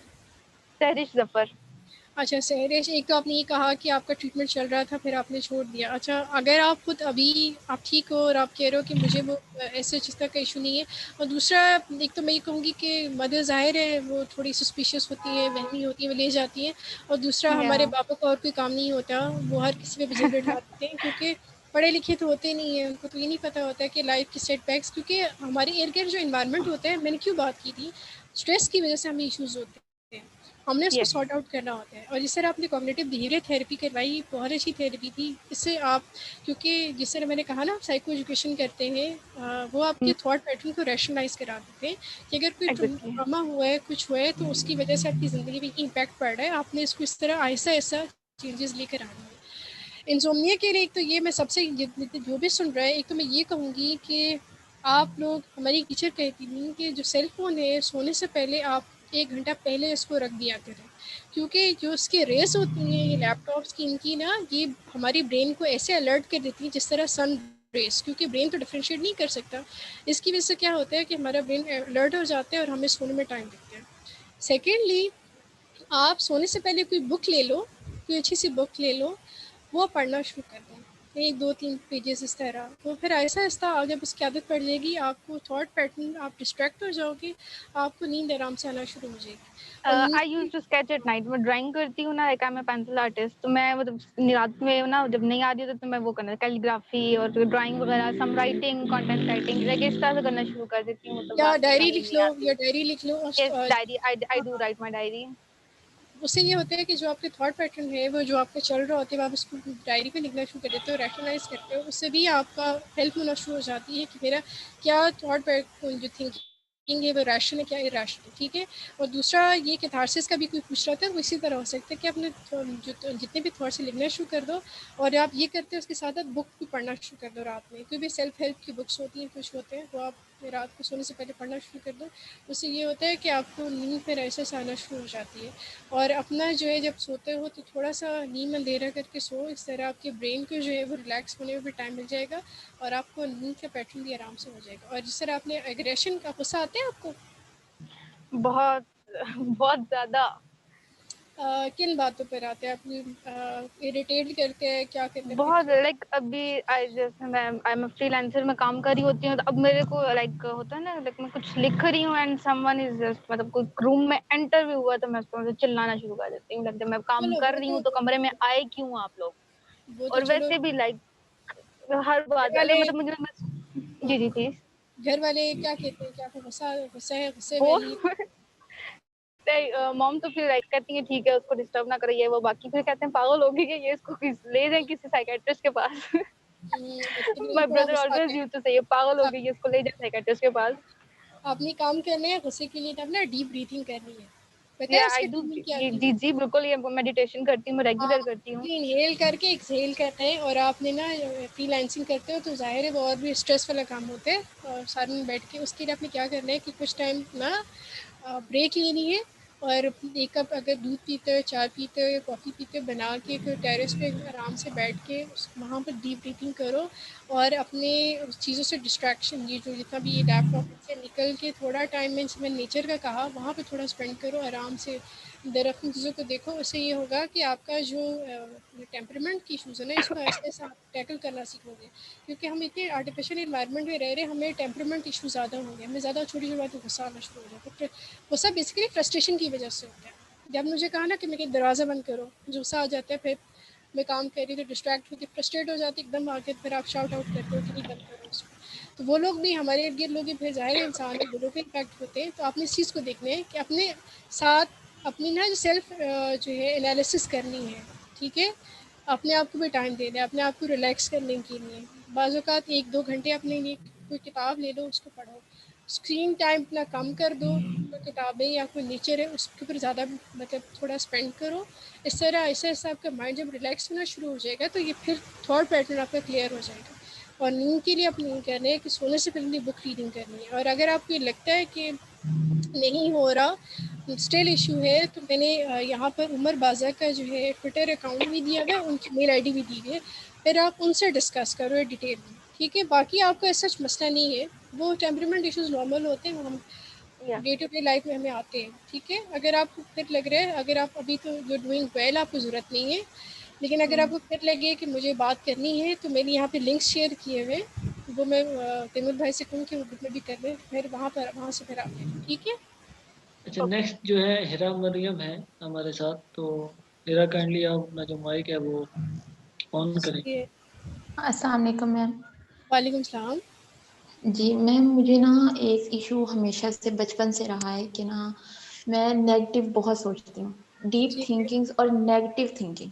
सहरिश जफर। अच्छा सहरिश, एक तो आपने ये कहा कि आपका ट्रीटमेंट चल रहा था फिर आपने छोड़ दिया। अच्छा, अगर आप खुद अभी आप ठीक हो और आप कह रहे हो कि मुझे वो ऐसे जिस तरह का इशू नहीं है, और दूसरा एक तो मैं ये कहूँगी कि मदर ज़ाहिर है वो थोड़ी सस्पिशियस होती है, वहमी होती है, वो ले जाती है, और दूसरा हमारे पापा को और कोई काम नहीं होता, वो हर किसी पे बिजली डाल देते हैं, क्योंकि पढ़े लिखे तो होते नहीं हैं, उनको तो ये नहीं पता होता है कि लाइफ की सेटबैक्स, क्योंकि हमारे इर्द गिर्द जो इन्वायरमेंट होता है, मैंने क्यों बात की थी, स्ट्रेस की वजह से हमें इश्यूज़ होते हैं, हमने उसको सॉर्ट आउट करना होता है। और जिस तरह आपने कॉग्निटिव बिहेवियर थेरेपी करवाई, बहुत अच्छी थेरेपी थी। इससे आप, क्योंकि जिस तरह मैंने कहा ना साइको एजुकेशन करते हैं, वो आपके थॉट पैटर्न को रैशनलाइज करा देते हैं कि अगर कोई ट्रॉमा हुआ है, कुछ हुआ है, तो उसकी वजह से आपकी ज़िंदगी में इम्पैक्ट पड़ रहा है, आपने इसको इस तरह आहिस्ता आहिस्ता चेंजेस लेकर आना है। इंसोम्निया के लिए एक तो ये मैं सबसे जो भी सुन रहा है, एक तो मैं ये कहूँगी कि आप लोग, हमारी टीचर कहती थी कि जो सेल फ़ोन है सोने से पहले आप 1 घंटा पहले इसको रख दिया करें, क्योंकि जो उसकी रेस होती हैं ये लैपटॉप्स की, इनकी ना ये हमारी ब्रेन को ऐसे अलर्ट कर देती है जिस तरह सन रेस, क्योंकि ब्रेन तो डिफ्रेंशिएट नहीं कर सकता। इसकी वजह से क्या होता है कि हमारा ब्रेन अलर्ट हो जाता है और हमें सोने में टाइम लगता है। सेकेंडली, आप सोने से पहले कोई बुक ले लो, कोई अच्छी सी बुक ले लो, वो पढ़ना शुरू कर दो, 1, 2, 3 पेजेस इस तरह, तो फिर ऐसा ऐसा जब उसकी आदत पड़ जाएगी, आपको थॉट पैटर्न, आप डिस्ट्रैक्ट हो जाओगे, आपको नींद आराम से आना शुरू हो जाएगी। I used to sketch at night. मैं ड्राइंग करती हूँ ना, like I am a pencil artist, तो मैं मतलब रात में ना जब नहीं आ रही होती तो मैं वो करना, कैलीग्राफी और ड्राइंग वगैरह, सम राइटिंग, कंटेंट राइटिंग, लाइक इस तरह से करना शुरू कर देती हूँ। मतलब या डायरी लिख लो, या डायरी लिख लो। Yes, diary, I do write my diary. उससे ये होता है कि जो आपके थॉट पैटर्न है, वो जो आपका चल रहा होता है, आप उसको डायरी पे लिखना शुरू कर देते हो, रैशनलाइज करते हो, उससे भी आपका हेल्प होना शुरू हो जाती है कि मेरा क्या थॉट पैटर्न, जो थिंकिंग है वो रैशनल है, क्या इरैशनल, ठीक है। और दूसरा ये कैथारसिस का भी कोई पूछ रहा था, वो इसी तरह हो सकता है कि अपने जो जितने भी थॉट्स से लिखना शुरू कर दो, और आप ये करते हो उसके साथ साथ बुक भी पढ़ना शुरू कर दो रात में, कोई भी सेल्फ हेल्प की बुक्स होती हैं, कुछ होते हैं, वो आप रात को सोने से पहले पढ़ना शुरू कर दो। उससे ये होता है कि आपको नींद फिर ऐसे से आना शुरू हो जाती है। और अपना जो है जब सोते हो तो थोड़ा सा नींद अंधेरा करके सो, इस तरह आपके ब्रेन को जो है वो रिलैक्स होने में भी टाइम मिल जाएगा, और आपको नींद का पैटर्न भी आराम से हो जाएगा। और जिस तरह आपने एग्रेशन का, गुस्सा आता है आपको? बहुत बहुत ज़्यादा। किन बातों पर आते हैं? आप इरिटेट करते हैं, क्या करते हैं? बहुत, लाइक अभी जैसे मैं आई एम फ्रीलांसर में काम कर रही होती हूँ, तो अब मेरे को लाइक होता है ना, लाइक मैं कुछ लिख रही हूँ एंड समवन इज जस्ट, मतलब कोई रूम में एंटर भी हुआ तो मैं उसको चिल्लाना शुरू कर देती हूँ, लाइक जब मैं काम कर रही हूँ तो कमरे में आए क्यों आप लोग। और वैसे भी लाइक हर बात अगर मतलब मुझे जी प्लीज। घर वाले क्या कहते हैं कि आपको गुस्सा है, गुस्से में मॉम तो फिर लाइक कहती है ठीक है उसको डिस्टर्ब ना करिए, वो बाकी फिर कहते हैं पागल होगी कि ये, इसको ले जाएं किसी साइकियाट्रिस्ट के पास। My brother always used to say, ये पागल होगी, ये इसको ले जाएं साइकियाट्रिस्ट के पास। आपने काम करना है, गुस्से के लिए तब ना डीप ब्रीथिंग करनी है, पता है आई डू जी बिल्कुल, ये मेडिटेशन करती हूँ मैं, रेगुलर करती हूँ। इनहेल करके एक्सहेल करते हैं, और आपने ना फ्रीलांसिंग करते हो तो जाहिर है वो और भी स्ट्रेस वाला काम होता है, और सारे में बैठ के उसके लिए आपने क्या करना है कि कुछ टाइम ना ब्रेक लेनी है, और एक कप अगर दूध पीते हो, चाय पीते हो या कॉफ़ी पीते हो, बना के कोई टेरेस पे आराम से बैठ के वहाँ पर डीप ब्रीथिंग करो, और अपने चीज़ों से डिस्ट्रैक्शन, ये जो जितना भी ये लैपटॉप से निकल के थोड़ा टाइम में नेचर का कहा वहाँ पे थोड़ा स्पेंड करो, आराम से दरख्त चीज़ों को देखो। उससे ये होगा कि आपका जो टेम्परामेंट की इशूज़ है ना, इसको ऐसे ऐसा टैकल करना सीखोगे, क्योंकि हम इतने आर्टिफिशियल इन्वायरमेंट में रह रहे हैं, हमें टेम्परामेंट इशू ज़्यादा होंगे, हमें ज़्यादा छोटी छोटी बातों गुस्सा आना शुरू हो जाता है। गुस्सा बेसिकली फ्रस्ट्रेशन की वजह से होता है। जब मुझे कहा ना कि मेरे दरवाज़ा बंद करो, मुझे गुस्सा आ जाता है, फिर मैं काम कर रही तो डिस्ट्रैक्ट होती, फ्रस्ट्रेट हो जाती एकदम आके, फिर आप शाउट आउट करते हो कि नहीं बंद करो उसको। तो वो लोग भी हमारे इर्द गिर्द लोग भी फिर ज़ाहिर इंसान है, वो लोग भी इम्पैक्ट होते हैं। तो आपने इस चीज़ को देखना है कि अपने साथ अपनी ना जो सेल्फ जो है एनालिसिस करनी है, ठीक है। अपने आप को भी टाइम देना है, अपने आप को रिलैक्स करने के लिए। बाज़ औक़ात 1-2 घंटे अपने लिए कोई किताब ले लो, उसको पढ़ो। स्क्रीन टाइम अपना कम कर दो, तो किताबें या कोई नेचर है उसके ऊपर ज़्यादा मतलब थोड़ा स्पेंड करो। इस तरह ऐसे आपका माइंड जब रिलैक्स होना शुरू हो जाएगा तो ये फिर थॉट पैटर्न आपका क्लियर हो जाएगा। और नींद के लिए आप नींद करना है कि सोने से पहले बुक रीडिंग करनी है। और अगर आपको ये लगता है कि नहीं हो रहा, स्टिल इशू है, तो मैंने यहाँ पर उमर बाज़ा का जो है ट्विटर अकाउंट भी दिया हुआ है, उनकी मेल आईडी भी दी हुई है, फिर आप उनसे डिस्कस करो डिटेल में, ठीक है। बाकी आपको ऐसा मसला नहीं है, वो टेम्परामेंट इश्यूज नॉर्मल होते हैं, वो हम डे टू डे लाइफ में हमें आते हैं, ठीक है। अगर आपको फिर लग रहा है, अगर आप अभी तो जो डूइंग वेल, आपको ज़रूरत नहीं है, लेकिन अगर आपको फिर लगे कि मुझे बात करनी है, तो मैंने यहाँ पे लिंक्स शेयर किए हुए, वो मैं तैमूर भाई से कहूँ कि वो ग्रुप में भी कर लें, फिर वहाँ से फिर आप लें, ठीक है। अच्छा, नेक्स्ट जो है हिरा मरियम है हमारे साथ, तो हिरा काइंडली आप अपना जो माइक है वो ऑन करें। अस्सलाम वालेकुम मैम। वालेकुम सलाम। जी मैम, मुझे ना एक इशू हमेशा से बचपन से रहा है कि ना मैं नेगेटिव बहुत सोचती हूँ, डीप थिंकिंग और नेगेटिव थिंकिंग,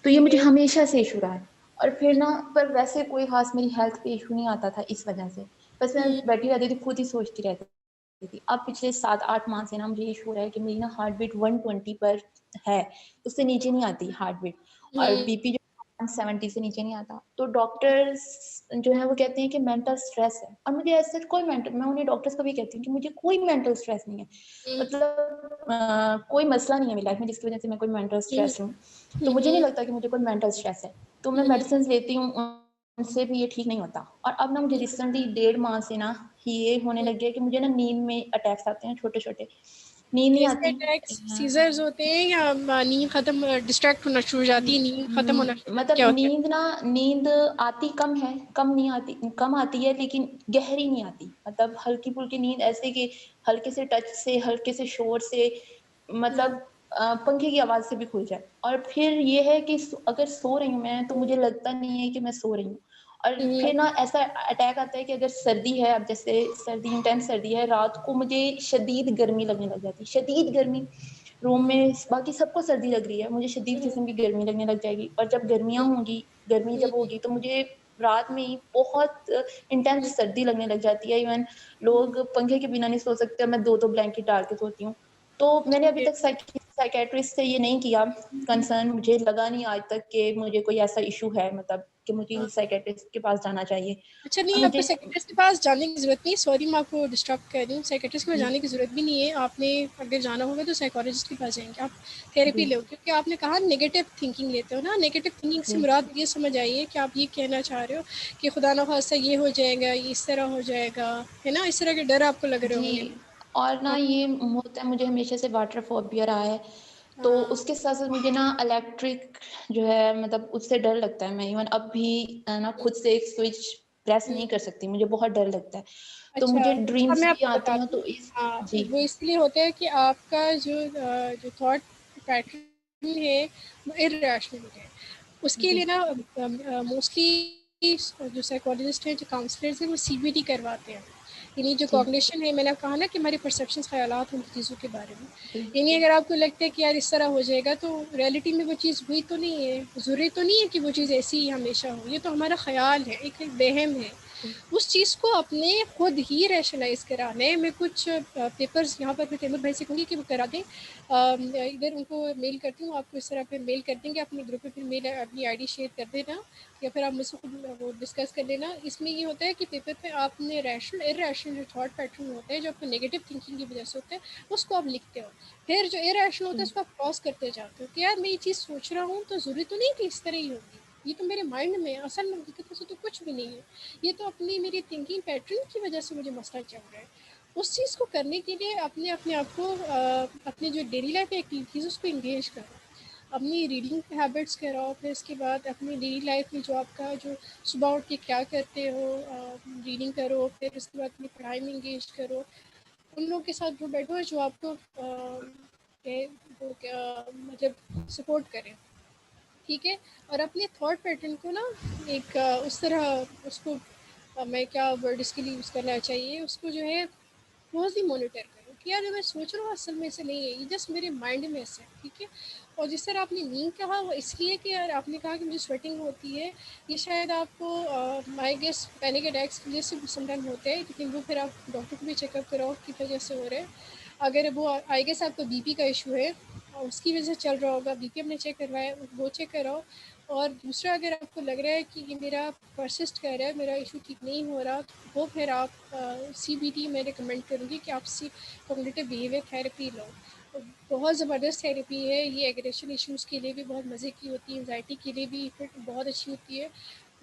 तो ये मुझे हमेशा से इशू रहा है। और फिर ना पर वैसे कोई खास मेरी हेल्थ पे इशू नहीं आता था इस वजह से, बस मैं बैठी रहती थी, खुद ही सोचती रहती थी। अब पिछले 7-8 माह से ना मुझे इशू हो रहा है कि मेरी ना हार्ट बीट 120 पर है, उससे नीचे नहीं आती हार्ट बीट, और बीपी जो 170 से नीचे नहीं आता। तो डॉक्टर्स जो है वो कहते हैं कि मेंटल स्ट्रेस है, और मुझे ऐसा कोई मेंटल, मैं उन्हें डॉक्टर्स को भी कहती हूँ कि मुझे कोई मेंटल स्ट्रेस नहीं है, मतलब कोई मसला नहीं है मेरी लाइफ में जिसकी वजह से मैं कोई मेंटल स्ट्रेस हूँ, तो मुझे नहीं लगता कि मुझे कोई मेंटल स्ट्रेस है। तो मैं मेडिसिन लेती हूँ, उनसे भी ये ठीक नहीं होता। और अब ना मुझे रिसेंटली 1.5 माह से ना ये होने लग गया कि मुझे ना नींद में अटैक्स आते हैं, छोटे छोटे, नींद नहीं आती। सीजर्स होते हैं या नींद खत्म, डिस्ट्रैक्ट होना शुरू हो जाती है, नींद खत्म होना, मतलब नींद आती कम है, कम नहीं आती, कम आती है लेकिन गहरी नहीं आती, मतलब हल्की फुल्की नींद, ऐसे कि हल्के से टच से, हल्के से शोर से, मतलब पंखे की आवाज से भी खुल जाए। और फिर ये है कि अगर सो रही हूँ मैं, तो मुझे लगता नहीं है कि मैं सो रही हूँ। और फिर ना ऐसा अटैक आता है कि अगर सर्दी है, अब जैसे सर्दी, इंटेंस सर्दी है, रात को मुझे शदीद गर्मी लगने लग जाती है, शदीद गर्मी रूम में, बाकी सबको सर्दी लग रही है, मुझे शदीद किस्म की गर्मी लगने लग जाएगी। और जब गर्मियां होंगी, गर्मी जब होगी, तो मुझे रात में ही बहुत इंटेंस सर्दी लगने लग जाती है। इवन लोग पंखे के बिना नहीं सो सकते, मैं 2-2 ब्लैंकेट डाल के सोती हूँ। तो मैंने अभी तक साइकेट्रिस्ट से ये नहीं किया कंसर्न, मुझे लगा नहीं आज तक कि मुझे कोई ऐसा इशू है, मतलब कि मुझे साइकेट्रिस्ट के पास जाना चाहिए। अच्छा, नहीं, आपको साइकेट्रिस्ट के पास जाने की ज़रूरत नहीं है, सॉरी मैं आपको डिस्टर्ब कर रही हूँ, साइकेट्रिस्ट के पास जाने की ज़रूरत भी नहीं है। आपने अगर जाना होगा तो साइकोलॉजिस्ट के पास जाएंगे, आप थेरेपी लो, क्योंकि आपने कहा नेगेटिव थिंकिंग लेते हो ना। नेगेटिव थिंकिंग से मुराद ये समझ आइए कि आप ये कहना चाह रहे हो कि खुदा न खास्ता ये हो जाएगा, ये इस तरह हो जाएगा, है ना, इस तरह के डर आपको लग रहे होंगे। और ना ये होता है, मुझे हमेशा से वाटर फोबिया रहा है, तो उसके साथ साथ मुझे ना इलेक्ट्रिक जो है, मतलब उससे डर लगता है। मैं इवन अब भी ना खुद से एक स्विच प्रेस नहीं कर सकती, मुझे बहुत डर लगता है। तो मुझे ड्रीम्स भी आते हैं, तो जी, वो इसलिए होता है कि आपका जो थॉट पैटर्न है वो इरैशनल है। उसके लिए ना मोस्टली जो साइकोलॉजिस्ट हैं, जो काउंसलर्स हैं, वो सीबीटी करवाते हैं। यानी जो कॉग्निशन है, मैंने कहा ना कि हमारे परसेप्शंस, ख्यालात उन चीज़ों के बारे में, यानी अगर आपको लगता है कि यार इस तरह हो जाएगा, तो रियलिटी में वो चीज़ हुई तो नहीं है, ज़रूरी तो नहीं है कि वो चीज़ ऐसी ही हमेशा हो, ये तो हमारा ख्याल है, एक वहम है। उस चीज़ को अपने खुद ही रैशनलाइज कराना है। मैं कुछ पेपर्स यहाँ पर मैं तैमूर भाई से कहूँगी कि वो करा दें, इधर उनको मेल करती हूँ, आपको इस तरह पे मेल कर देंगे, अपने ग्रुप पे फिर मेल अपनी आईडी शेयर कर देना, या फिर आप मुझसे खुद वो डिस्कस कर लेना। इसमें ये होता है कि पेपर पे आपने रैशनल इरैशनल जो थॉट पैटर्न होता है, जो आपको नेगेटिव थिंकिंग की वजह से होता है, उसको आप लिखते हो। फिर जो इरैशनल होता है उसको आप क्रॉस करते जाते हो कि यार मैं ये चीज़ सोच रहा हूँ, तो ज़रूरी तो नहीं कि इस तरह ही होगी, ये तो मेरे माइंड में है, असल में हकीकत से तो कुछ भी नहीं है, ये तो अपनी मेरी थिंकिंग पैटर्न की वजह से मुझे मसला चल रहा है। उस चीज़ को करने के लिए अपने आप को अपनी जो डेली लाइफ एक्टिविटीज़ उसको इंगेज करो, अपनी रीडिंग हैबिट्स कराओ, फिर इसके बाद अपनी डेली लाइफ में जो आपका जो सुबह उठ के क्या करते हो, रीडिंग करो, फिर उसके बाद अपनी पढ़ाई में इंगेज करो, उन लोगों के साथ जो बैठो जो आपको मतलब सपोर्ट करें, ठीक है। और अपने थॉट पैटर्न को ना एक उस तरह उसको मैं क्या वर्ड इसके लिए यूज़ करना चाहिए, उसको जो है क्लोजली मॉनिटर करो कि यार मैं सोच रहा हूँ असल में ऐसे नहीं है, ये जस्ट मेरे माइंड में ऐसे है, ठीक है। और जिस तरह आपने नींद कहा वो इसलिए कि यार आपने कहा कि मुझे स्वेटिंग होती है, ये शायद आपको आई गेस पैनिक अटैक्स की वजह से समटाइम होते हैं, लेकिन वो फिर आप डॉक्टर को भी चेकअप कराओ की वजह से हो रहे हैं। अगर वो आई गेस आपको बीपी का इशू है और उसकी वजह से चल रहा होगा, बीपी हमने चेक करवाया वो चेक कराओ। और दूसरा अगर आपको लग रहा है कि ये मेरा परसिस्ट कर रहा है, मेरा इशू ठीक नहीं हो रहा, तो वो फिर आप CBT मैं रिकमेंड करूँगी कि आप कॉग्निटिव बिहेवियर थेरेपी लो। बहुत ज़बरदस्त थेरेपी है ये, एग्रेशन इश्यूज़ के लिए भी बहुत मज़े की होती है, एंजाइटी के लिए भी फिर बहुत अच्छी होती है।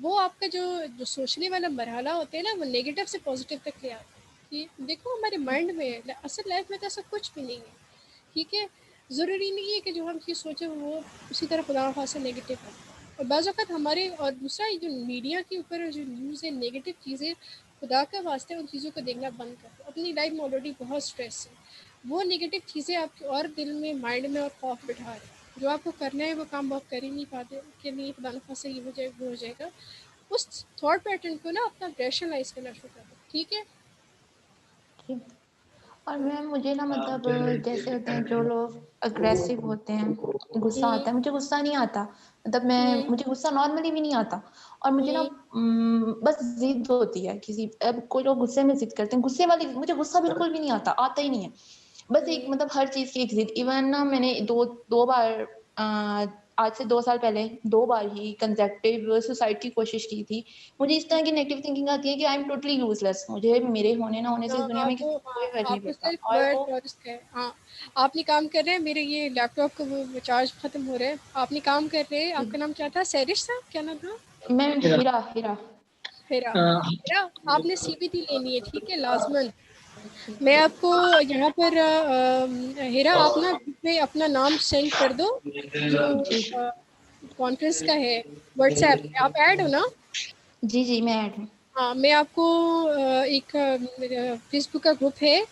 वो आपका जो सोचने वाला मरहला होता है ना, वो नेगेटिव से पॉजिटिव तक ले आता है कि देखो हमारे माइंड में है, असल लाइफ में तो ऐसा कुछ भी नहीं है, ठीक है। ज़रूरी नहीं है कि जो हम चीज़ सोचें वो उसी तरह खुदा खासा नेगेटिव है। और बाज़ औक़ात हमारे, और दूसरा जो मीडिया के ऊपर जो न्यूज़ है नेगेटिव चीज़ें, खुदा का वास्ते उन चीज़ों को देखना बंद कर दो। अपनी लाइफ में ऑलरेडी बहुत स्ट्रेस है, वो नेगेटिव चीज़ें आपके और दिल में माइंड में और खौफ बिठा रहे हैं। जो आपको करना है वो काम आप कर ही नहीं पाते कि नहीं खुदा न खासा ये हो जाए वो हो जाएगा। उस थॉट पैटर्न को ना अपना रैशनलाइज करना शुरू कर दो, ठीक है। और मैम मुझे ना मतलब जैसे होते हैं जो लोग अग्रेसिव होते हैं, गुस्सा आता है, मुझे गुस्सा नहीं आता, मतलब मैं मुझे गुस्सा नॉर्मली भी नहीं आता। और मुझे ना बस जिद होती है किसी, अब कोई लोग गुस्से में जिद करते हैं, गुस्से वाली, मुझे गुस्सा बिल्कुल भी नहीं आता ही नहीं है। बस एक मतलब हर चीज की एक जिद। इवन ना मैंने दो बार आज से 2 साल पहले 2 बार ही कंसेक्टिव सुसाइड की कोशिश की थी। मुझे इस तरह की नेगेटिव थिंकिंग आती है कि आई एम टोटली यूजलेस, मुझे मेरे होने ना होने से इस दुनिया में किसी कोई फर्क नहीं पड़ता। और वो हाँ, आपने काम कर रहे हैं, मेरे ये लैपटॉप का वो चार्ज खत्म हो रहा है, आपने काम कर रहे हैं। आपका नाम क्या था? सैरिश था, क्या नाम था? मैं हिरा। आपने CBT लेनी है, ठीक है, लाजमन। मैं आपको यहाँ पर हीरा, आप ना में अपना नाम सेंड कर दो, जो कॉन्फ्रेंस का है व्हाट्सएप पे, आप ऐड हो ना? जी मैं ऐड हूँ। हाँ, मैं आपको एक फेसबुक का ग्रुप है,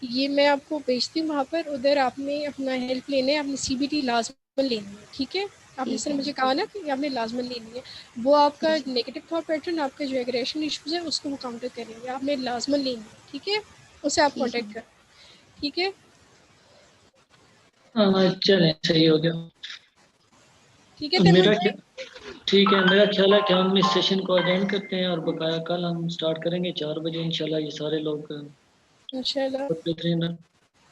ये मैं आपको भेजती हूँ वहाँ पर। उधर आपने अपना हेल्प लेना है, आपने CBT लाजमन लेनी है, ठीक है। आपने सर मुझे कहा ना कि आपने लाजमन लेनी है, वो आपका नेगेटिव थॉट पैटर्न, आपका जो एग्रेशन इश्यूज है उसको वो काउंटर करेंगे। आपने लाजमन लेनी है, ठीक है, उससे आप कांटेक्ट करें, ठीक है। चलें, सही हो गया, ठीक है। मेरा ख्याल है कि हम इस सेशन को अटेंड करते हैं और बकाया कल हम स्टार्ट करेंगे 4 बजे इंशाल्लाह। ये सारे लोग इंशाल्लाह।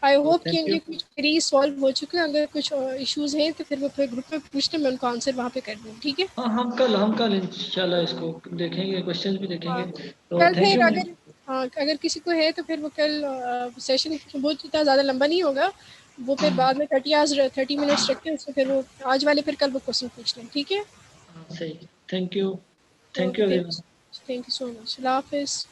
आई होप कि इनके कुछ क्वेरी सॉल्व हो चुके हैं। अगर कुछ इश्यूज हैं तो फिर वो फिर ग्रुप में पूछते, मैं उनको आंसर वहाँ पे कर दूँ, ठीक है। हाँ, हम कल इंशाल्लाह इसको देखेंगे, क्वेश्चंस भी देखेंगे। तो कल थैंक फिर यू। अगर किसी को है तो फिर वो कल सेशन बहुत इतना ज़्यादा लंबा नहीं होगा, वो फिर बाद में 30 मिनट्स रखते हैं, उसमें फिर वो आज वाले फिर कल वो क्वेश्चन पूछ लें, ठीक है। सही, thank you thank you so much, अल्लाह हाफिज़।